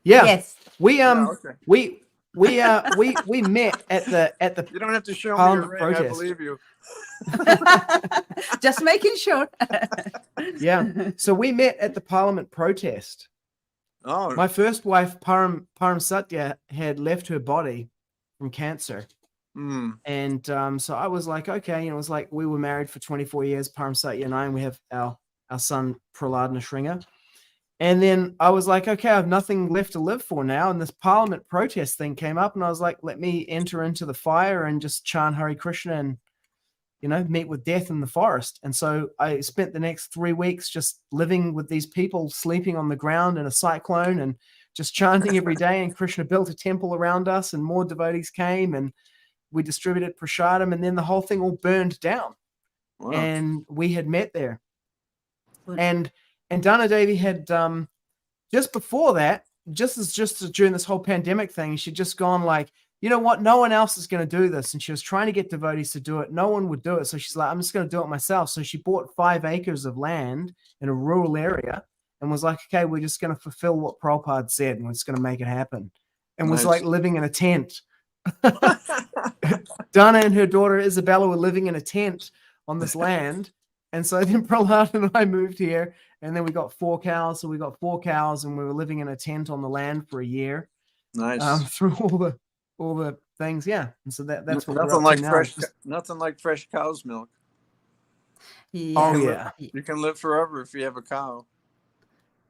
Yeah. Yes. We okay. we met at the You don't have to show me your Parliament ring. protest. I believe you. Just making sure. Yeah. So we met at the Parliament protest. Oh, My first wife, Param Satya, had left her body from cancer. And so I was like, okay, it was like we were married for 24 years, Param Satya and I, and we have our son Prahlad Nashringa. And then I was like, okay, I have nothing left to live for now. And this Parliament protest thing came up, and I was like, let me enter into the fire and just chant Hare Krishna and, meet with death in the forest. And so I spent the next 3 weeks just living with these people, sleeping on the ground in a cyclone and just chanting every day. And Krishna built a temple around us, and more devotees came, and we distributed prasadam, and then the whole thing all burned down. wow. And we had met there. And Dana Devi had just before that, just during this whole pandemic thing, she'd just gone like, you know what? No one else is going to do this. And she was trying to get devotees to do it. No one would do it. So she's like, I'm just going to do it myself. So she bought 5 acres of land in a rural area and was like, okay, we're just going to fulfill what Prabhupada said, and we're just going to make it happen. And was like living in a tent. Dana and her daughter Isabella were living in a tent on this land. And so then Prahlad and I moved here, and then we got 4 cows. So we got 4 cows, and we were living in a tent on the land for a year. Nice. Through all the things, yeah. And so that's what nothing like fresh. Nothing like fresh cow's milk. Yeah. Oh yeah. You can live forever if you have a cow.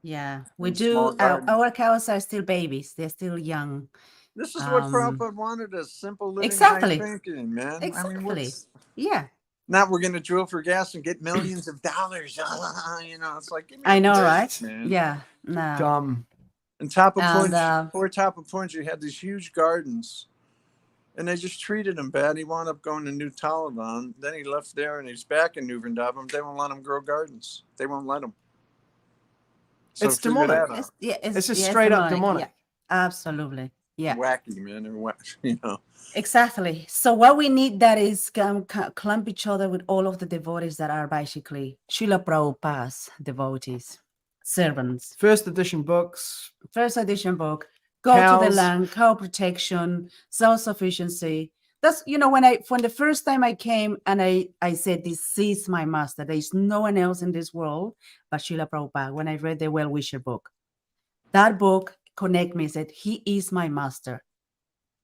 Yeah, we And do. small garden. Our cows are still babies. They're still young. This is what Prabhupada wanted: a simple living, Exactly. high thinking, man. Exactly. I mean, Yeah. Now we're going to drill for gas and get millions of dollars. It's like, give me I a know, break, right? man. Yeah. No. And Tapa And, Punj, poor Tapa Punj, had these huge gardens, and they just treated him bad. He wound up going to New Taliban. Then he left there, and he's back in New Vrindavan. They won't let him grow gardens. They won't let him. So it's demonic. It's just straight up demonic. Yeah, absolutely. Yeah. Wacky, man. Exactly. So what we need that is clump each other with all of the devotees that are basically Srila Prabhupada's devotees, servants. First edition books. First edition book. Go to the land, cow protection, self-sufficiency. That's, when the first time I came and I said, this is my master. There is no one else in this world but Srila Prabhupada. When I read the Well-Wisher book, that book connect me, said, he is my master.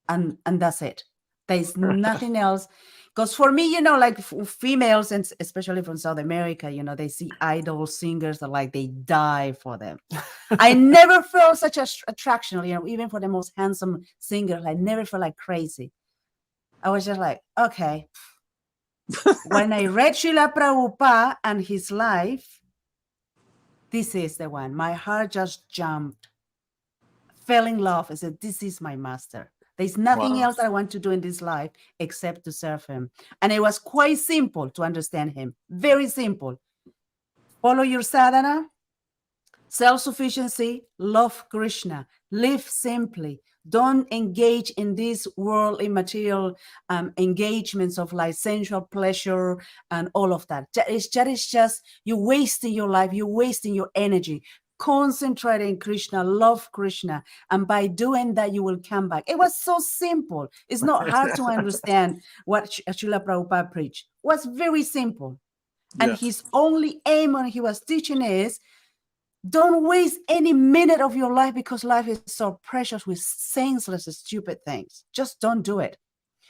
And that's it. There's nothing else. Because for me, like females, and especially from South America, they see idol singers that like they die for them. I never felt such attraction, even for the most handsome singers. I never felt like crazy. I was just like, okay. When I read Srila Prabhupada and his life, this is the one. My heart just jumped, fell in love. I said, this is my master. There's nothing else that I want to do in this life except to serve him. And it was quite simple to understand him. Very simple. Follow your sadhana, self-sufficiency, love Krishna, live simply. Don't engage in this world immaterial engagements of like sensual pleasure and all of that. That is just, you're wasting your life. You're wasting your energy. concentrate in Krishna, love Krishna, and by doing that, you will come back. It was so simple. It's not hard to understand what Srila Prabhupada preached. It was very simple. And Yes. his only aim when he was teaching is, don't waste any minute of your life, because life is so precious with senseless, stupid things. Just don't do it.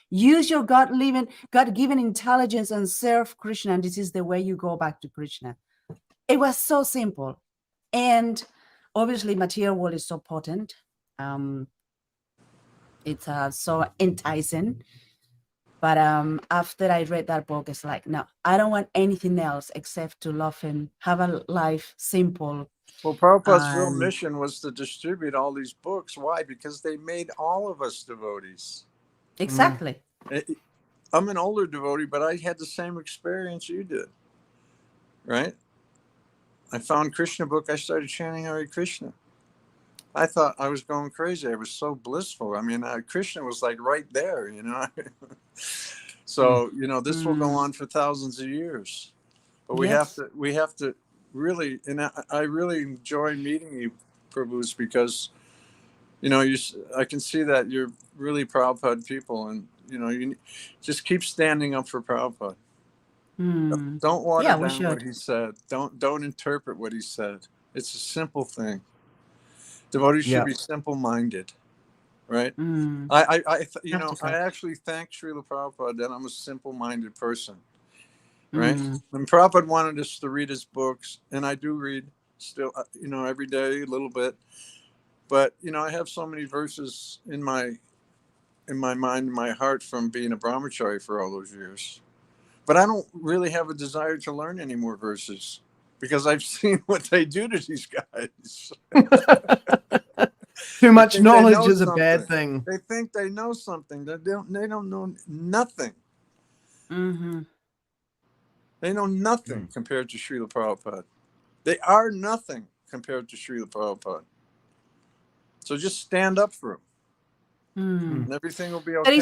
Use your God-given intelligence and serve Krishna, and this is the way you go back to Krishna. It was so simple. And obviously, material world is so potent. It's so enticing. But after I read that book, it's like, no, I don't want anything else except to love him, have a life simple. Well, Prabhupada's real mission was to distribute all these books. Why? Because they made all of us devotees. Exactly. I'm an older devotee, but I had the same experience you did, right? I found Krishna book. I started chanting Hare Krishna. I thought I was going crazy. I was so blissful. I mean, Krishna was like right there, you know. So, you know, this will go on for thousands of years. But we have to really, and I really enjoy meeting you, Prabhus, because, you know, I can see that you're really Prabhupada people, and, you know, you just keep standing up for Prabhupada. Don't water down what he said. Don't interpret what he said. It's a simple thing. Devotees should be simple-minded, right? I actually thank Srila Prabhupada that I'm a simple-minded person, right? When Prabhupada wanted us to read his books, and I do read still, you know, every day a little bit, but, you know, I have so many verses in my mind, in my heart, from being a brahmachari for all those years. But I don't really have a desire to learn any more verses, because I've seen what they do to these guys. Too much knowledge is a bad thing. They think they know something. They don't know nothing. They know nothing compared to Srila Prabhupada. They are nothing compared to Srila Prabhupada. So just stand up for him, and everything will be okay.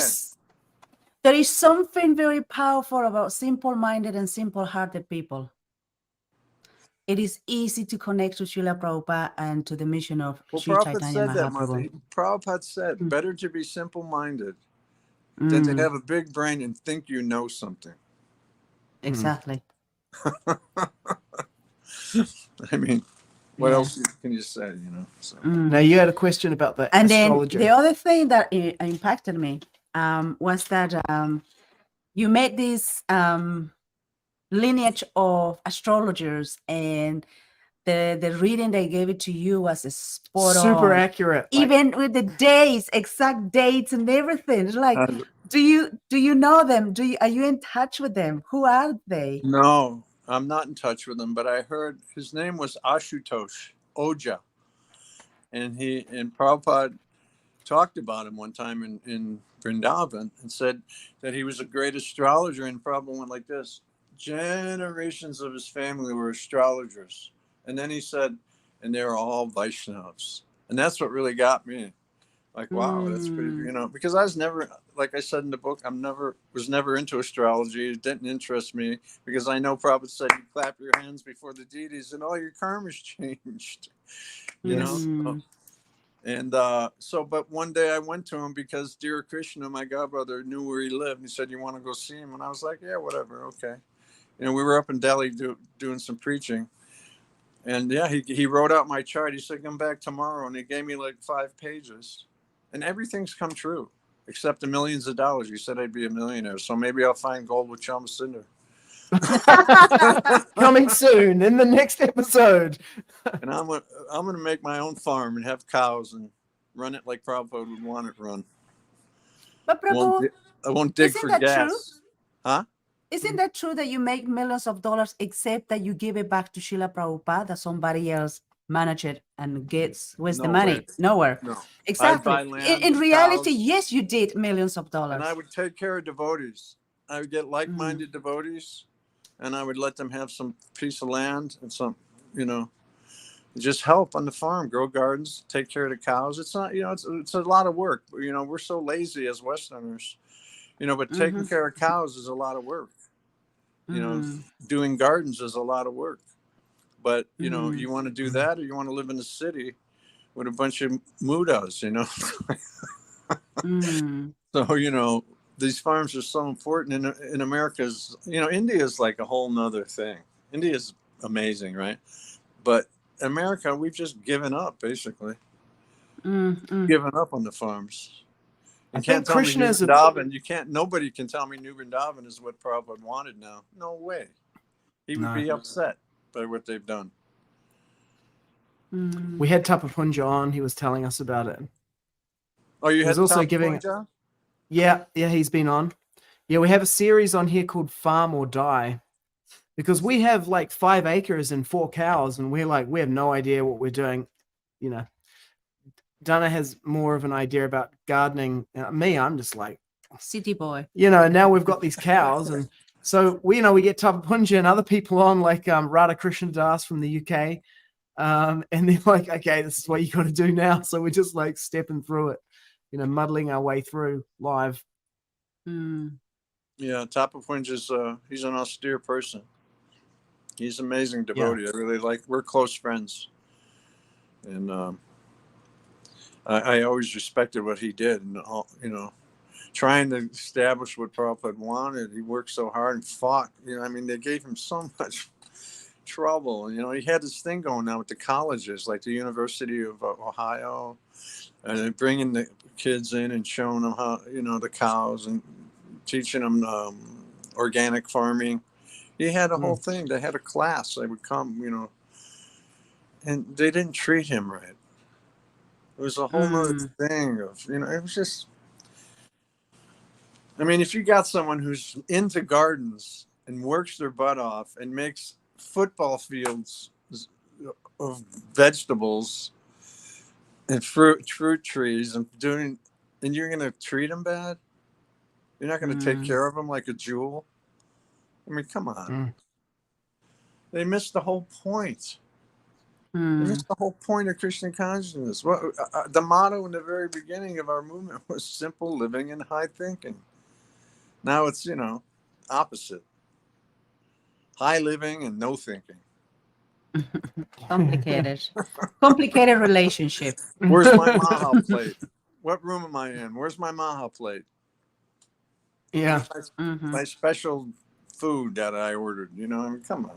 There is something very powerful about simple-minded and simple-hearted people. It is easy to connect to Srila Prabhupada and to the mission of Sri Chaitanya Mahaprabhu. Prabhupada said, better to be simple-minded than to have a big brain and think you know something. Exactly. I mean, what else can you say, you know? So. Now, you had a question about the astrology. Then the other thing that impacted me was that you made this lineage of astrologers, and the reading they gave it to you was super accurate, even with the days, exact dates and everything. It's like, do you know them? Are you in touch with them? Who are they? No, I'm not in touch with them, but I heard his name was Ashutosh Oja, and Prabhupada talked about him one time in Vrindavan and said that he was a great astrologer, and Prabhupada went like this: generations of his family were astrologers. And then he said, and they were all Vaishnavas. And that's what really got me. Like, wow, that's pretty, you know, because I was never, like I said in the book, was never into astrology. It didn't interest me, because I know Prabhupada said you clap your hands before the deities and all your karma's changed, you know? And but one day I went to him because dear Krishna, my godbrother, knew where he lived. He said, you want to go see him? And I was like, yeah, whatever. Okay. You know, we were up in Delhi doing some preaching. And yeah, he wrote out my chart. He said, come back tomorrow. And he gave me like 5 pages. And everything's come true, except the millions of dollars. He said I'd be a millionaire. So maybe I'll find gold with Chama Sundar. Coming soon in the next episode. And I'm gonna make my own farm and have cows and run it like Prabhupada would want it run. But Prabhu, I won't dig for gas. True? Huh? Isn't that true that you make millions of dollars, except that you give it back to Srila Prabhupada, that somebody else manage it and gets the money? Nowhere. No. Exactly. I'd buy land, in reality, cows, yes, you did millions of dollars. And I would take care of devotees. I would get like-minded devotees, and I would let them have some piece of land and some, you know, just help on the farm, grow gardens, take care of the cows. It's not, you know, it's a lot of work. You know, we're so lazy as Westerners, you know, but taking care of cows is a lot of work. You know, doing gardens is a lot of work. but you know, you want to do that, or you want to live in the city with a bunch of mudas, you know. So you know, these farms are so important in America's, you know, India is like a whole nother thing. India is amazing, right? But America, we've just given up, basically. Given up on the farms. You can't tell me New Vrindavan. You can't. Nobody can tell me New Vrindavan is what Prabhupada wanted now. No way. He would be upset by what they've done. We had Tapapunja on. He was telling us about it. Oh, you had also Tapapunja? Yeah, he's been on. Yeah, we have a series on here called Farm or Die, because we have like 5 acres and 4 cows, and we're like, we have no idea what we're doing. You know, Dana has more of an idea about gardening. Me, I'm just like city boy. You know, now we've got these cows, and so we get Tapapunja and other people on, like Radha Krishna Das from the UK, and they're like, okay, this is what you got to do now. So we're just like stepping through it, you know, muddling our way through live. Yeah, Tapapunja's he's an austere person. He's an amazing devotee. Yeah. I really like. We're close friends, and I always respected what he did, and you know, trying to establish what Prabhupada wanted. He worked so hard and fought. You know, I mean, they gave him so much trouble. You know, he had this thing going on with the colleges, like the University of Ohio, and bringing the kids in and showing them how, you know, the cows and teaching them organic farming. He had a whole thing. They had a class. They would come, you know, and they didn't treat him right. It was a whole other thing of, you know, it was just, I mean, if you got someone who's into gardens and works their butt off and makes football fields of vegetables and fruit trees and you're going to treat them bad? You're not going to take care of them like a jewel? I mean, come on. They missed the whole point. They missed the whole point of Krishna consciousness. Well, the motto in the very beginning of our movement was simple living and high thinking. Now it's, you know, opposite. High living and no thinking. Complicated relationship. Where's my maha plate? What room am I in? Where's my maha plate? Yeah. My special food that I ordered, you know, I mean, come on.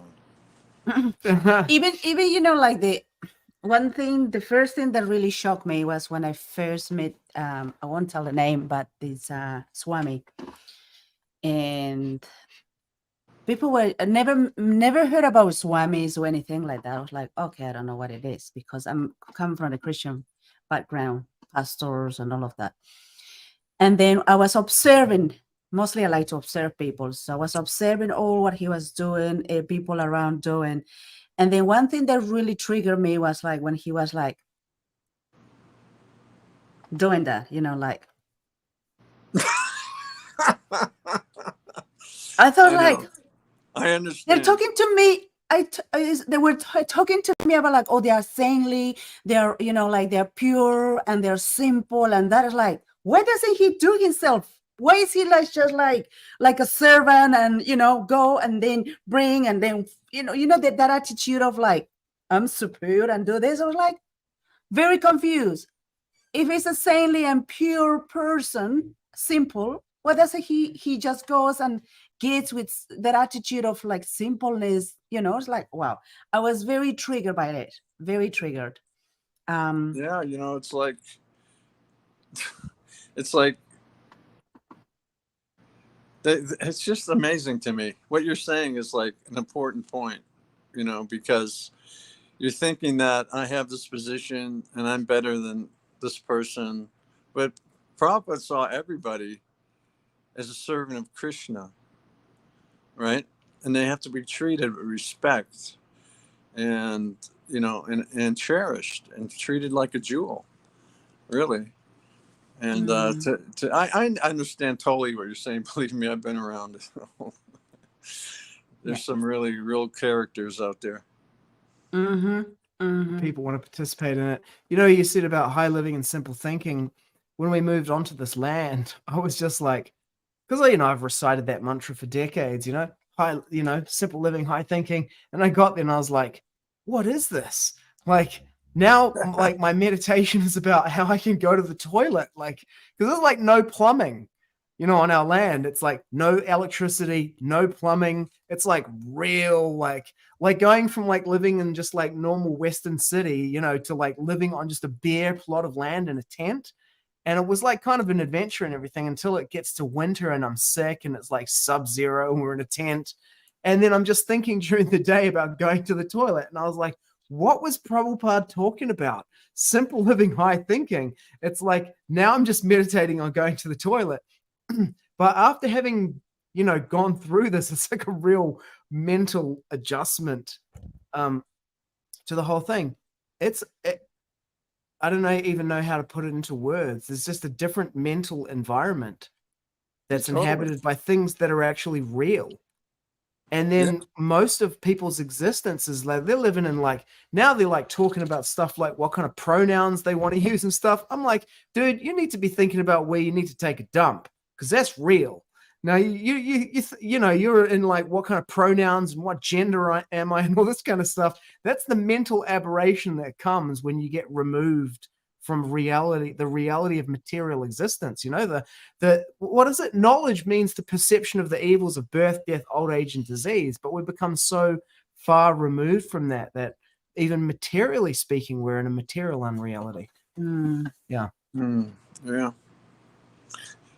even you know, like the first thing that really shocked me was when I first met I won't tell the name, but this Swami, and people were never heard about Swamis or anything like that. I was like, okay, I don't know what it is, because I'm coming from a Christian background, pastors and all of that. And then I was observing. Mostly I like to observe people. So I was observing all what he was doing, people around doing. And then one thing that really triggered me was like when he was like doing that, you know, like. I thought I understand. They're talking to me. They were talking to me about like, oh, they are saintly. They're, you know, like they're pure and they're simple. And that is like, why doesn't he do himself? Why is he like just like a servant and, you know, go and then bring and then, you know that attitude of like, I'm superior and do this. I was like very confused. If he's a saintly and pure person, simple, why doesn't he just goes and gets with that attitude of like simpleness? You know, it's like, wow. I was very triggered by it. Very triggered. Yeah, you know, it's like it's just amazing to me. What you're saying is like an important point, you know, because you're thinking that I have this position and I'm better than this person. But Prabhupada saw everybody as a servant of Krishna, right? And they have to be treated with respect and, you know, and cherished and treated like a jewel, really. And I understand totally what you're saying. Believe me, I've been around it. There's some really real characters out there. People want to participate in it. You know, you said about high living and simple thinking. When we moved onto this land, I was just like, because, you know, I've recited that mantra for decades, you know, simple living, high thinking. And I got there and I was like, what is this? Like now, like my meditation is about how I can go to the toilet, like because there's like no plumbing, on our land. It's like no electricity, no plumbing. It's like real, like going from like living in just like normal Western city, to like living on just a bare plot of land in a tent. And it was like kind of an adventure and everything until it gets to winter and I'm sick and it's like sub-zero and we're in a tent. And then I'm just thinking during the day about going to the toilet. And I was like, what was Prabhupada talking about? Simple living, high thinking. It's like now I'm just meditating on going to the toilet. But after having, gone through this, it's like a real mental adjustment to the whole thing. I don't even know how to put it into words. It's just a different mental environment that's inhabited by things that are actually real. And then most of people's existence is like they're living in like now they're like talking about stuff like what kind of pronouns they want to use and stuff. I'm like, dude, you need to be thinking about where you need to take a dump because that's real. Now you're in like what kind of pronouns and what gender am I and all this kind of stuff. That's the mental aberration that comes when you get removed from reality, the reality of material existence. The what is it? Knowledge means the perception of the evils of birth, death, old age, and disease. But we've become so far removed from that even materially speaking, we're in a material unreality. Yeah.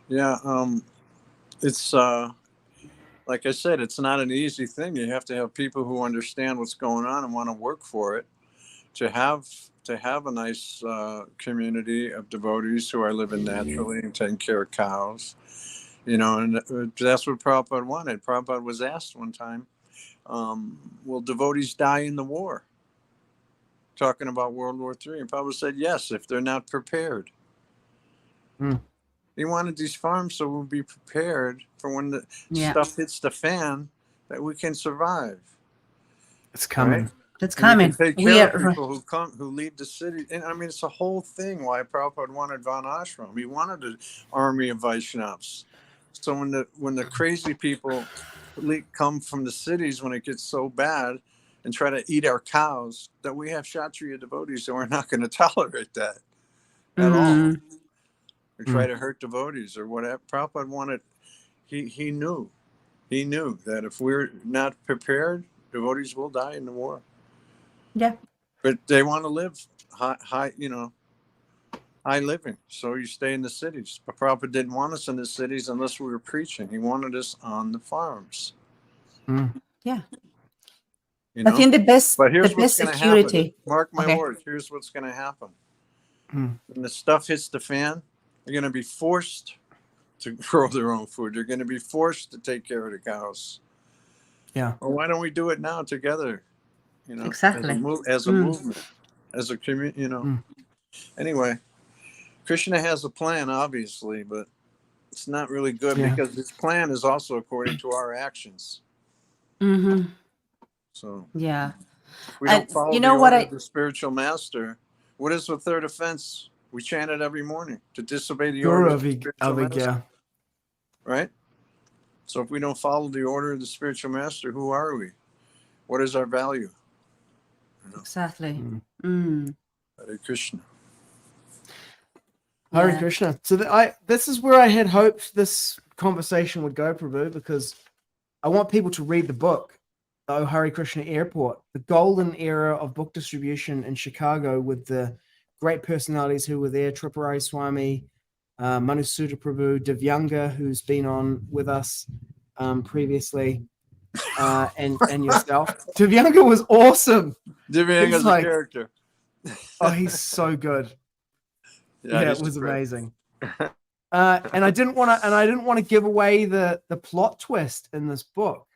Yeah. It's like I said, it's not an easy thing. You have to have people who understand what's going on and want to work for it. To have a nice community of devotees who are living naturally and taking care of cows, and that's what Prabhupada wanted. Prabhupada was asked one time, will devotees die in the war? Talking about World War III. And Prabhupada said, yes, if they're not prepared. He wanted these farms so we'll be prepared for when the stuff hits the fan, that we can survive. It's coming. Right? That's coming. Take care of people who leave the city. And I mean, it's a whole thing why Prabhupada wanted Van Ashram. He wanted an army of Vaishnavas. So when the crazy people come from the cities, when it gets so bad and try to eat our cows, that we have Kshatriya devotees, and we're not going to tolerate that at all. Or try to hurt devotees or whatever. Prabhupada wanted, he knew that if we're not prepared, devotees will die in the war. Yeah. But they want to live high living. So you stay in the cities. But Prabhupada didn't want us in the cities unless we were preaching. He wanted us on the farms. Yeah. I think the best security. Happen. Mark my words. Here's what's going to happen. When the stuff hits the fan, they're going to be forced to grow their own food. They're going to be forced to take care of the cows. Yeah. Well, why don't we do it now together? Exactly. As a movement, as a community, Anyway, Krishna has a plan, obviously, but it's not really good because his plan is also according to our actions. So yeah, we don't follow the spiritual master. What is the third offense? We chant it every morning to disobey the order of the spiritual master. Right? So if we don't follow the order of the spiritual master, who are we? What is our value? Exactly. Hare Krishna. Hare Krishna. So this is where I had hoped this conversation would go, Prabhu, because I want people to read the book, the Hare Krishna Airport, the golden era of book distribution in Chicago with the great personalities who were there, Tripurari Swami, Manusudha Prabhu, Divyanga, who's been on with us previously, and yourself. Divyanga was awesome. Divyanga's a character. Oh, he's so good. Yeah, it was amazing. And I didn't want to give away the plot twist in this book.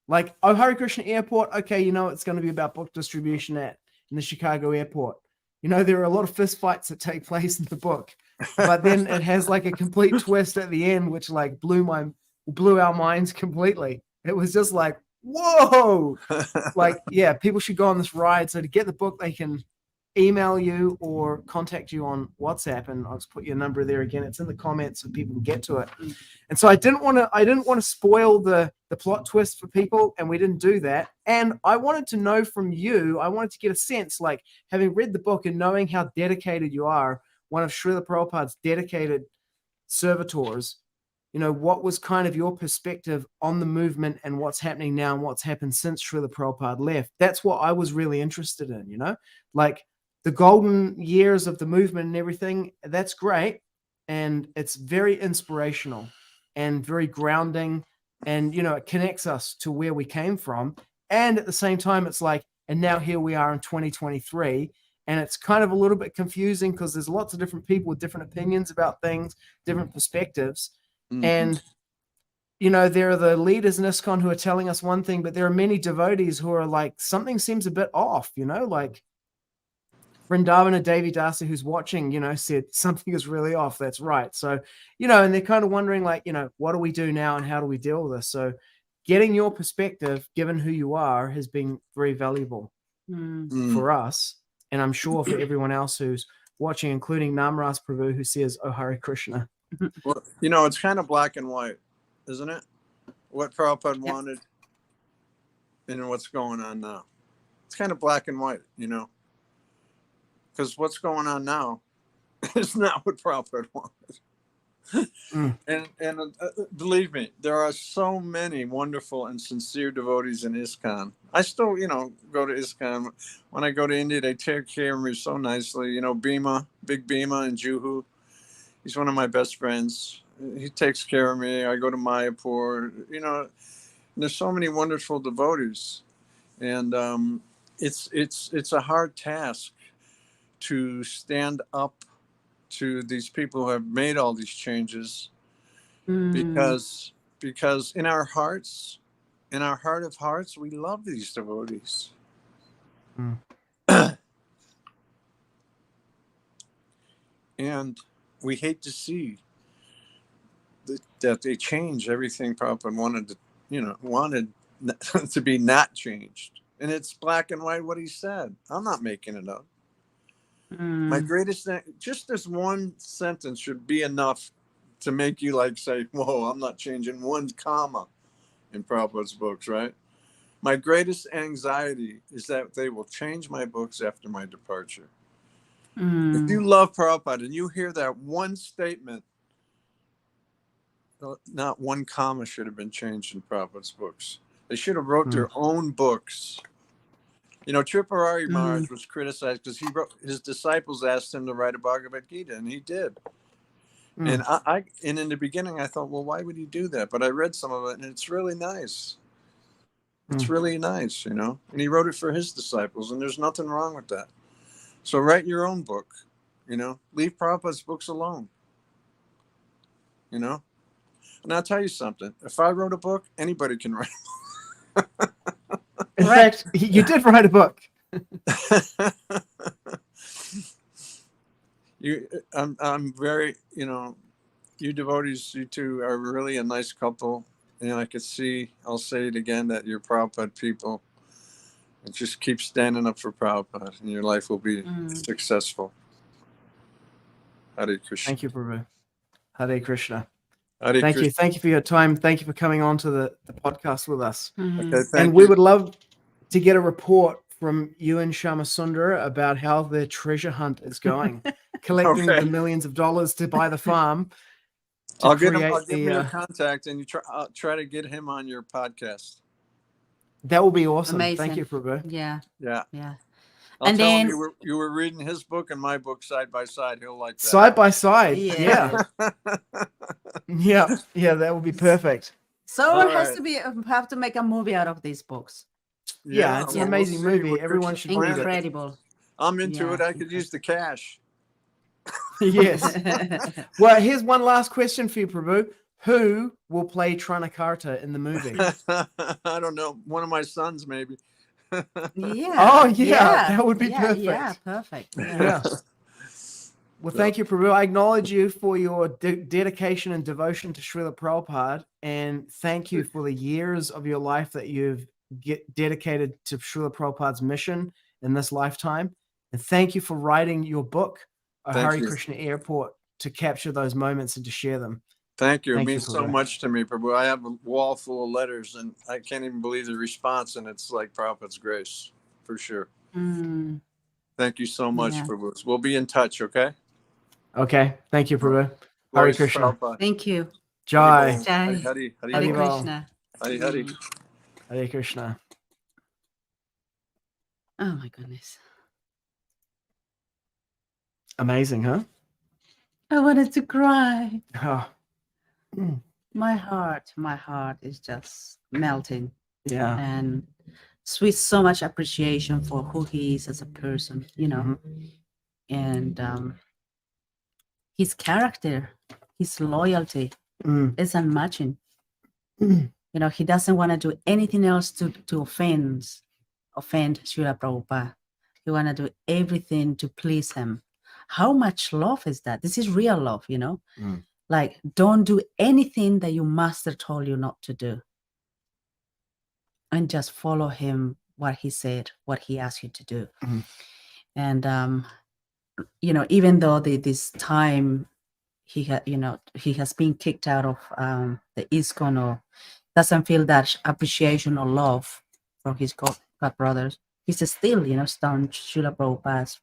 Like, oh, Hare Krishna Airport, okay, it's going to be about book distribution in the Chicago airport. There are a lot of fist fights that take place in the book, but then it has like a complete twist at the end, which like blew our minds completely. It was just like, whoa, like, yeah, people should go on this ride. So to get the book, they can email you or contact you on WhatsApp, and I'll just put your number there again. It's in the comments so people can get to it. And so I didn't want to spoil the plot twist for people, and we didn't do that. And I wanted to know from you, I wanted to get a sense, like having read the book and knowing how dedicated you are, one of Srila Prabhupada's dedicated servitors, what was kind of your perspective on the movement and what's happening now and what's happened since Srila Prabhupada left? That's what I was really interested in, like the golden years of the movement and everything. That's great. And it's very inspirational and very grounding. And, it connects us to where we came from. And at the same time, it's like, and now here we are in 2023. And it's kind of a little bit confusing because there's lots of different people with different opinions about things, different perspectives. And, there are the leaders in ISKCON who are telling us one thing, but there are many devotees who are like, something seems a bit off, like Vrindavana Devi Dasa, who's watching, said something is really off. That's right. So, and they're kind of wondering like, what do we do now and how do we deal with this? So getting your perspective, given who you are, has been very valuable for us. And I'm sure for everyone else who's watching, including Namras Prabhu, who says, "Oh, Hare Krishna." Well, it's kind of black and white, isn't it? What Prabhupada wanted and what's going on now. It's kind of black and white, because what's going on now is not what Prabhupada wanted. And believe me, there are so many wonderful and sincere devotees in ISKCON. I still, go to ISKCON. When I go to India, they take care of me so nicely. Bhima, Big Bhima in Juhu. He's one of my best friends. He takes care of me. I go to Mayapur. There's so many wonderful devotees, and it's a hard task to stand up to these people who have made all these changes, because in our hearts, in our heart of hearts, we love these devotees. And we hate to see that they change everything Prabhupada wanted to be not changed. And it's black and white what he said. I'm not making it up. My greatest thing, just this one sentence should be enough to make you like say, whoa, I'm not changing one comma in Prabhupada's books, right? My greatest anxiety is that they will change my books after my departure. If you love Prabhupada and you hear that one statement, not one comma should have been changed in Prabhupada's books. They should have wrote their own books. Tripurari Maharaj was criticized because his disciples asked him to write a Bhagavad Gita, and he did. And and in the beginning I thought, well, why would he do that? But I read some of it, and it's really nice. It's really nice, and he wrote it for his disciples, and there's nothing wrong with that. So write your own book, leave Prabhupada's books alone, And I'll tell you something. If I wrote a book, anybody can write a book. In fact, you did write a book. I'm very, you devotees, you two are really a nice couple. And I could see, I'll say it again, that you're Prabhupada people. And just keep standing up for Prabhupada, and your life will be successful. Hare Krishna. Thank you, Prabhu. Hare Krishna. Hare Thank Krishna. you. Thank you for your time. Thank you for coming on to the podcast with us. Okay, And we would love to get a report from you and Shama Sundar about how the treasure hunt is going, collecting the millions of dollars to buy the farm. I'll give me your contact, and I'll try to get him on your podcast. That will be awesome. Amazing. Thank you, Prabhu. Yeah. I'll And tell then him you were reading his book and my book side by side. He'll like that. Side by side. Yeah. Yeah, that would be perfect. someone All has right. to have to make a movie out of these books. Yeah, it's an well, amazing we'll see movie. what Everyone Krishna should read it. Incredible. I'm into Yeah, it. I could use the cash. Yes. Well, here's one last question for you, Prabhu. Who will play Trana Karta in the movie? I don't know. One of my sons, maybe. Yeah. Oh, yeah, that would be Yeah, perfect. Yeah, perfect. Yeah. Well, thank you, Prabhu. I acknowledge you for your dedication and devotion to Srila Prabhupada, and thank you for the years of your life that you've dedicated to Srila Prabhupada's mission in this lifetime. And thank you for writing your book, Thank Hare you. Krishna Airport, to capture those moments and to share them. Thank you. It Thank you, means so Prabhu. much to me, Prabhu. I have a wall full of letters, and I can't even believe the response. And it's like Prabhupada's grace, for sure. Mm, Thank you so much, yeah. Prabhu. We'll be in touch, okay? Okay. Thank you, Prabhu. Hare Glory to Krishna. Prabhupada. Thank you. Jai. Hari Jai. Hari Hari Hare Hari Bol. Bol. Krishna. Hari Hari. Mm. Hare Krishna. Oh my goodness. Amazing, huh? I wanted to cry. Oh, My heart is just melting, yeah. and with so much appreciation for who he is as a person, you know, and his character, his loyalty Mm. is unmatching. Mm. You know, he doesn't want to do anything else to offend Srila Prabhupada. He want to do everything to please him. How much love is that? This is real love, you know? Mm. Like, don't do anything that your master told you not to do. And just follow him, what he said, what he asked you to do. Mhm. And, you know, even though this time he has been kicked out of the ISKCON, or doesn't feel that appreciation or love from his God brothers, he's still, you know, staunch Srila Prabhupada's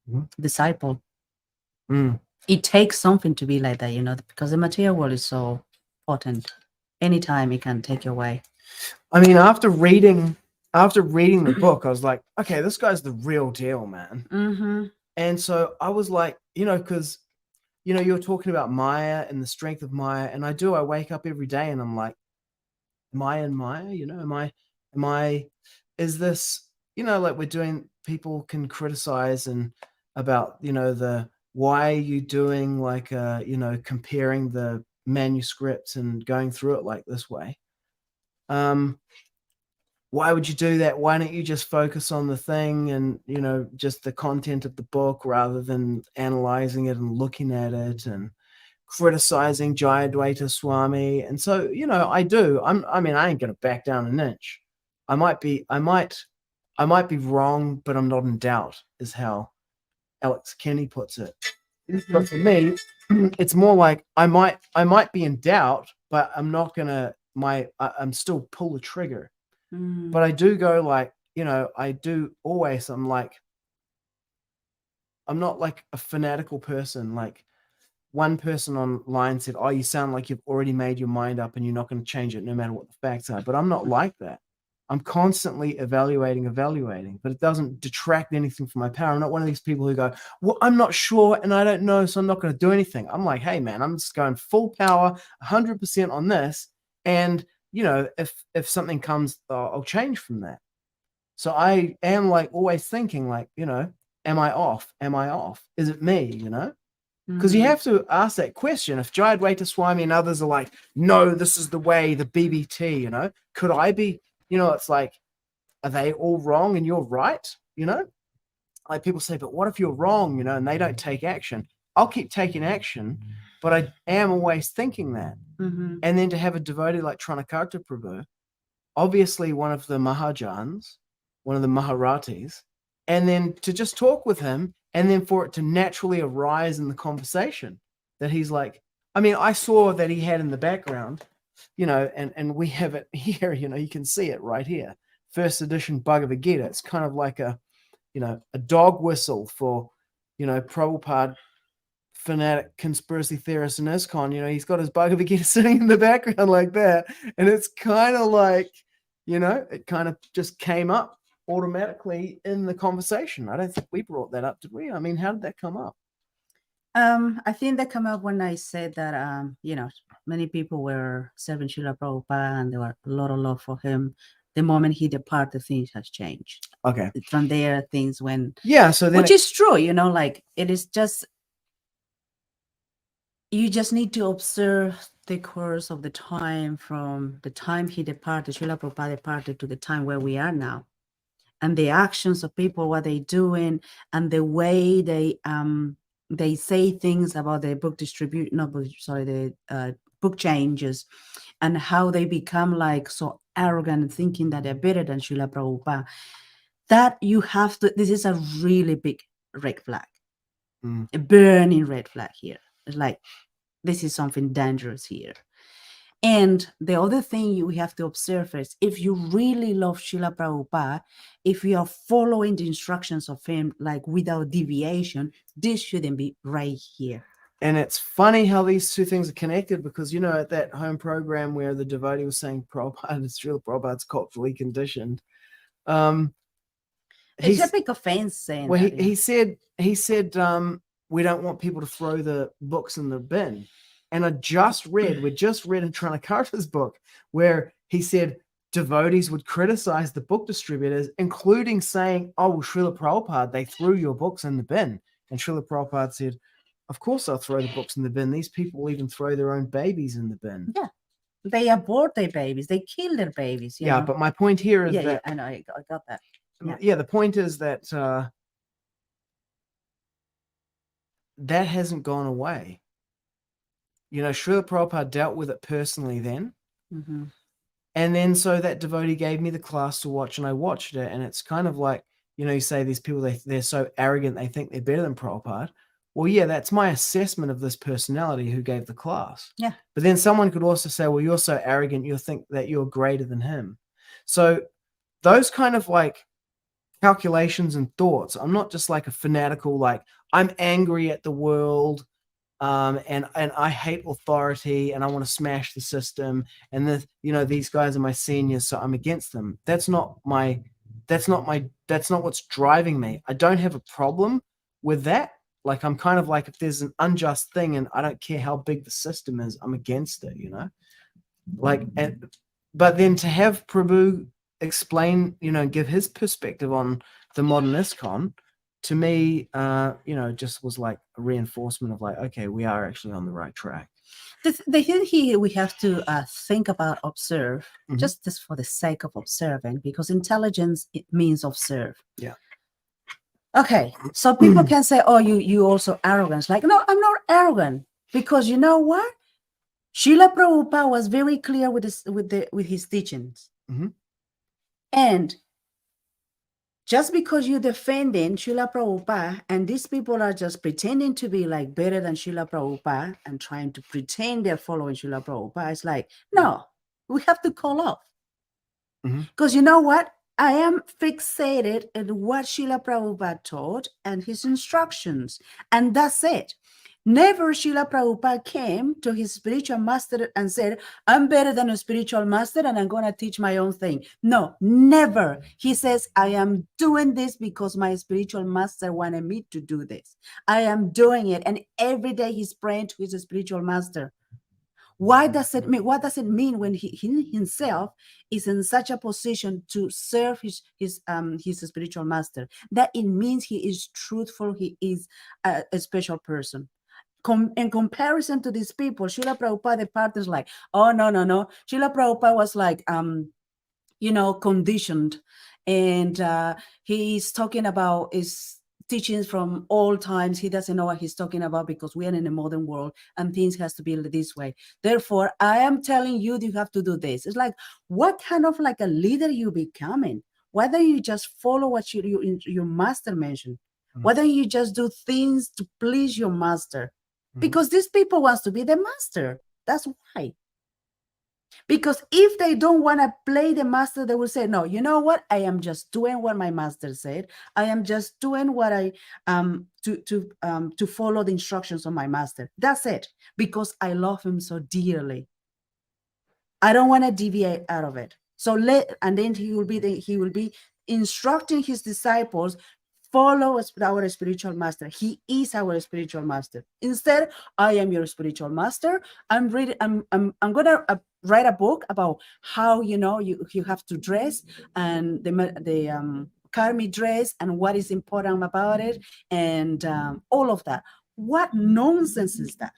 Mhm. disciple. Mm. It takes something to be like that, you know, because the material world is so potent. Anytime it can take you away. I mean, after reading the book, I was like, okay, this guy's the real deal, man. Mm-hmm. And so I was like, you know, because, you know, you're talking about Maya and the strength of Maya. And I wake up every day and I'm like, Maya and Maya, you know, is this, you know, like people can criticize and about, you know, why are you doing like, you know, comparing the manuscripts and going through it like this way? Why would you do that? Why don't you just focus on the thing and, you know, just the content of the book rather than analyzing it and looking at it and criticizing Jayadvaita Swami? And so, you know, I do. I ain't going to back down an inch. I might be wrong, but I'm not in doubt, is how Alex Kenny puts it. But for me, it's more like I might be in doubt, but I'm not gonna I'm still pull the trigger. But I do go like, you know, I'm not like a fanatical person. Like one person online said, oh, you sound like you've already made your mind up and you're not going to change it no matter what the facts are. But I'm not like that. I'm constantly evaluating, but it doesn't detract anything from my power. I'm not one of these people who go, well, I'm not sure and I don't know, so I'm not going to do anything. I'm like, hey, man, I'm just going full power, 100% on this. And, you know, if something comes, I'll change from that. So I am like always thinking like, you know, am I off? Is it me, you know? Because you have to ask that question. If Jayadvaita Swami and others are like, no, this is the way, the BBT, you know, could I be, you know, it's like, are they all wrong and you're right? You know, like people say, but what if you're wrong, you know, and they don't take action? I'll keep taking action, but I am always thinking that. Mm-hmm. And then to have a devotee like Trana Karta Prabhu, obviously one of the Mahajans, one of the Maharatis, and then to just talk with him and then for it to naturally arise in the conversation that he's like, I mean, I saw that he had in the background, you know, and we have it here, you know, you can see it right here. First edition Bhagavad Gita. It's kind of like a, you know, a dog whistle for, you know, Prabhupada fanatic conspiracy theorist in ISKCON. You know, he's got his Bhagavad Gita sitting in the background like that. And it's kind of like, you know, it kind of just came up automatically in the conversation. I don't think we brought that up, did we? I mean, how did that come up? I think that came up when I said that, you know, many people were serving Srila Prabhupada and there were a lot of love for him. The moment he departed, things has changed. Okay. From there, things went. Yeah. So then which is true, you know, like it is just, you just need to observe the course of the time from the time he departed, Srila Prabhupada departed, to the time where we are now. And the actions of people, what they're doing, and the way they say things about the book the book changes, and how they become like so arrogant and thinking that they're better than Srila Prabhupada. That you have to, this is a really big red flag, Mm. a burning red flag here. It's like, this is something dangerous here. And the other thing we have to observe is, if you really love Srila Prabhupada, if you are following the instructions of him, like without deviation, this shouldn't be right here. And it's funny how these two things are connected, because, you know, at that home program where the devotee was saying Prabhupada is Srila Prabhupada's culturally conditioned, It's a big offense saying well, that. he said we don't want people to throw the books in the bin. And we just read in Trana Karta's book where he said devotees would criticize the book distributors, including saying, oh, well, Srila Prabhupada, they threw your books in the bin. And Srila Prabhupada said, of course I'll throw the books in the bin. These people will even throw their own babies in the bin. Yeah. They abort their babies. They kill their babies. You know? But my point here is yeah, that... I know, I got that. Yeah, the point is that that hasn't gone away. You know, Srila Prabhupada dealt with it personally then. Mm-hmm. And then so that devotee gave me the class to watch, and I watched it. And it's kind of like, you know, you say these people, they're so arrogant, they think they're better than Prabhupada. Well, yeah, that's my assessment of this personality who gave the class. Yeah. But then someone could also say, well, you're so arrogant, you think that you're greater than him. So those kind of like calculations and thoughts, I'm not just like a fanatical, like I'm angry at the world, and I hate authority and I want to smash the system, and the, you know, these guys are my seniors, so I'm against them. That's not what's driving me. I don't have a problem with that. Like, I'm kind of like, if there's an unjust thing and I don't care how big the system is, I'm against it, you know? Like, but then to have Prabhu explain, you know, give his perspective on the modern ISKCON, to me, you know, just was like a reinforcement of like, okay, we are actually on the right track. The thing here we have to think about, observe, just for the sake of observing, because intelligence, it means observe. Yeah. Okay, so people can say, oh, you also arrogant. Like, no, I'm not arrogant, because you know what? Srila Prabhupada was very clear with his teachings. Mm-hmm. And just because you're defending Srila Prabhupada, and these people are just pretending to be like better than Srila Prabhupada and trying to pretend they're following Srila Prabhupada, it's like, no, we have to call off. Because you know what? I am fixated on what Srila Prabhupada taught and his instructions, and that's it. Never Srila Prabhupada came to his spiritual master and said, I'm better than a spiritual master and I'm going to teach my own thing. No, never. He says, I am doing this because my spiritual master wanted me to do this. I am doing it. And every day he's praying to his spiritual master. What does it mean when he himself is in such a position to serve his spiritual master? That it means he is truthful. He is a special person. In comparison to these people, Srila Prabhupada, the part is like, oh, no. Srila Prabhupada was like, you know, conditioned. And he's talking about his teachings from all times. He doesn't know what he's talking about because we are in a modern world and things has to be this way. Therefore, I am telling you, you have to do this. It's like, what kind of like a leader you becoming? Whether you just follow what your master mentioned, whether you just do things to please your master. Because these people wants to be the master. That's why. Because if they don't want to play the master, they will say, no, you know what? I am just doing what my master said. I am just doing what I to follow the instructions of my master. That's it. Because I love him so dearly. I don't want to deviate out of it. So and then he will be instructing his disciples, follow our spiritual master. He is our spiritual master. Instead, I am your spiritual master. I'm gonna write a book about how, you know, you have to dress, and the karmic dress, and what is important about it, and all of that. What nonsense is that?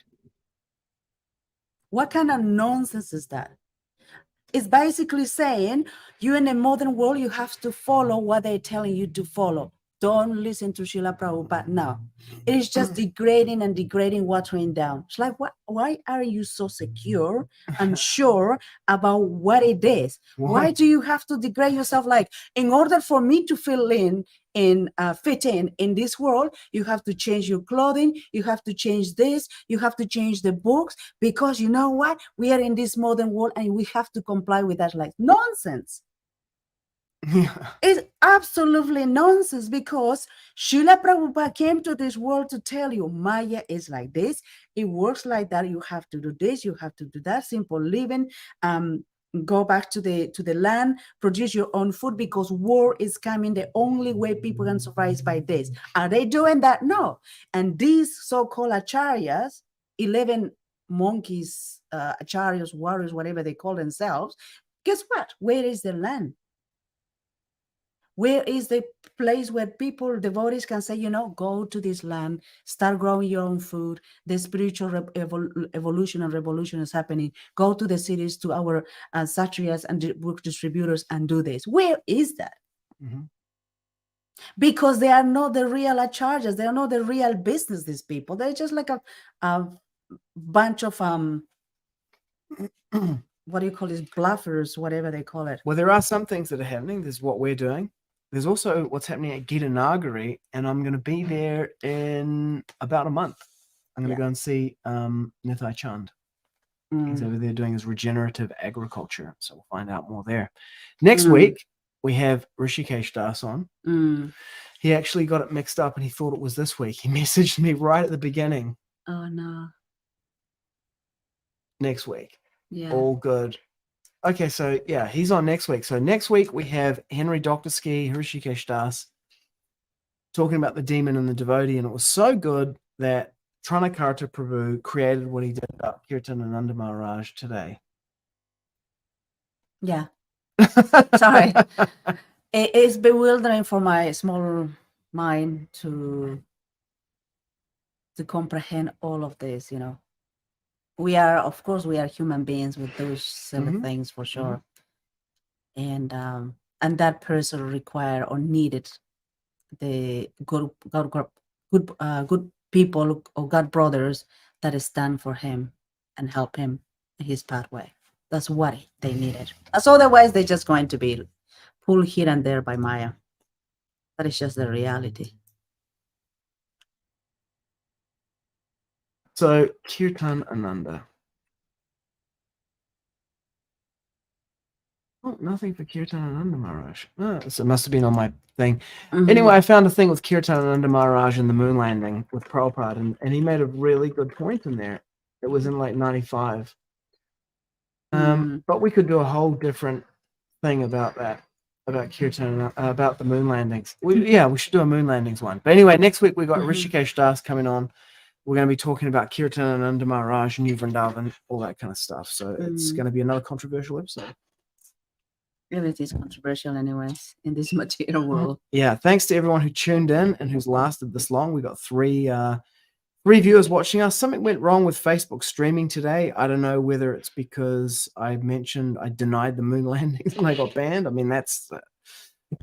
What kind of nonsense is that? It's basically saying you in the modern world, you have to follow what they're telling you to follow. Don't listen to Srila Prabhupada now. It is just degrading watering down. It's like, why are you so secure and sure about what it is? Why do you have to degrade yourself? Like, in order for me to fill in fit in this world. You have to change your clothing. You have to change this. You have to change the books, because you know what? We are in this modern world and we have to comply with that. Like nonsense. Yeah. It's absolutely nonsense, because Srila Prabhupada came to this world to tell you Maya is like this. It works like that. You have to do this. You have to do that. Simple living. Go back to the land, produce your own food, because war is coming. The only way people can survive is by this. Are they doing that? No. And these so-called acharyas, 11 monkeys, acharyas, warriors, whatever they call themselves, guess what? Where is the land? Where is the place where people, devotees, can say, go to this land, start growing your own food. The spiritual evolution and revolution is happening. Go to the cities, to our satriyas and book distributors, and do this. Where is that? Mm-hmm. Because they are not the real charges. They are not the real business, these people. They're just like a bunch of what do you call this, bluffers, whatever they call it. Well, there are some things that are happening. There's what we're doing. There's also what's happening at Gitanagari, and I'm going to be there in about a month. I'm going to go and see Nithai Chand. He's over there doing his regenerative agriculture, so we'll find out more there. Next week, we have Rishikesh Das on. He actually got it mixed up, and he thought it was this week. He messaged me right at the beginning. Oh, no. Next week. Yeah. All good. Okay, so yeah, he's on next week. So next week we have Henry Doktorsky, Hrishikesh Das, talking about the demon and the devotee, and it was so good that Trana Karta Prabhu created what he did about Kirtan and Nanda Maharaj today. Yeah. Sorry. It is bewildering for my small mind to comprehend all of this, We are, of course, we are human beings with those silly things, for sure. And that person required or needed the good people or God brothers that stand for him and help him in his pathway. That's what they needed. As otherwise, they're just going to be pulled here and there by Maya. That is just the reality. So Kirtan Ananda. Oh, nothing for Kirtan Ananda Maharaj. Oh, so it must have been on my thing. Anyway, I found a thing with Kirtan Ananda Maharaj and the moon landing with Prabhupada, and he made a really good point in there. It was in like 95. But we could do a whole different thing about that, about Kirtan, about the moon landings. We should do a moon landings one. But anyway, next week we got Rishikesh Das coming on. We're going to be talking about Kirtan and Ananda Maharaj, New Vrindavan, all that kind of stuff. So it's going to be another controversial episode. It is controversial anyways in this material world. Yeah, thanks to everyone who tuned in and who's lasted this long. We got three viewers watching us. Something went wrong with Facebook streaming today. I don't know whether it's because I mentioned I denied the moon landings and I got banned. I mean, that's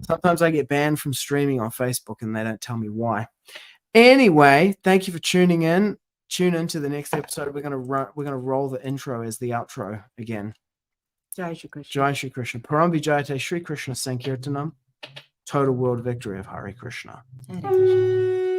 sometimes I get banned from streaming on Facebook and they don't tell me why. Anyway, thank you for tuning in. Tune into the next episode. We're gonna roll the intro as the outro again. Jai Shri Krishna. Jai Shri Krishna. Param Vijayate Shri Krishna Sankirtanam. Total world victory of Hare Krishna. Hare Krishna.